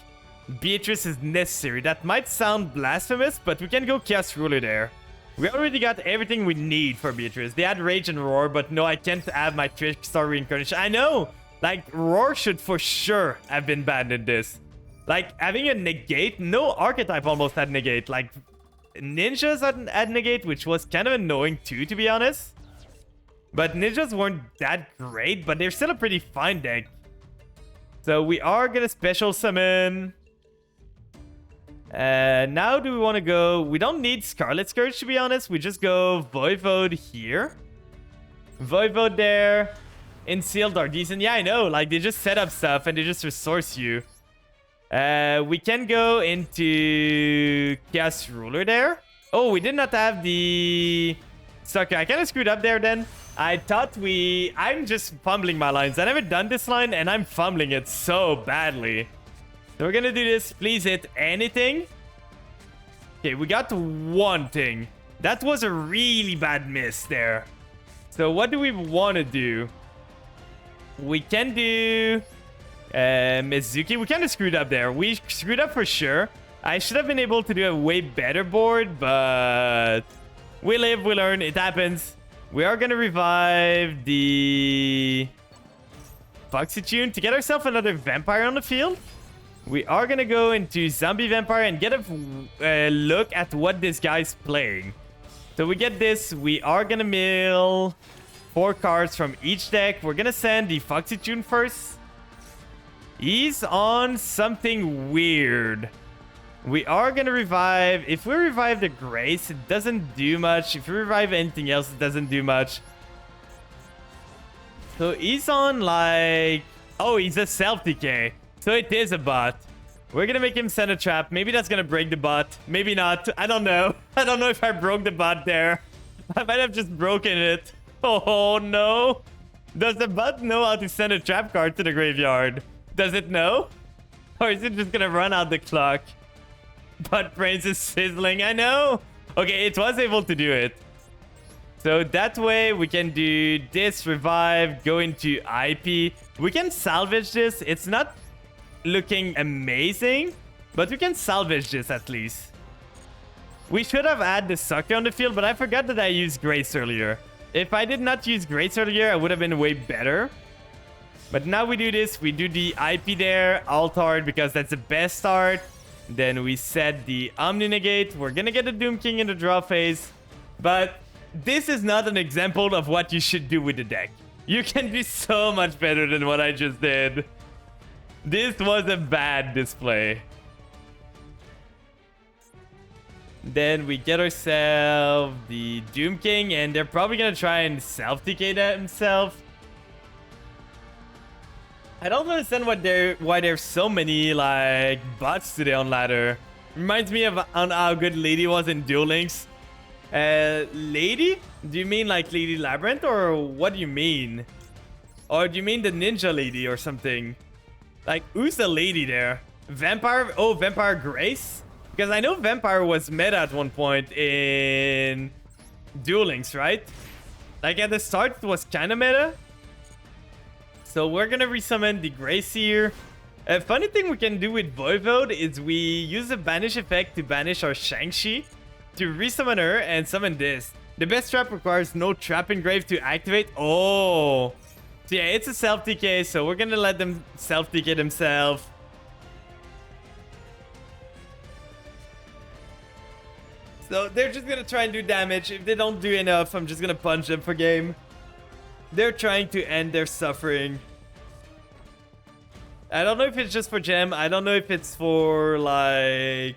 Beatrice is necessary. That might sound blasphemous, but we can go Chaos Ruler there. We already got everything we need for Beatrice. They had Rage and Roar, but no, I can't have my Trickstar Reincarnation. I know! Like, Roar should for sure have been banned in this. Like, having a Negate, no archetype almost had Negate. Like, Ninjas had Negate, which was kind of annoying too, to be honest. But Ninjas weren't that great, but they're still a pretty fine deck. So we are going to special summon. Now do we want to go... We don't need Scarlet Scourge, to be honest. We just go Voivode here. Voivode there. Insealed are decent. Yeah, I know. Like, they just set up stuff and they just resource you. We can go into Chaos Ruler there. Oh, we did not have the... Sucker. I kind of screwed up there then. I thought I'm just fumbling my lines. I've never done this line and I'm fumbling it so badly. So we're gonna do this. Please hit anything. Okay, we got one thing. That was a really bad miss there. So what do we want to do? We can do Mizuki. We kind of screwed up there. We screwed up for sure. I should have been able to do a way better board, but we live, we learn. It happens. We are going to revive the Foxy Tune to get ourselves another Vampire on the field. We are going to go into Zombie Vampire and get a look at what this guy's playing. So we get this. We are going to mill 4 cards from each deck. We're going to send the Foxy Tune first. He's on something weird. We are going to revive. If we revive the Grace, it doesn't do much. If we revive anything else, it doesn't do much. So he's on like... Oh, he's a self-decay. So it is a bot. We're going to make him send a trap. Maybe that's going to break the bot. Maybe not. I don't know. I don't know if I broke the bot there. I might have just broken it. Oh, no. Does the bot know how to send a trap card to the graveyard? Does it know? Or is it just going to run out the clock? But Brains is sizzling. I know. Okay, it was able to do it. So that way we can do this revive, go into IP. We can salvage this. It's not looking amazing, but we can salvage this at least. We should have had the sucker on the field, but I forgot that I used Grace earlier. If I did not use Grace earlier, I would have been way better. But now we do this. We do the IP there, Altard, because that's the best start. Then we set the Omni Negate. We're gonna get the Doom King in the draw phase. But this is not an example of what you should do with the deck. You can do so much better than what I just did. This was a bad display. Then we get ourselves the Doom King, and they're probably gonna try and self-decay that himself. I don't understand why there's so many like bots today on ladder. Reminds me of on how good Lady was in Duel Links. Lady? Do you mean like Lady Labyrinth, or what do you mean? Or do you mean the Ninja Lady or something? Like, who's the lady there? Vampire? Oh, Vampire Grace? Because I know Vampire was meta at one point in Duel Links, right? Like at the start, it was kind of meta. So we're going to resummon the Grace here. A funny thing we can do with Voivode is we use a banish effect to banish our Shang-Chi to resummon her and summon this. The best trap requires no trap engrave to activate. Oh. So yeah, it's a self-decay, so we're going to let them self-decay themselves. So they're just going to try and do damage. If they don't do enough, I'm just going to punch them for game. They're trying to end their suffering. I don't know if it's just for gem. I don't know if it's for, like,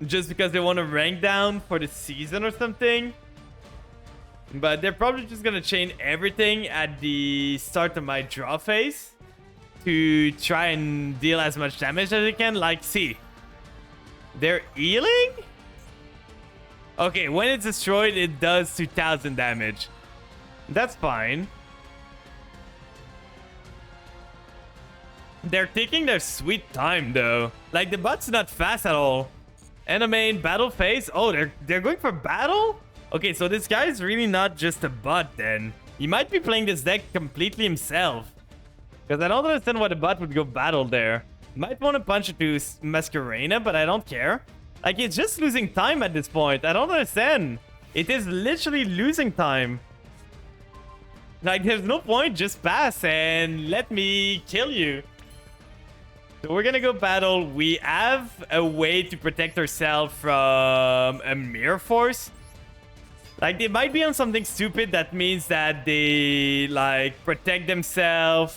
just because they want to rank down for the season or something. But they're probably just going to chain everything at the start of my draw phase to try and deal as much damage as they can. Like, see. They're healing? Okay, when it's destroyed, it does 2000 damage. That's fine. They're taking their sweet time, though. Like, the bot's not fast at all. And the main battle phase. Oh, they're going for battle? Okay, so this guy is really not just a bot, then. He might be playing this deck completely himself. Because I don't understand why the bot would go battle there. Might want to punch it to Masquerena, but I don't care. Like, it's just losing time at this point. I don't understand. It is literally losing time. Like, there's no point. Just pass and let me kill you. So we're gonna go battle. We have a way to protect ourselves from a Mirror Force. Like, they might be on something stupid. That means that they, like, protect themselves.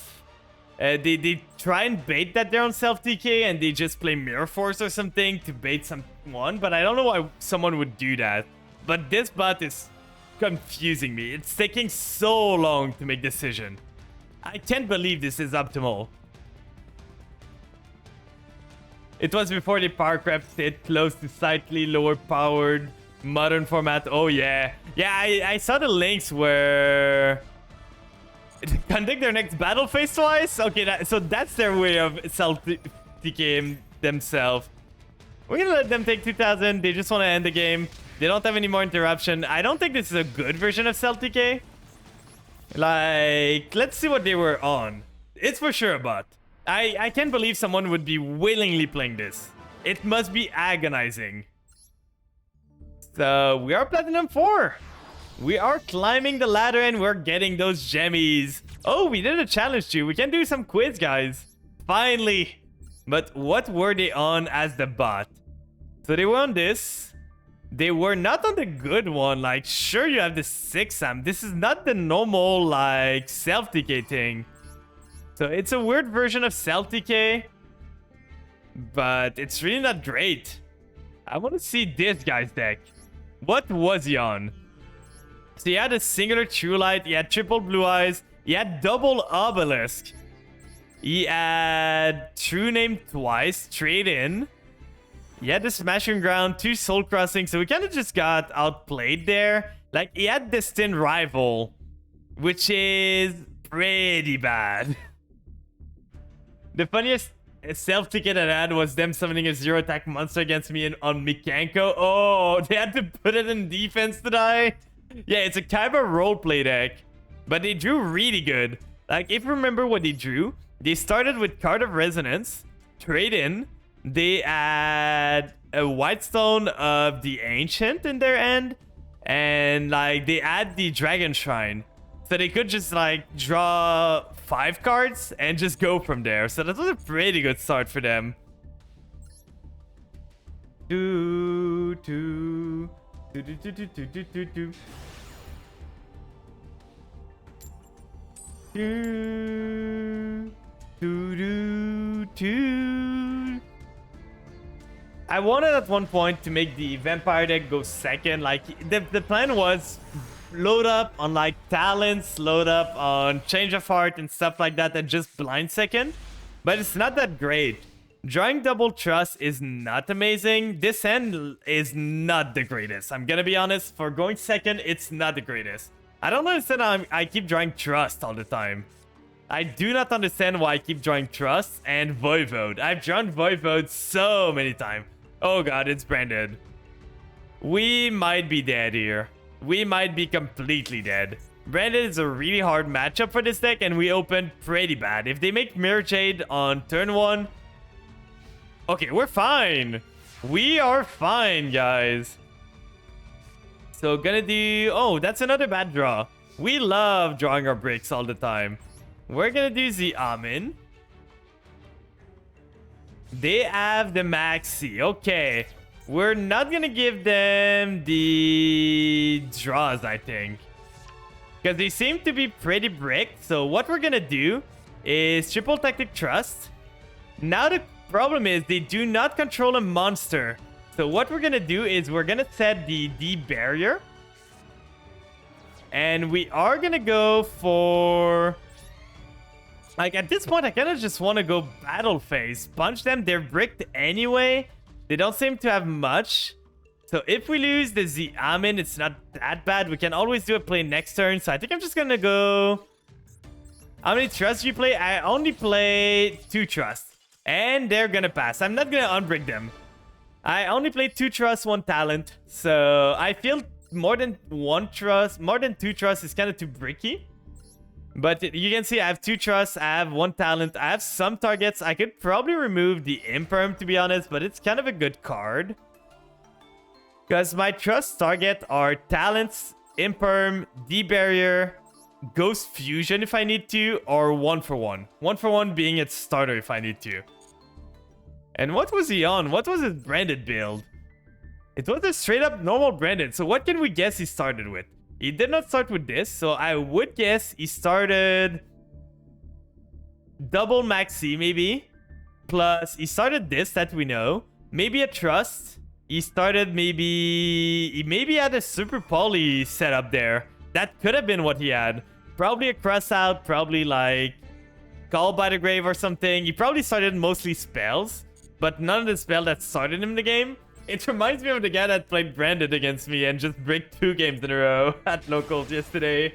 They try and bait that they're on self-DK and they just play Mirror Force or something to bait someone. But I don't know why someone would do that. But this bot is confusing me. It's taking so long to make decision. I can't believe this is optimal. It was before they power crept it close to slightly lower powered modern format. Oh yeah. Yeah, I saw the links where conduct their next battle phase twice. Okay, so that's their way of self-DKing themselves. We're gonna let them take 2000. They just want to end the game. They don't have any more interruption. I don't think this is a good version of self-DK. Like, let's see what they were on. It's for sure a bot. I can't believe someone would be willingly playing this. It must be agonizing. So, we are Platinum 4. We are climbing the ladder and we're getting those gemmies. Oh, we did a challenge too. We can do some quiz, guys. Finally. But what were they on as the bot? So they were on this. They were not on the good one. Like, sure, you have the 6-am. This is not the normal, like, self-decay thing. So it's a weird version of self-decay. But it's really not great. I want to see this guy's deck. What was he on? So he had a singular True Light. He had triple Blue Eyes. He had double Obelisk. He had True Name twice. Trade in. He had the Smashing Ground. 2 Soul Crossing. So we kind of just got outplayed there. Like, he had Destined Rival. Which is pretty bad. The funniest self-ticket I had was them summoning a 0-attack monster against me on Mikanko. Oh, they had to put it in defense to die. Yeah, it's a kind of roleplay deck, but they drew really good. Like, if you remember what they drew, they started with Card of Resonance, trade in, they add a Whitestone of the Ancient in their end, and like they add the Dragon Shrine. So they could just like draw 5 cards and just go from there. So that was a pretty good start for them. Do, do, do, do, do, do, do, do, do, do. Do, do, do, do. I wanted at one point to make the vampire deck go second. Like, the plan was load up on like talents, load up on change of heart and stuff like that, and just blind second. But it's not that great. Drawing double trust is not amazing. This end is not the greatest. I'm gonna be honest. For going second, it's not the greatest. I don't understand how I keep drawing trust all the time. I do not understand why I keep drawing trust and Voivode. I've drawn Voivode so many times. Oh god, it's branded. We might be dead here. We might be completely dead. Branded is a really hard matchup for this deck, and we opened pretty bad. If they make Mirror Jade on turn 1... Okay, we're fine. We are fine, guys. So, gonna do... Oh, that's another bad draw. We love drawing our bricks all the time. We're gonna do the Amin. They have the Maxi. Okay. We're not gonna give them the draws, I think. Because they seem to be pretty bricked. So what we're gonna do is triple tactic trust. Now the problem is they do not control a monster. So what we're gonna do is we're gonna set the barrier. And we are gonna go for... Like, at this point, I kind of just want to go battle phase. Punch them. They're bricked anyway. They don't seem to have much. So if we lose the Amin, it's not that bad. We can always do a play next turn. So I think I'm just going to go... How many trusts do you play? I only play 2 trusts. And they're going to pass. I'm not going to unbrick them. I only play 2 trusts, 1 talent. So I feel more than 1 trust, more than 2 trusts is kind of too bricky. But you can see I have 2 trusts, I have 1 talent, I have some targets. I could probably remove the Imperm, to be honest, but it's kind of a good card. Because my trust target are talents, Imperm, D-Barrier, Ghost Fusion if I need to, or 1 for 1. 1 for 1 being its starter if I need to. And what was he on? What was his branded build? It was a straight up normal branded. So what can we guess he started with? He did not start with this, so I would guess he started double Maxi maybe. Plus, he started this that we know. Maybe a trust. He started he maybe had a super poly setup there. That could have been what he had. Probably a cross out, probably like Call by the Grave or something. He probably started mostly spells, but none of the spell that started him in the game. It reminds me of the guy that played Branded against me and just bricked 2 games in a row at locals yesterday.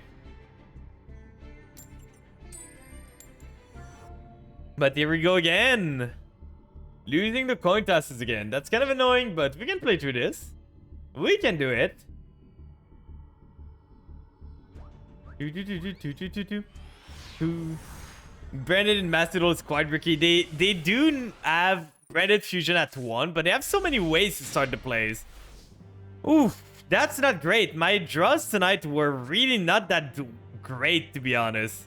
But here we go again. Losing the coin tosses again. That's kind of annoying, but we can play through this. We can do it. Branded and Mastodon is quite tricky. They do have Branded Fusion at 1, but they have so many ways to start the plays. Oof, that's not great. My draws tonight were really not that great, to be honest.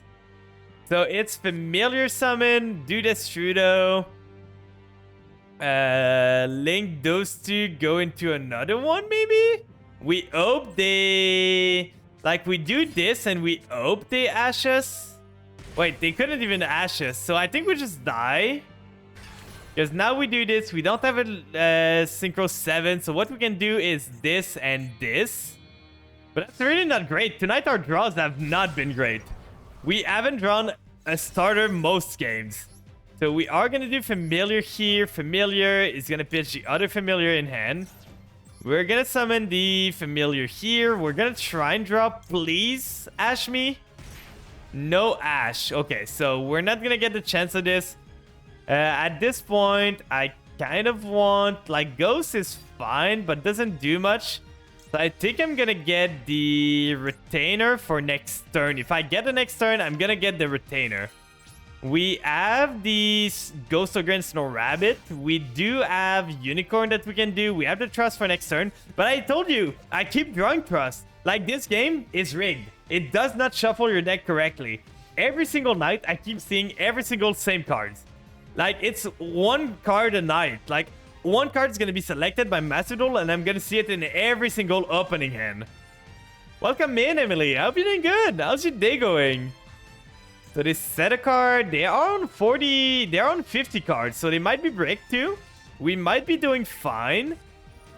So it's Familiar Summon, do the Strudo. Link those 2, go into another one, maybe? We hope they... Like, we do this and we hope they Ashes. Wait, they couldn't even Ashes, so I think we just die. Because now we do this, we don't have a Synchro 7, so what we can do is this and this. But that's really not great. Tonight our draws have not been great. We haven't drawn a starter most games. So we are going to do Familiar here. Familiar is going to pitch the other Familiar in hand. We're going to summon the Familiar here. We're going to try and drop, please, Ash me. No Ash. Okay, so we're not going to get the chance of this. At this point, I kind of want... Like, Ghost is fine, but doesn't do much. So I think I'm gonna get the retainer for next turn. If I get the next turn, I'm gonna get the retainer. We have the Ghost Ogre Snow Rabbit. We do have Unicorn that we can do. We have the Trust for next turn. But I told you, I keep drawing Trust. Like, this game is rigged. It does not shuffle your deck correctly. Every single night, I keep seeing every single same cards. Like, it's one card a night. Like, one card is going to be selected by Master Duel, and I'm going to see it in every single opening hand. Welcome in, Emily. I hope you're doing good. How's your day going? So they set a card. They are on 40. They're on 50 cards, so they might be break too. We might be doing fine.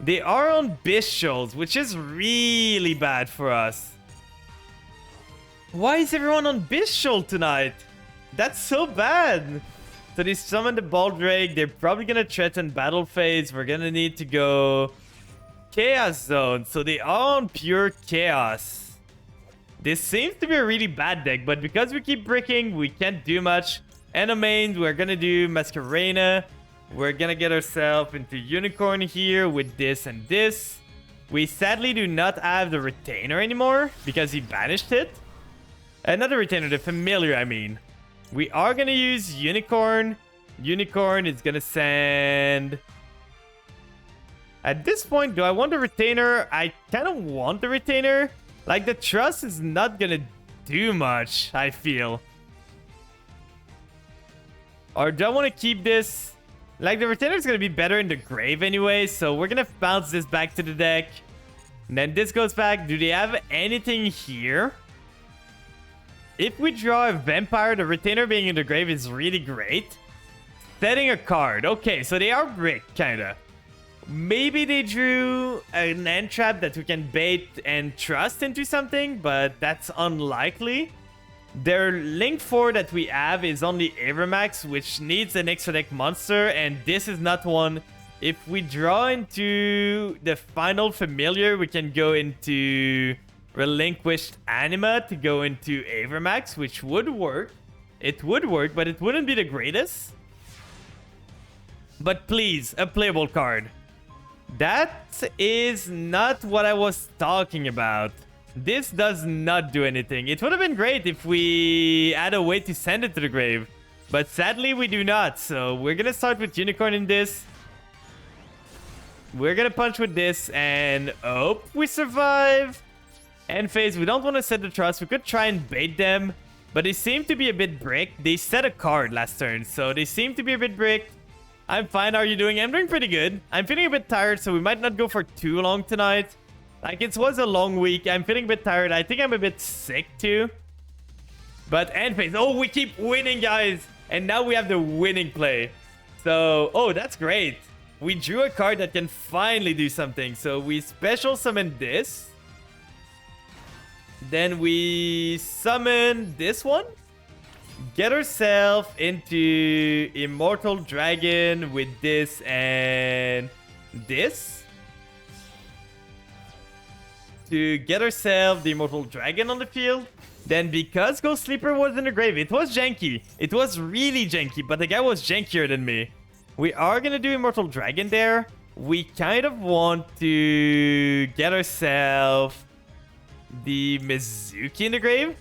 They are on Bishols, which is really bad for us. Why is everyone on Bishol tonight? That's so bad. So they summon the Baldrake. They're probably going to threaten Battle Phase. We're going to need to go Chaos Zone. So they are on pure Chaos. This seems to be a really bad deck, but because we keep bricking, we can't do much. Mains, we're going to do Masquerena. We're going to get ourselves into Unicorn here with this and this. We sadly do not have the Retainer anymore because he banished it. Another Retainer, the Familiar, I mean. We are going to use Unicorn. Unicorn is going to send... At this point, do I want the Retainer? I kind of want the Retainer. Like, the Trust is not going to do much, I feel. Or do I want to keep this? Like, the Retainer is going to be better in the grave anyway, so we're going to bounce this back to the deck. And then this goes back. Do they have anything here? If we draw a Vampire, the Retainer being in the grave is really great. Setting a card. Okay, so they are brick, kind of. Maybe they drew an end trap that we can bait and trust into something, but that's unlikely. Their Link 4 that we have is only Avermax, which needs an extra deck monster, and this is not one. If we draw into the final Familiar, we can go into Relinquished Anima to go into Avermax, which would work. It would work, but it wouldn't be the greatest. But please, a playable card. That is not what I was talking about. This does not do anything. It would have been great if we had a way to send it to the grave. But sadly, we do not. So we're going to start with Unicorn in this. We're going to punch with this and hope we survive. End phase, we don't want to set the Trust. We could try and bait them. But they seem to be a bit bricked. They set a card last turn. So they seem to be a bit bricked. I'm fine. How are you doing? I'm doing pretty good. I'm feeling a bit tired, so we might not go for too long tonight. Like, it was a long week. I'm feeling a bit tired. I think I'm a bit sick, too. But end phase. Oh, we keep winning, guys. And now we have the winning play. So, oh, that's great. We drew a card that can finally do something. So, we special summon this. Then we summon this one. Get ourselves into Immortal Dragon with this and this. To get ourselves the Immortal Dragon on the field. Then because Ghost Sleeper was in the grave, it was janky. It was really janky, but the guy was jankier than me. We are going to do Immortal Dragon there. We kind of want to get ourselves the Mizuki in the grave.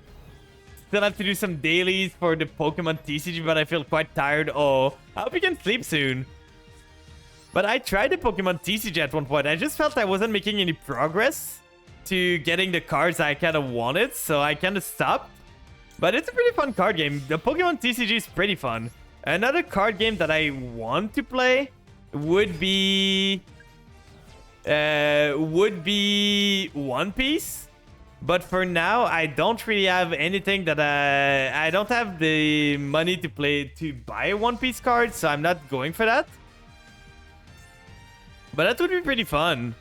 Still have to do some dailies for the Pokemon TCG, but I feel quite tired. Oh, I hope you can sleep soon. But I tried the Pokemon TCG at one point. I just felt I wasn't making any progress to getting the cards I kind of wanted, so I kind of stopped. But it's a pretty fun card game. The Pokemon TCG is pretty fun. Another card game that I want to play would be One Piece. But for now, I don't really have anything that I don't have the money to buy a One Piece card, so I'm not going for that. But that would be pretty fun.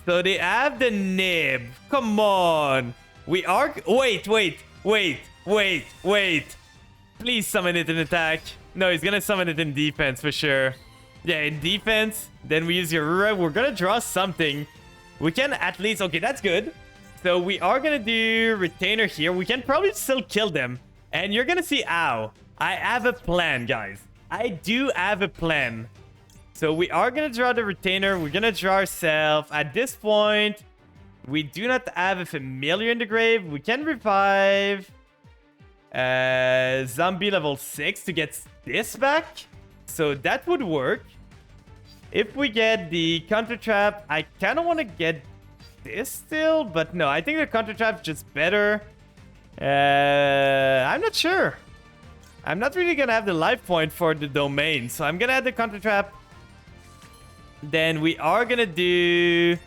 So they have the Nib. Come on. We are... Wait. Please summon it in attack. No, he's gonna summon it in defense for sure. Yeah, in defense. Then we use Yorura. We're gonna draw something. We can at least... Okay, that's good. So we are going to do Retainer here. We can probably still kill them. And you're going to see, ow. I have a plan, guys. I do have a plan. So we are going to draw the Retainer. We're going to draw ourselves. At this point, We do not have a familiar in the grave. We can revive zombie level 6 to get this back. So that would work. If we get the counter trap, I kind of want to get this still, but no, I think the counter trap's just better. I'm not sure. I'm not really gonna have the life point for the domain, so I'm gonna add the counter trap. Then we are gonna do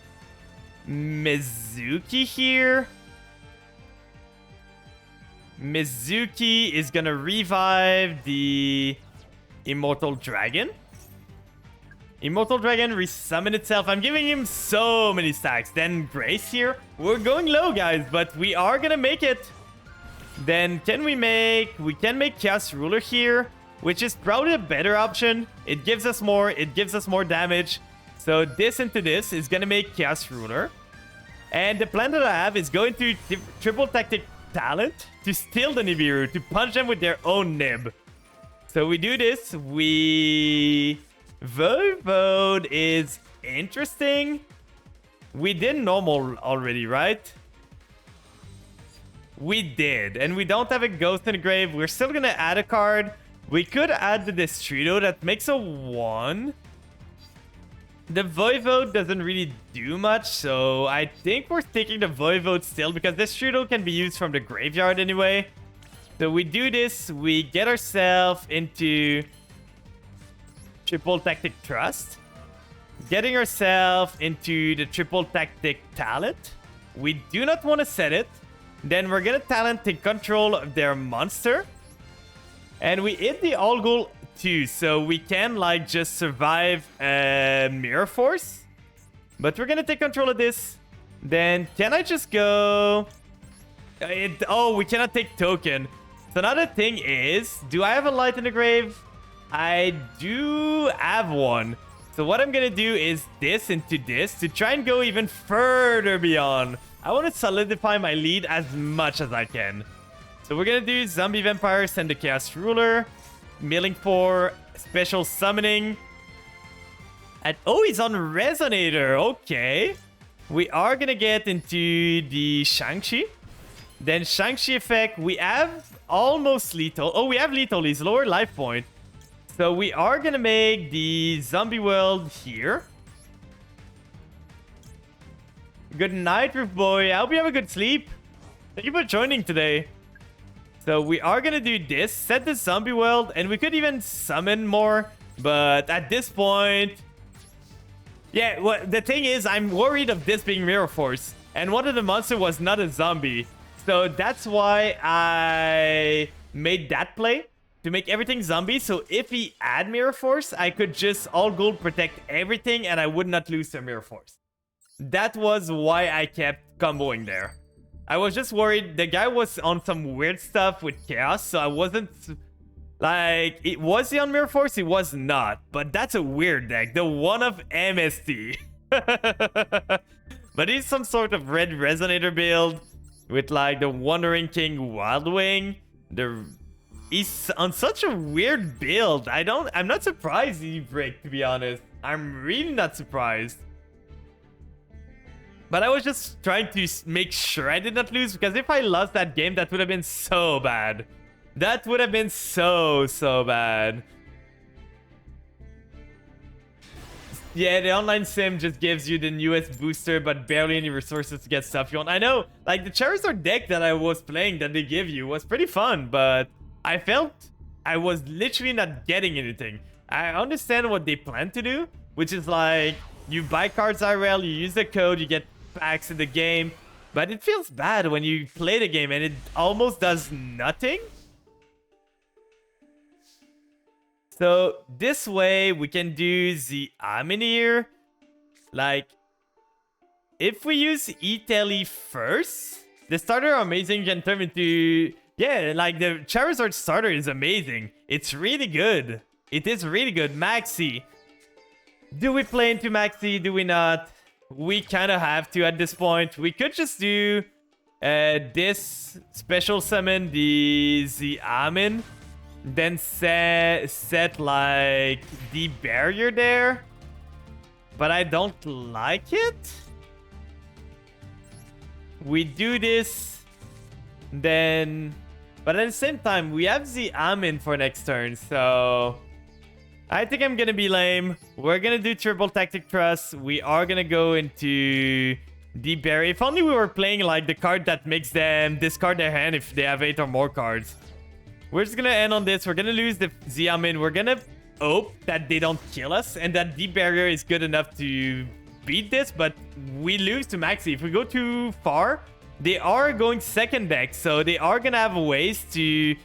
Mizuki here. Mizuki is gonna revive the Immortal Dragon. Immortal Dragon resummon itself. I'm giving him so many stacks. Then Grace here. We're going low, guys, but we are gonna make it. Then can we make... We can make Chaos Ruler here, which is probably a better option. It gives us more. It gives us more damage. So this into this is gonna make Chaos Ruler. And the plan that I have is going to triple tactic talent to steal the Nibiru, to punch them with their own nib. So we do this. We... Voivode is interesting. We did normal already, right? We did. And we don't have a ghost in the grave. We're still gonna add a card. We could add the Destrudo. That makes a 1. The Voivode doesn't really do much, so I think we're taking the Voivode still because Destrudo can be used from the graveyard anyway. So we do this. We get ourselves into Triple Tactic Trust. Getting ourselves into the Triple Tactic Talent. We do not want to set it. Then we're going to talent take control of their monster. And we hit the All Ghoul too. So we can like just survive Mirror Force. But we're going to take control of this. Then can I just go... Oh, we cannot take token. So another thing is, do I have a light in the grave? I do have one. So what I'm gonna do is this into this to try and go even further beyond. I want to solidify my lead as much as I can. So we're gonna do Zombie Vampire, send the Chaos Ruler, milling for special summoning. And oh, he's on Resonator. Okay. We are gonna get into the Shang-Chi. Then Shang-Chi effect, we have almost lethal. Oh, we have lethal. He's lower life point. So we are going to make the zombie world here. Good night, Roof Boy. I hope you have a good sleep. Thank you for joining today. So we are going to do this. Set the zombie world. And we could even summon more. But at this point... Yeah, well, the thing is, I'm worried of this being Mirror Force. And one of the monsters was not a zombie. So that's why I made that play. To make everything zombie, so if he add Mirror Force, I could just all gold protect everything and I would not lose to Mirror Force. That was why I kept comboing there. I was just worried. The guy was on some weird stuff with Chaos, so I wasn't... Like, was he on Mirror Force? He was not. But that's a weird deck. The one of MST. But he's some sort of red Resonator build with like the Wandering King Wildwing. He's on such a weird build. I'm not surprised he break, to be honest. I'm really not surprised. But I was just trying to make sure I did not lose, because if I lost that game, that would have been so bad. That would have been so bad. Yeah, the online sim just gives you the newest booster, but barely any resources to get stuff you want. I know, like the Charizard deck that I was playing that they give you was pretty fun, but... I felt I was literally not getting anything. I understand what they plan to do, which is like you buy cards IRL, you use the code, you get packs in the game, but it feels bad when you play the game and it almost does nothing. So this way we can do the Aminir. Like if we use Italy first, the starter are amazing, can turn into... Yeah, like the Charizard starter is amazing. It's really good. It is really good. Maxi. Do we play into Maxi? Do we not? We kind of have to at this point. We could just do this special summon, the Amin. Then set like the barrier there. But I don't like it. We do this. Then... But at the same time, we have the Amin for next turn, so... I think I'm gonna be lame. We're gonna do triple tactic trust. We are gonna go into Deep Berry. If only we were playing like the card that makes them discard their hand if they have 8 or more cards. We're just gonna end on this. We're gonna lose the Xiamin. We're gonna hope that they don't kill us and that Deep Barrier is good enough to beat this, but we lose to Maxi. If we go too far, they are going second deck, so they are gonna have ways to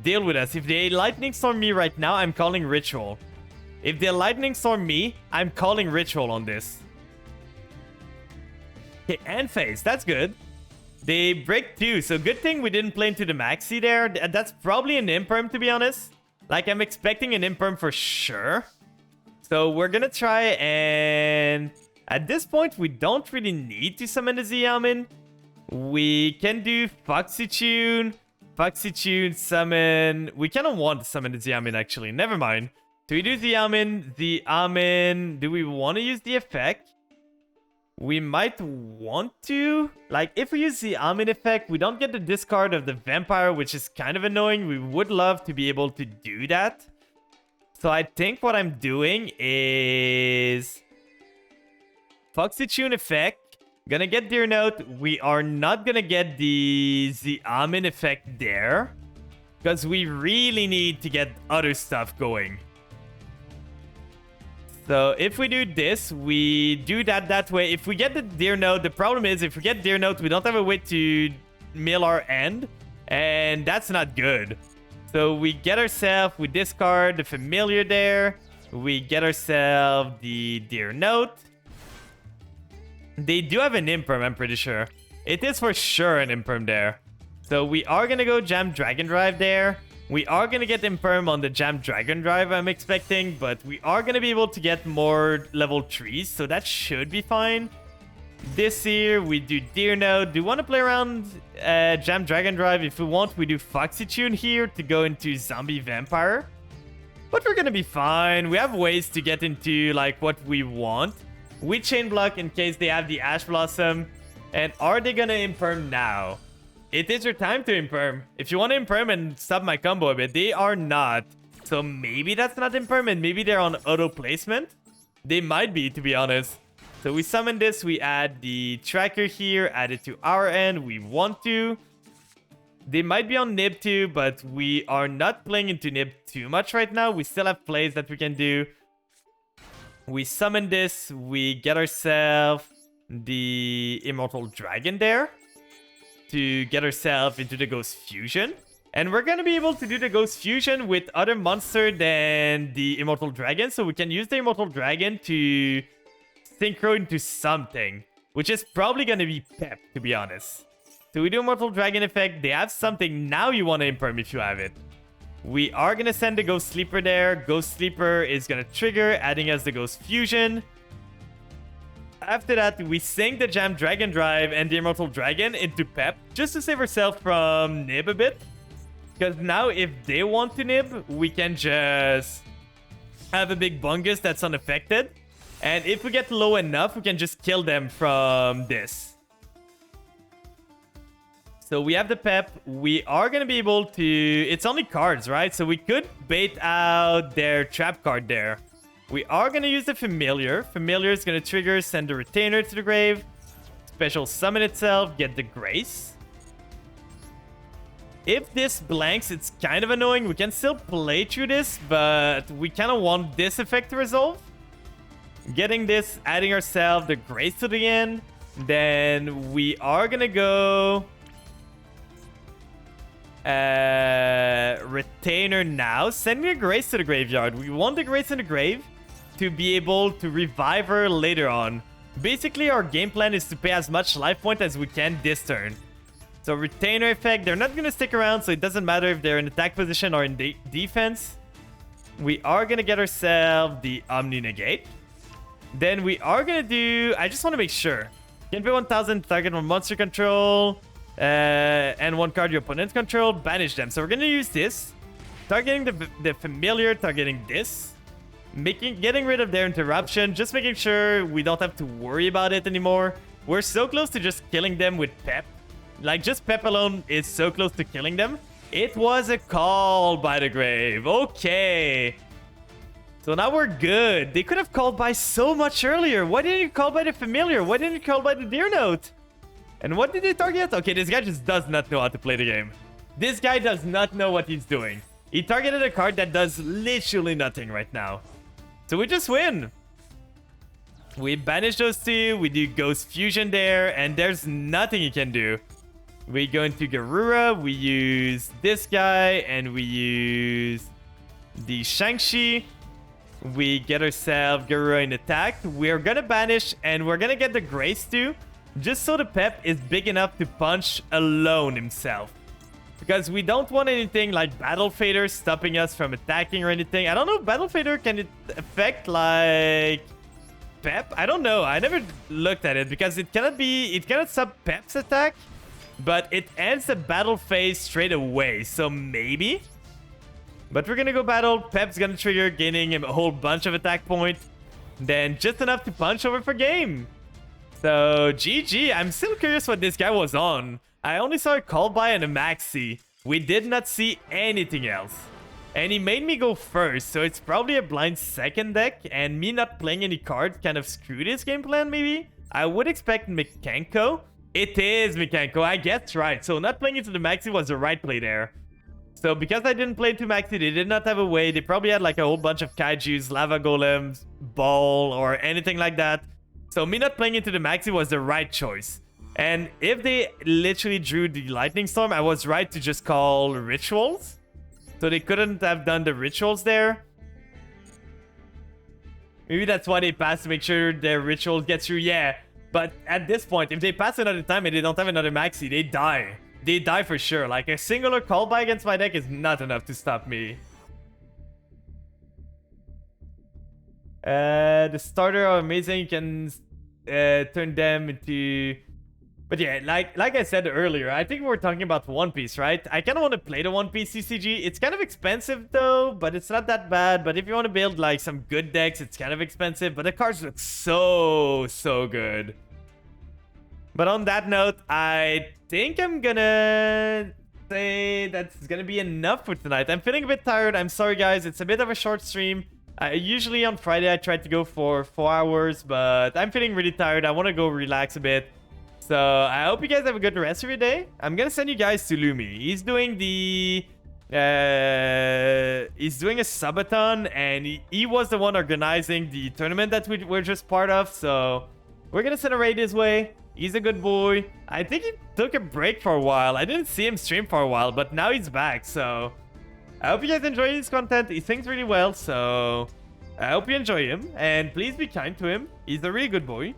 deal with us. If they Lightning Storm me right now, I'm calling Ritual. If they Lightning Storm me, I'm calling Ritual on this. Okay, and Phase. That's good. They break 2, so good thing we didn't play into the Maxi there. That's probably an Imperm, to be honest. Like, I'm expecting an Imperm for sure. So we're gonna try and... At this point, we don't really need to summon the Xiamin. We can do Foxy Tune, summon... We kind of want to summon the Xiamin, actually. Never mind. So we do Xiamin, the Amin. Do we want to use the effect? We might want to. Like, if we use the Amin effect, we don't get the discard of the Vampire, which is kind of annoying. We would love to be able to do that. So I think what I'm doing is... Foxy Tune effect. Gonna get Deer Note. We are not gonna get the Amin effect there. Because we really need to get other stuff going. So if we do this, we do that way. If we get the Deer Note, the problem is if we get Deer Note, we don't have a way to mill our end. And that's not good. So we get ourselves, we discard the Familiar there. We get ourselves the Deer Note. They do have an Imperm, I'm pretty sure. It is for sure an Imperm there. So we are going to go Jam Dragon Drive there. We are going to get Imperm on the Jam Dragon Drive, I'm expecting. But we are going to be able to get more level 3s. So that should be fine. This here, we do Deer Note. Do you want to play around Jam Dragon Drive? If we want, we do Foxy Tune here to go into Zombie Vampire. But we're going to be fine. We have ways to get into like what we want. We Chain Block in case they have the Ash Blossom. And are they going to Imperm now? It is your time to Imperm. If you want to Imperm and stop my combo a bit, they are not. So maybe that's not Imperm and maybe they're on auto placement. They might be, to be honest. So we summon this, we add the tracker here, add it to our end. We want to. They might be on Nib too, but we are not playing into Nib too much right now. We still have plays that we can do. We summon this, we get ourselves the Immortal Dragon there. To get ourselves into the Ghost Fusion. And we're going to be able to do the Ghost Fusion with other monster than the Immortal Dragon. So we can use the Immortal Dragon to synchro into something. Which is probably going to be Pep, to be honest. So we do Immortal Dragon effect. They have something. Now you want to Imperm if you have it. We are going to send the Ghost Sleeper there. Ghost Sleeper is going to trigger, adding us the Ghost Fusion. After that, we sink the Jam Dragon Drive and the Immortal Dragon into Pep just to save ourselves from Nib a bit. Because now if they want to Nib, we can just have a big Bungus that's unaffected. And if we get low enough, we can just kill them from this. So we have the Pep. We are going to be able to... It's only cards, right? So we could bait out their trap card there. We are going to use the Familiar. Familiar is going to trigger, send the Retainer to the grave. Special summon itself, get the Grace. If this blanks, it's kind of annoying. We can still play through this, but we kind of want this effect to resolve. Getting this, adding ourselves the Grace to the end. Then we are going to go... Retainer now. Send me a Grace to the graveyard. We want the Grace in the grave to be able to revive her later on. Basically, our game plan is to pay as much life point as we can this turn. So Retainer effect, they're not going to stick around, so it doesn't matter if they're in attack position or in defense. We are going to get ourselves the Omni Negate. Then we are going to do... I just want to make sure. Can pay 1000, target on monster control. And one card your opponent control. Banish them. So we're going to use this. Targeting the Familiar, targeting this. Getting rid of their interruption. Just making sure we don't have to worry about it anymore. We're so close to just killing them with Pep. Like, just Pep alone is so close to killing them. It was a call by the grave. Okay. So now we're good. They could have called by so much earlier. Why didn't you call by the familiar? Why didn't you call by the deer note? And what did they target? Okay, this guy just does not know how to play the game. This guy does not know what he's doing. He targeted a card that does literally nothing right now. So we just win. We banish those two. We do Ghost Fusion there. And there's nothing he can do. We go into Garura. We use this guy. And we use the Shang-Chi. We get ourselves Garura in attack. We're going to banish. And we're going to get the Grace too. Just so the Pep is big enough to punch alone himself. Because we don't want anything like Battle Fader stopping us from attacking or anything. I don't know if Battle Fader can it affect like Pep? I don't know. I never looked at it because it cannot stop Pep's attack. But it ends the battle phase straight away. So maybe. But we're gonna go battle. Pep's gonna trigger, gaining a whole bunch of attack points. Then just enough to punch over for game. So GG. I'm still curious what this guy was on. I only saw a call by and a maxi. We did not see anything else. And he made me go first, so it's probably a blind second deck. And me not playing any cards kind of screwed his game plan, maybe? I would expect Mekanko. It is Mekanko, I guess right. So not playing into the maxi was the right play there. So because I didn't play into maxi, they did not have a way. They probably had like a whole bunch of kaijus, lava golems, ball, or anything like that. So me not playing into the maxi was the right choice. And if they literally drew the Lightning Storm, I was right to just call Rituals. So they couldn't have done the Rituals there. Maybe that's why they passed to make sure their Rituals get through. Yeah, but at this point, if they pass another time and they don't have another Maxi, they die. They die for sure. Like, a singular call by against my deck is not enough to stop me. The starter are amazing. You can turn them into... But yeah, like I said earlier, I think we were talking about One Piece, right? I kind of want to play the One Piece CCG. It's kind of expensive though, but it's not that bad. But if you want to build like some good decks, it's kind of expensive. But the cards look so good. But on that note, I think I'm gonna say that's gonna be enough for tonight. I'm feeling a bit tired. I'm sorry guys, it's a bit of a short stream. Usually on Friday I try to go for 4 hours, but I'm feeling really tired. I want to go relax a bit. So I hope you guys have a good rest of your day. I'm gonna send you guys to Lumi. He's doing the he's doing a subathon, and he was the one organizing the tournament that we're just part of. So we're gonna send a raid his way. He's a good boy. I think he took a break for a while. I didn't see him stream for a while, but now he's back. So I hope you guys enjoy his content. He sings really well, so I hope you enjoy him. And please be kind to him. He's a really good boy.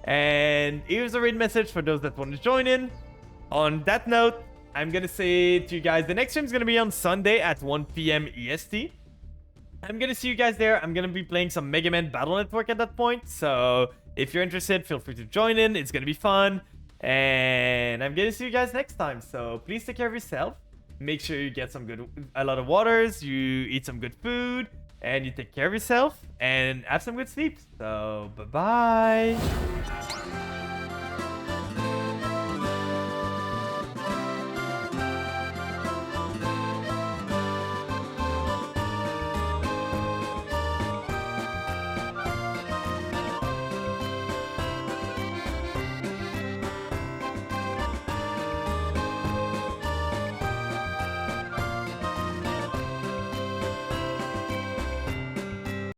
And here's a raid message for those that want to join in. On that note, I'm going to say to you guys, the next stream is going to be on Sunday at 1 p.m. EST. I'm going to see you guys there. I'm going to be playing some Mega Man Battle Network at that point. So if you're interested, feel free to join in. It's going to be fun. And I'm going to see you guys next time. So please take care of yourself. Make sure you get a lot of waters. You eat some good food. And you take care of yourself. And have some good sleep. So bye-bye.